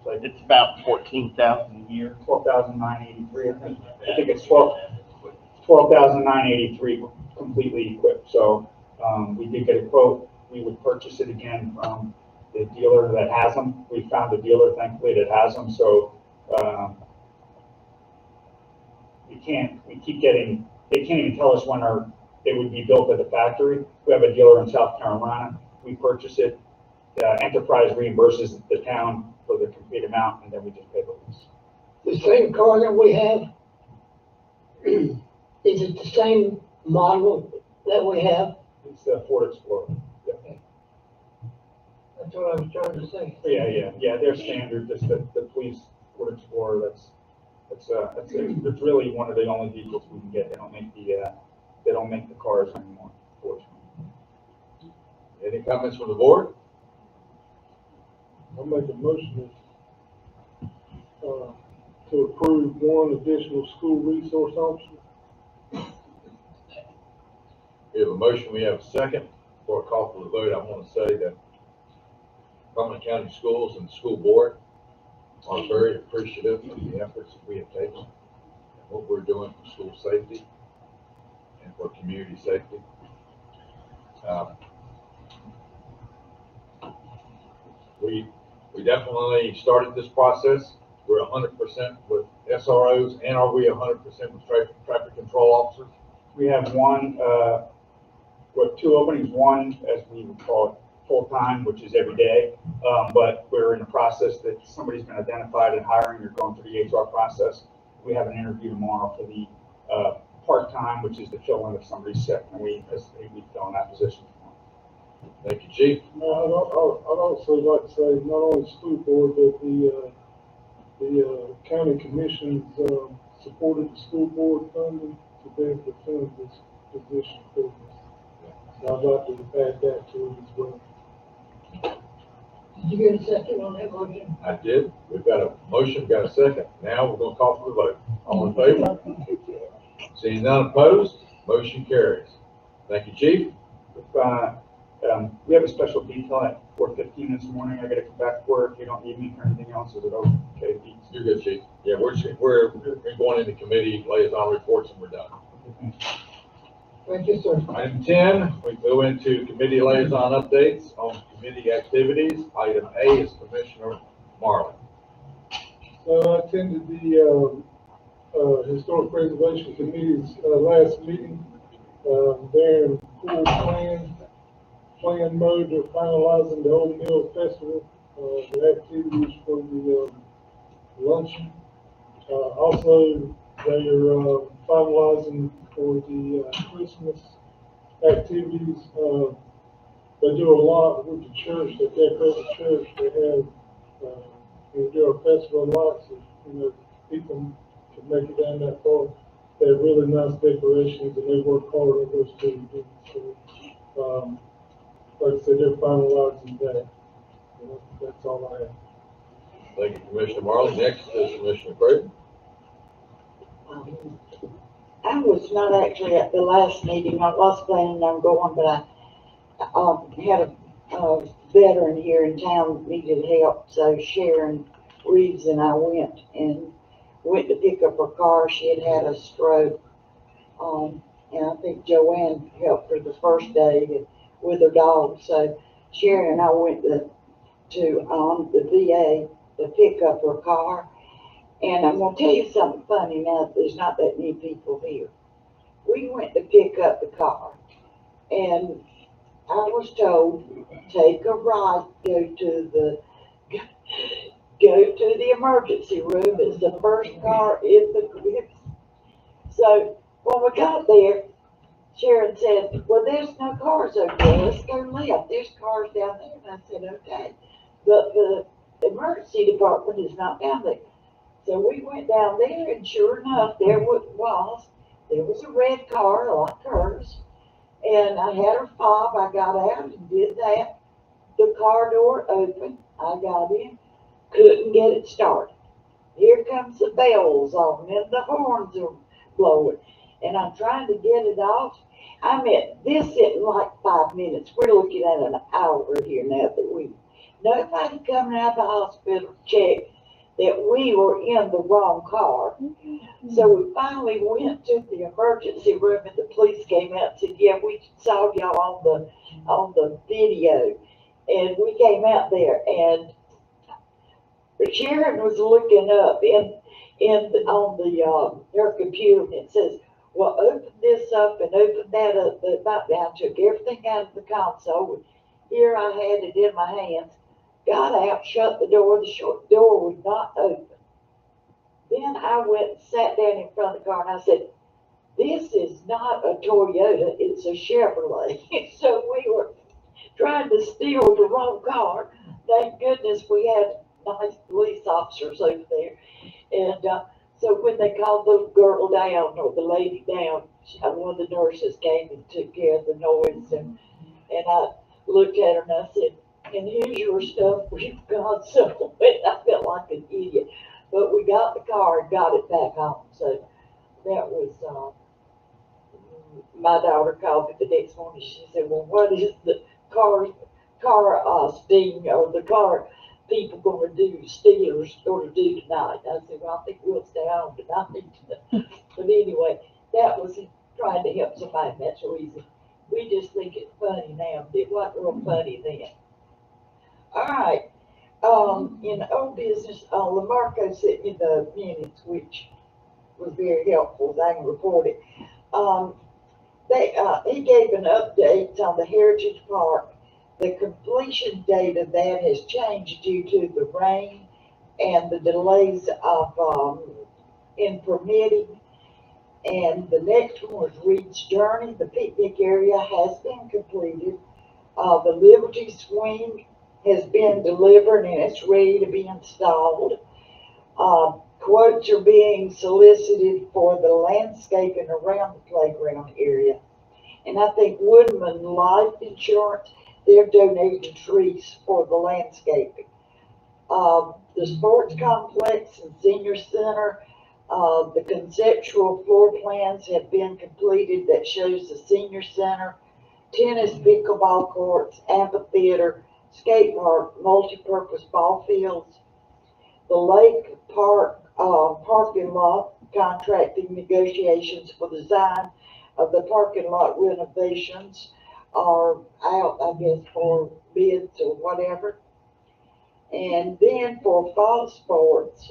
It's about 14,000 a year. 12,983, I think. I think it's 12,983 completely equipped. So, we did get a quote. We would purchase it again from the dealer that has them. We found a dealer, thankfully, that has them. So, they can't even tell us when they would be built at the factory. We have a dealer in South Carolina. We purchase it. Enterprise reimburses the town for the complete amount, and then we just pay the lease. The same car that we have, is it the same model that we have? It's the Ford Explorer. Yeah. That's what I was trying to say. Yeah, they're standard, just the police Ford Explorer, it's really one of the only vehicles we can get. They don't make the cars anymore, fortunately. Any comments from the board? I'll make a motion to approve one additional school resource officer. We have a motion, we have a second. Before I call for the vote, I want to say that Cumberland County Schools and the school board are very appreciative of the efforts that we have taken and what we're doing for school safety and for community safety. We definitely started this process. We're 100% with SROs, and are we 100% with traffic control officers? We have one, we have two openings, one, as we would call it, full-time, which is every day. But we're in the process that somebody's been identified and hiring, or going through the HR process. We have an interview tomorrow for the part-time, which is the fill-in if somebody's sick, and we fill in that position tomorrow. Thank you, Chief. I'd also like to say, not only the school board, but the county commissions supported the school board funding to be able to fund this position for us. So I'd like to add that to it as well. Did you get a second on that motion? I did. We've got a motion, got a second. Now we're going to call for the vote. All in favor? Seeing none opposed, motion carries. Thank you, Chief. We have a special detail at 4:15 this morning. I got to come back for it. If you don't need me for anything else, is it okay? You're good, Chief. Yeah, we're going into committee liaison reports and we're done. Thank you, sir. Item 10, we go into committee liaison updates on committee activities. Item A is Commissioner Marlin. I attended the Historic Preservation Committee's last meeting. They're in full plan mode. They're finalizing the Old Mill Festival, the activities for the luncheon. Also, they are finalizing for the Christmas activities. They do a lot with the church. They decorate the church. They have, they do a festival of lights. People can make it down that far. They have really nice decorations, and they work hard on those two events. So, like I said, they're finalizing that. That's all I have. Thank you, Commissioner Marlin. Next is Commissioner Creighton. I was not actually at the last meeting. I was planning on going, but I had a veteran here in town that needed help. So Sharon Reeves and I went to pick up her car. She had a stroke. And I think Joanne helped her the first day with her dog. So Sharon and I went to the VA to pick up her car. And I'm going to tell you something funny now. There's not that many people here. We went to pick up the car, and I was told, take a right, go to the emergency room. It's the first car in the group. So when we got there, Sharon said, well, there's no cars over there. Let's go left. There's cars down there. And I said, okay. But the emergency department is not down there. So we went down there, and sure enough, there was a red car like hers. And I had her fob. I got out and did that. the car door open. I got in, couldn't get it started. Here comes the bells on and the horns are blowing. And I'm trying to get it off. I mean, this isn't like 5 minutes. We're looking at an hour here now that nobody coming out of the hospital checked that we were in the wrong car. So we finally went to the emergency room and the police came out and said, yeah, we saw y'all on the video. And we came out there and Sharon was looking up on her computer and it says, well, open this up and open that up. But I took everything out of the console. Here I had it in my hands. Got out, shut the door. The door would not open. Then I went and sat down in front of the car and I said, this is not a Toyota, it's a Chevrolet. So we were trying to steal the wrong car. Thank goodness we had nice police officers over there. And so when they called the girl down or the lady down, one of the nurses came and took care of the noise. And I looked at her and I said, and here's your stuff we've got. So I felt like an idiot. But we got the car and got it back home. So that was, my daughter called me the next morning. She said, well, what is the car sting or the car people going to do, stealers going to do tonight? I said, well, I think we'll stay home tonight. But anyway, that was trying to help somebody. That's the reason. We just think it's funny now, but it wasn't real funny then. All right. In old business, Lamarco sent me the minutes, which was very helpful. I can report it. He gave an update on the Heritage Park. The completion date of that has changed due to the rain and the delays in permitting. And the next one was Reed's Journey. The picnic area has been completed. The Liberty Swing has been delivered and it's ready to be installed. Quotes are being solicited for the landscaping around the playground area. And I think Woodman Life Insurance, they're donating trees for the landscaping. The sports complex and senior center, the conceptual floor plans have been completed that shows the senior center, tennis, pickleball courts, amphitheater, skate park, multi-purpose ball fields. The Lake Park parking lot contracting negotiations for the design of the parking lot renovations are out, I guess, for bids or whatever. And then for fall sports,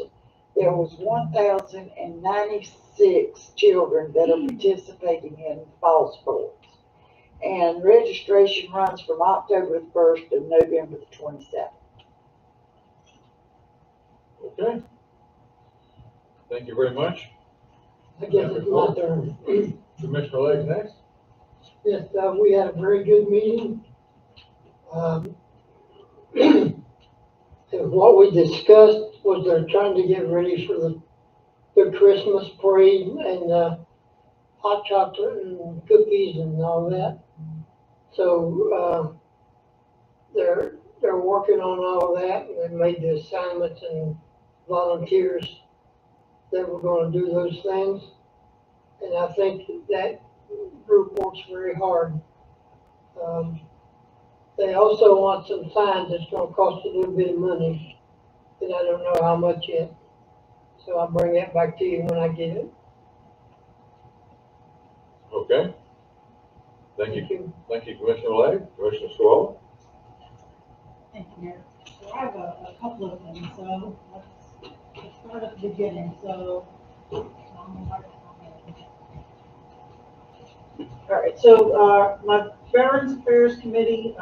there was 1,096 children that are participating in fall sports. And registration runs from October the 1st to November the 27th. Okay. Thank you very much. I guess it's my turn. Commissioner Legge next. Yes, we had a very good meeting. And what we discussed was they're trying to get ready for the Christmas parade and hot chocolate and cookies and all that. So they're working on all of that, and they made the assignments and volunteers that were going to do those things. And I think that group works very hard. They also want some signs that's going to cost a little bit of money, and I don't know how much yet. So I'll bring that back to you when I get it. Okay. Thank you. Thank you, Commissioner Legge. Commissioner Squall. Thank you, Mayor. So I have a couple of things. So let's start at the beginning. So, all right, so my Veterans Affairs Committee,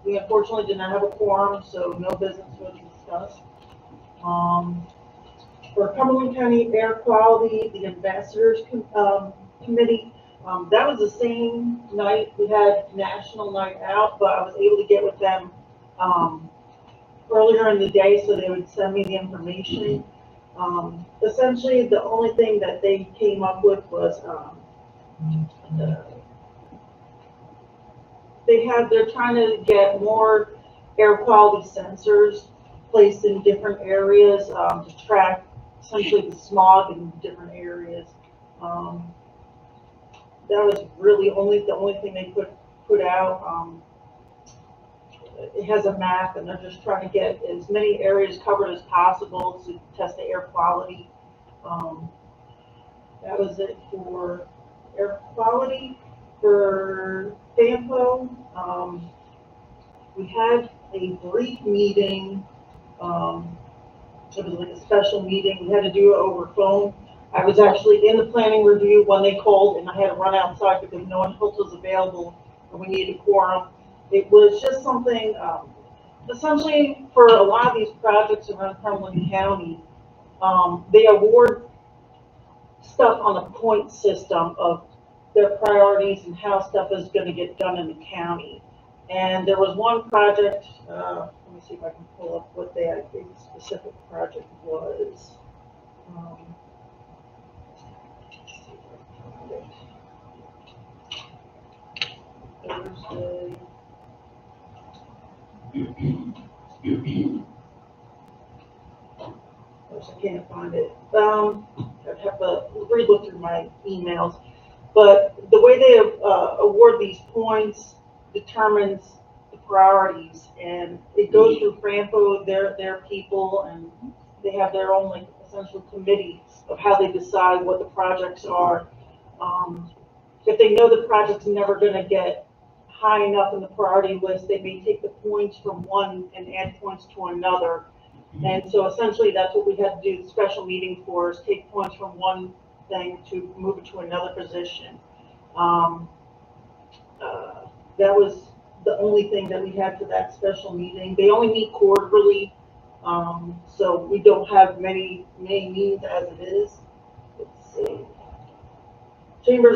we unfortunately did not have a quorum, so no business was discussed. For Cumberland County Air Quality, the Ambassadors Committee, that was the same night. We had National Night Out, but I was able to get with them earlier in the day so they would send me the information. Essentially, the only thing that they came up with was they're trying to get more air quality sensors placed in different areas to track essentially the smog in different areas. That was really the only thing they put out. It has a map, and they're just trying to get as many areas covered as possible to test the air quality. That was it for air quality. For FAMPO, we had a brief meeting. It was like a special meeting. We had to do it over phone. I was actually in the planning review when they called, and I had to run outside because no one else was available, and we needed a quorum. It was just something, essentially for a lot of these projects around Cumberland County, they award stuff on a point system of their priorities and how stuff is going to get done in the county. And there was one project, let me see if I can pull up what the specific project was. Thursday. I can't find it. I'd have to re-look through my emails. But the way they award these points determines the priorities, and it goes through FRAMPO, their people, and they have their own like essential committee of how they decide what the projects are. If they know the project's never going to get high enough in the priority list, they may take the points from one and add points to another. And so essentially that's what we had to do the special meeting for, is take points from one thing to move it to another position. That was the only thing that we had for that special meeting. They only meet quarterly, so we don't have many meetings as it is. Let's see. Chamber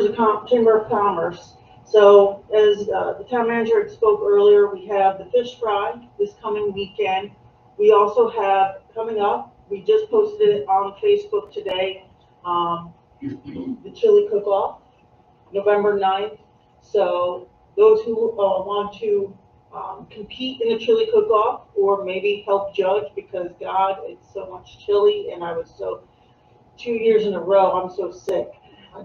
of Commerce. So as the town manager had spoke earlier, we have the fish fry this coming weekend. We also have coming up, we just posted it on Facebook today, the chili cook-off, November 9th. So those who want to compete in the chili cook-off, or maybe help judge, because God, it's so much chili, and I was so, 2 years in a row, I'm so sick. I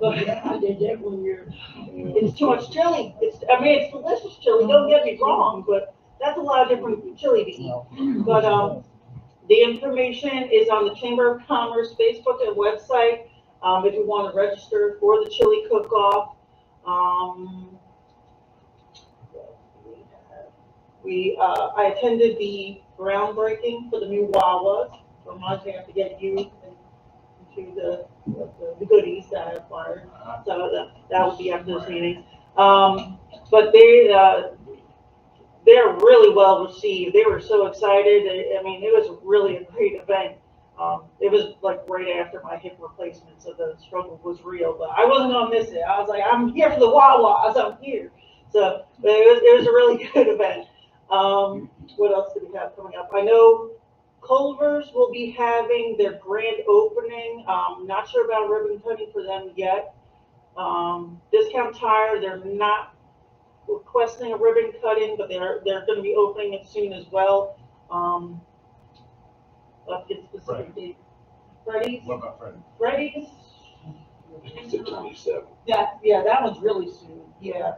did that 1 year. It's too much chili. I mean, it's delicious chili, don't get me wrong, but that's a lot of different chili to eat. But the information is on the Chamber of Commerce Facebook and website if you want to register for the chili cook-off. I attended the groundbreaking for the new Wawas. So I'm going to have to get you into the goodies that I acquired. So that will be after this meeting. But they're really well received. They were so excited. I mean, it was really a great event. It was like right after my hip replacement, so the struggle was real, but I wasn't gonna miss it. I was like, I'm here for the Wawas, I'm here. So it was a really good event. What else do we have coming up? I know Culver's will be having their grand opening. Not sure about ribbon cutting for them yet. Discount Tire, they're not requesting a ribbon cutting, but they're going to be opening it soon as well. Let's get specific date. Freddy's? What about Freddie? Freddy's? It's at 27. Yeah, that one's really soon. Yeah.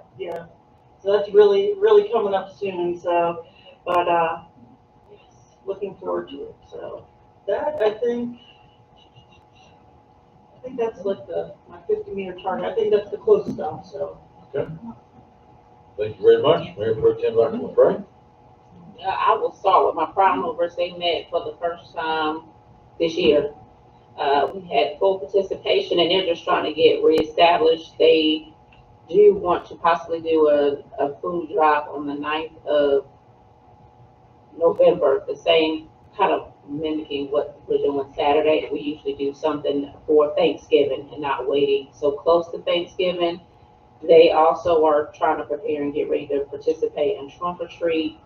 So that's really coming up soon. So, but looking forward to it. So that I think that's like my 50-meter target. I think that's the closest stuff. So. Okay. Thank you very much, Mayor Pro Tem Dr. McCray. I will start with my prime movers. They met for the first time this year. We had full participation, and they're just trying to get reestablished. They do want to possibly do a food drive on the 9th of November, the same kind of mimicking what we're doing Saturday. We usually do something for Thanksgiving and not waiting so close to Thanksgiving. They also are trying to prepare and get ready to participate in Trunk or Treat.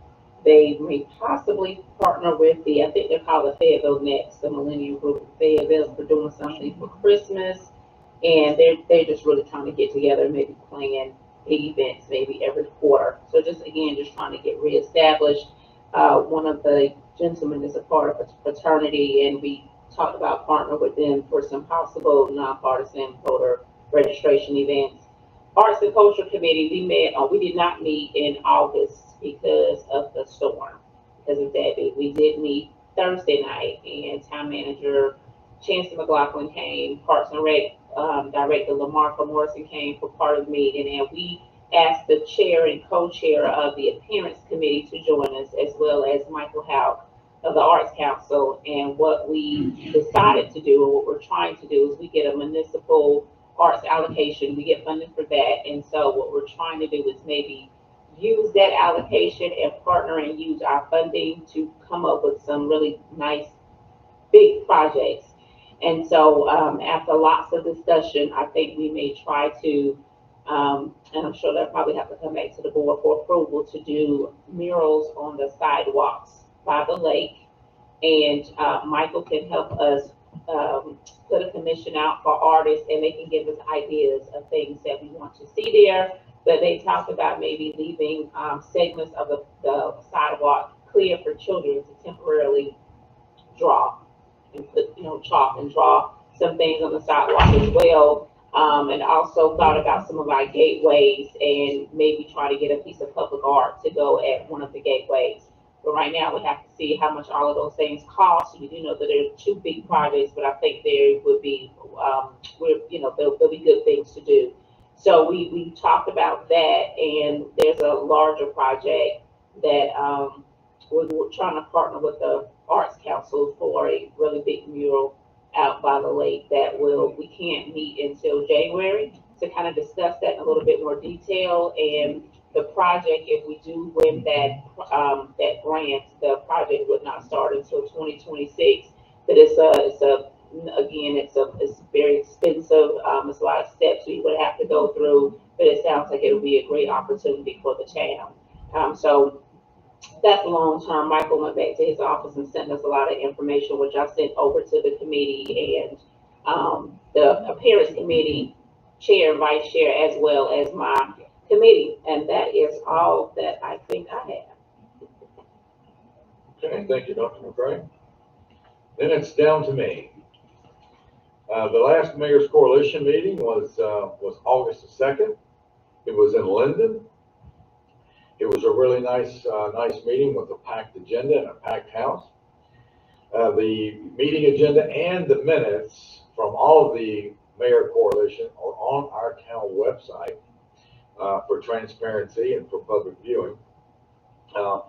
They may possibly partner with I think they're called the Fayetteville Next, the Millennium Group of Fayetteville, for doing something for Christmas. And they're just really trying to get together, maybe plan big events maybe every quarter. So just again, just trying to get reestablished. one of the gentlemen is a part of a fraternity, and we talked about partnering with them for some possible nonpartisan voter registration events. Arts and Culture Committee, we did not meet in August because of the storm, because of that. We did meet Thursday night, and Town Manager Chancellor McLaughlin came, Parks and Rec Director Lamarca Morrison came for part of the meeting, and we asked the chair and co-chair of the Appearance Committee to join us, as well as Michael Houck of the Arts Council. And what we decided to do, and what we're trying to do, is we get a municipal arts allocation. We get funded for that, and so what we're trying to do is maybe use that allocation and partner and use our funding to come up with some really nice big projects. And so after lots of discussion, I think we may try to, and I'm sure they'll probably have to come back to the board for approval, to do murals on the sidewalks by the lake. And Michael can help us put a commission out for artists, and they can give us ideas of things that we want to see there. But they talked about maybe leaving segments of the sidewalk clear for children to temporarily draw and put, chalk and draw some things on the sidewalk as well. And also thought about some of our gateways and maybe try to get a piece of public art to go at one of the gateways. But right now we have to see how much all of those things cost. We do know that there are two big projects, but I think there would be, there'll be good things to do. So we talked about that, and there's a larger project that we're trying to partner with the Arts Council for a really big mural out by the lake that we can't meet until January to kind of discuss that in a little bit more detail. And the project, if we do win that grant, the project would not start until 2026. But it's very expensive. It's a lot of steps we would have to go through, but it sounds like it would be a great opportunity for the town. So that's long term. Michael went back to his office and sent us a lot of information, which I sent over to the committee and the Appearance Committee chair and vice chair, as well as my committee. And that is all that I think I have. Okay, thank you, Dr. McRae. Then it's down to me. The last Mayor's Coalition meeting was August the 2nd. It was in Linden. It was a really nice meeting with a packed agenda and a packed house. The meeting agenda and the minutes from all of the Mayor Coalition are on our town website for transparency and for public viewing.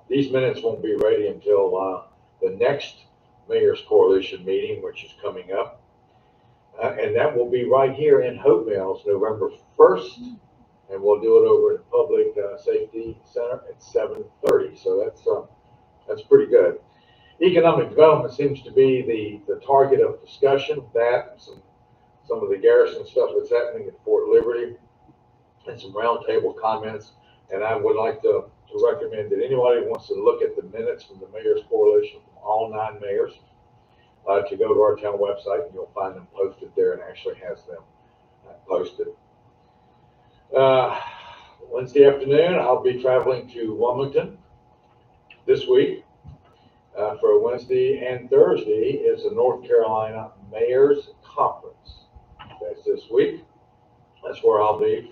These minutes won't be ready until the next Mayor's Coalition meeting, which is coming up. And that will be right here in Hope Mills, November 1st. And we'll do it over at the Public Safety Center at 7:30. So that's pretty good. Economic development seems to be the target of discussion. That and some of the garrison stuff that's happening at Fort Liberty, and some roundtable comments. And I would like to recommend that anybody who wants to look at the minutes from the Mayor's Coalition, from all 9 mayors, to go to our town website, and you'll find them posted there, and actually has them posted. Wednesday afternoon, I'll be traveling to Wilmington this week for Wednesday, and Thursday is the North Carolina Mayor's Conference. That's this week. That's where I'll be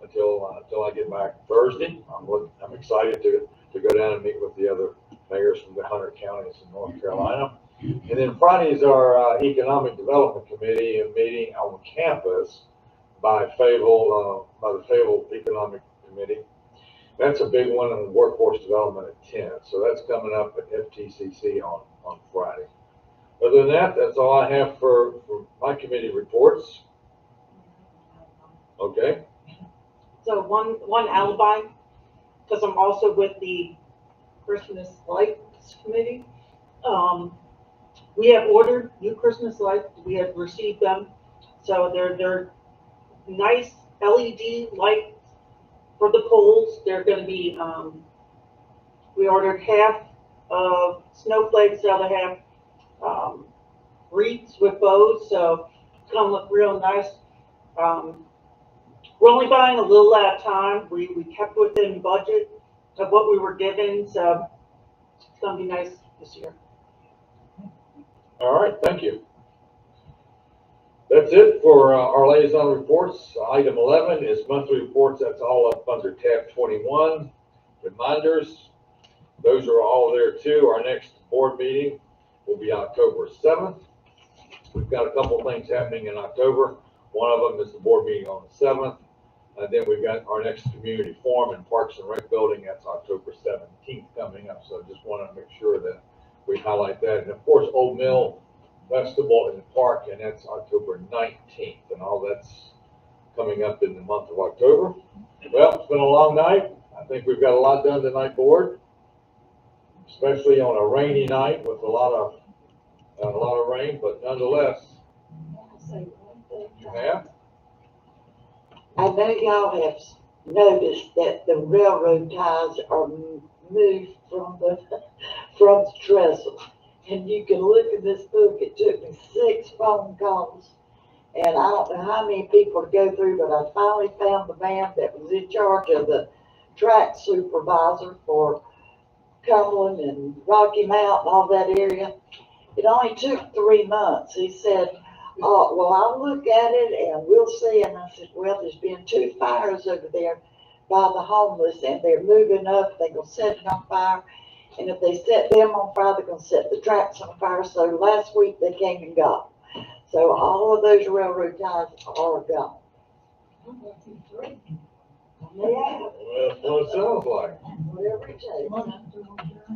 until I get back Thursday. I'm excited to go down and meet with the other mayors from the 100 counties in North Carolina. And then Friday is our Economic Development Committee, a meeting on campus by the Fayetteville Economic Committee. That's a big one on workforce development at 10. So that's coming up at FTCC on Friday. Other than that, that's all I have for my committee reports. Okay. So one alibi, because I'm also with the Christmas Lights Committee. We have ordered new Christmas lights. We have received them. So they're nice LED lights for the poles. They're going to be, we ordered half of snowflakes, the other half wreaths with bows. So it's going to look real nice. We're only buying a little at a time. We kept within budget of what we were given. So It's gonna be nice this year. All right, thank you. That's it for our liaison reports. Item 11 is monthly reports. That's all up under tab 21. Reminders, those are all there too. Our next board meeting will be October 7th. We've got a couple of things happening in October. One of them is the board meeting on the 7th. And then we've got our next community forum in Parks and Rec building. That's October 17th coming up. So just want to make sure that we highlight that. And of course, Old Mill Festival in the park, and that's October 19th. And all that's coming up in the month of October. Well, it's been a long night. I think we've got a lot done tonight, board, especially on a rainy night with a lot of rain, but nonetheless. You have? I know y'all have noticed that the railroad ties are moved from the trestle. And you can look at this book, it took me 6 phone calls. And I don't know how many people to go through, but I finally found the man that was in charge of the track supervisor for Cumberland and Rocky Mount and all that area. It only took 3 months. He said, "Oh, well, I'll look at it and we'll see." And I said, "Well, there's been 2 fires over there by the homeless and they're moving up. They're going to set it on fire. And if they set them on fire, they're going to set the tracks on fire." So last week they came and got them. So all of those railroad ties are gone. Yeah. Well, that's what it sounds like. Whatever it takes.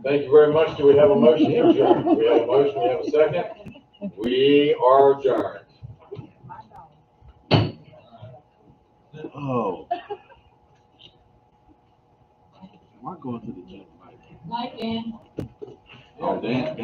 Thank you very much. Do we have a motion to adjourn? We have a motion, we have a second. We are adjourned. Oh. Am I going to the gym? Night, Dan. Oh, Dan.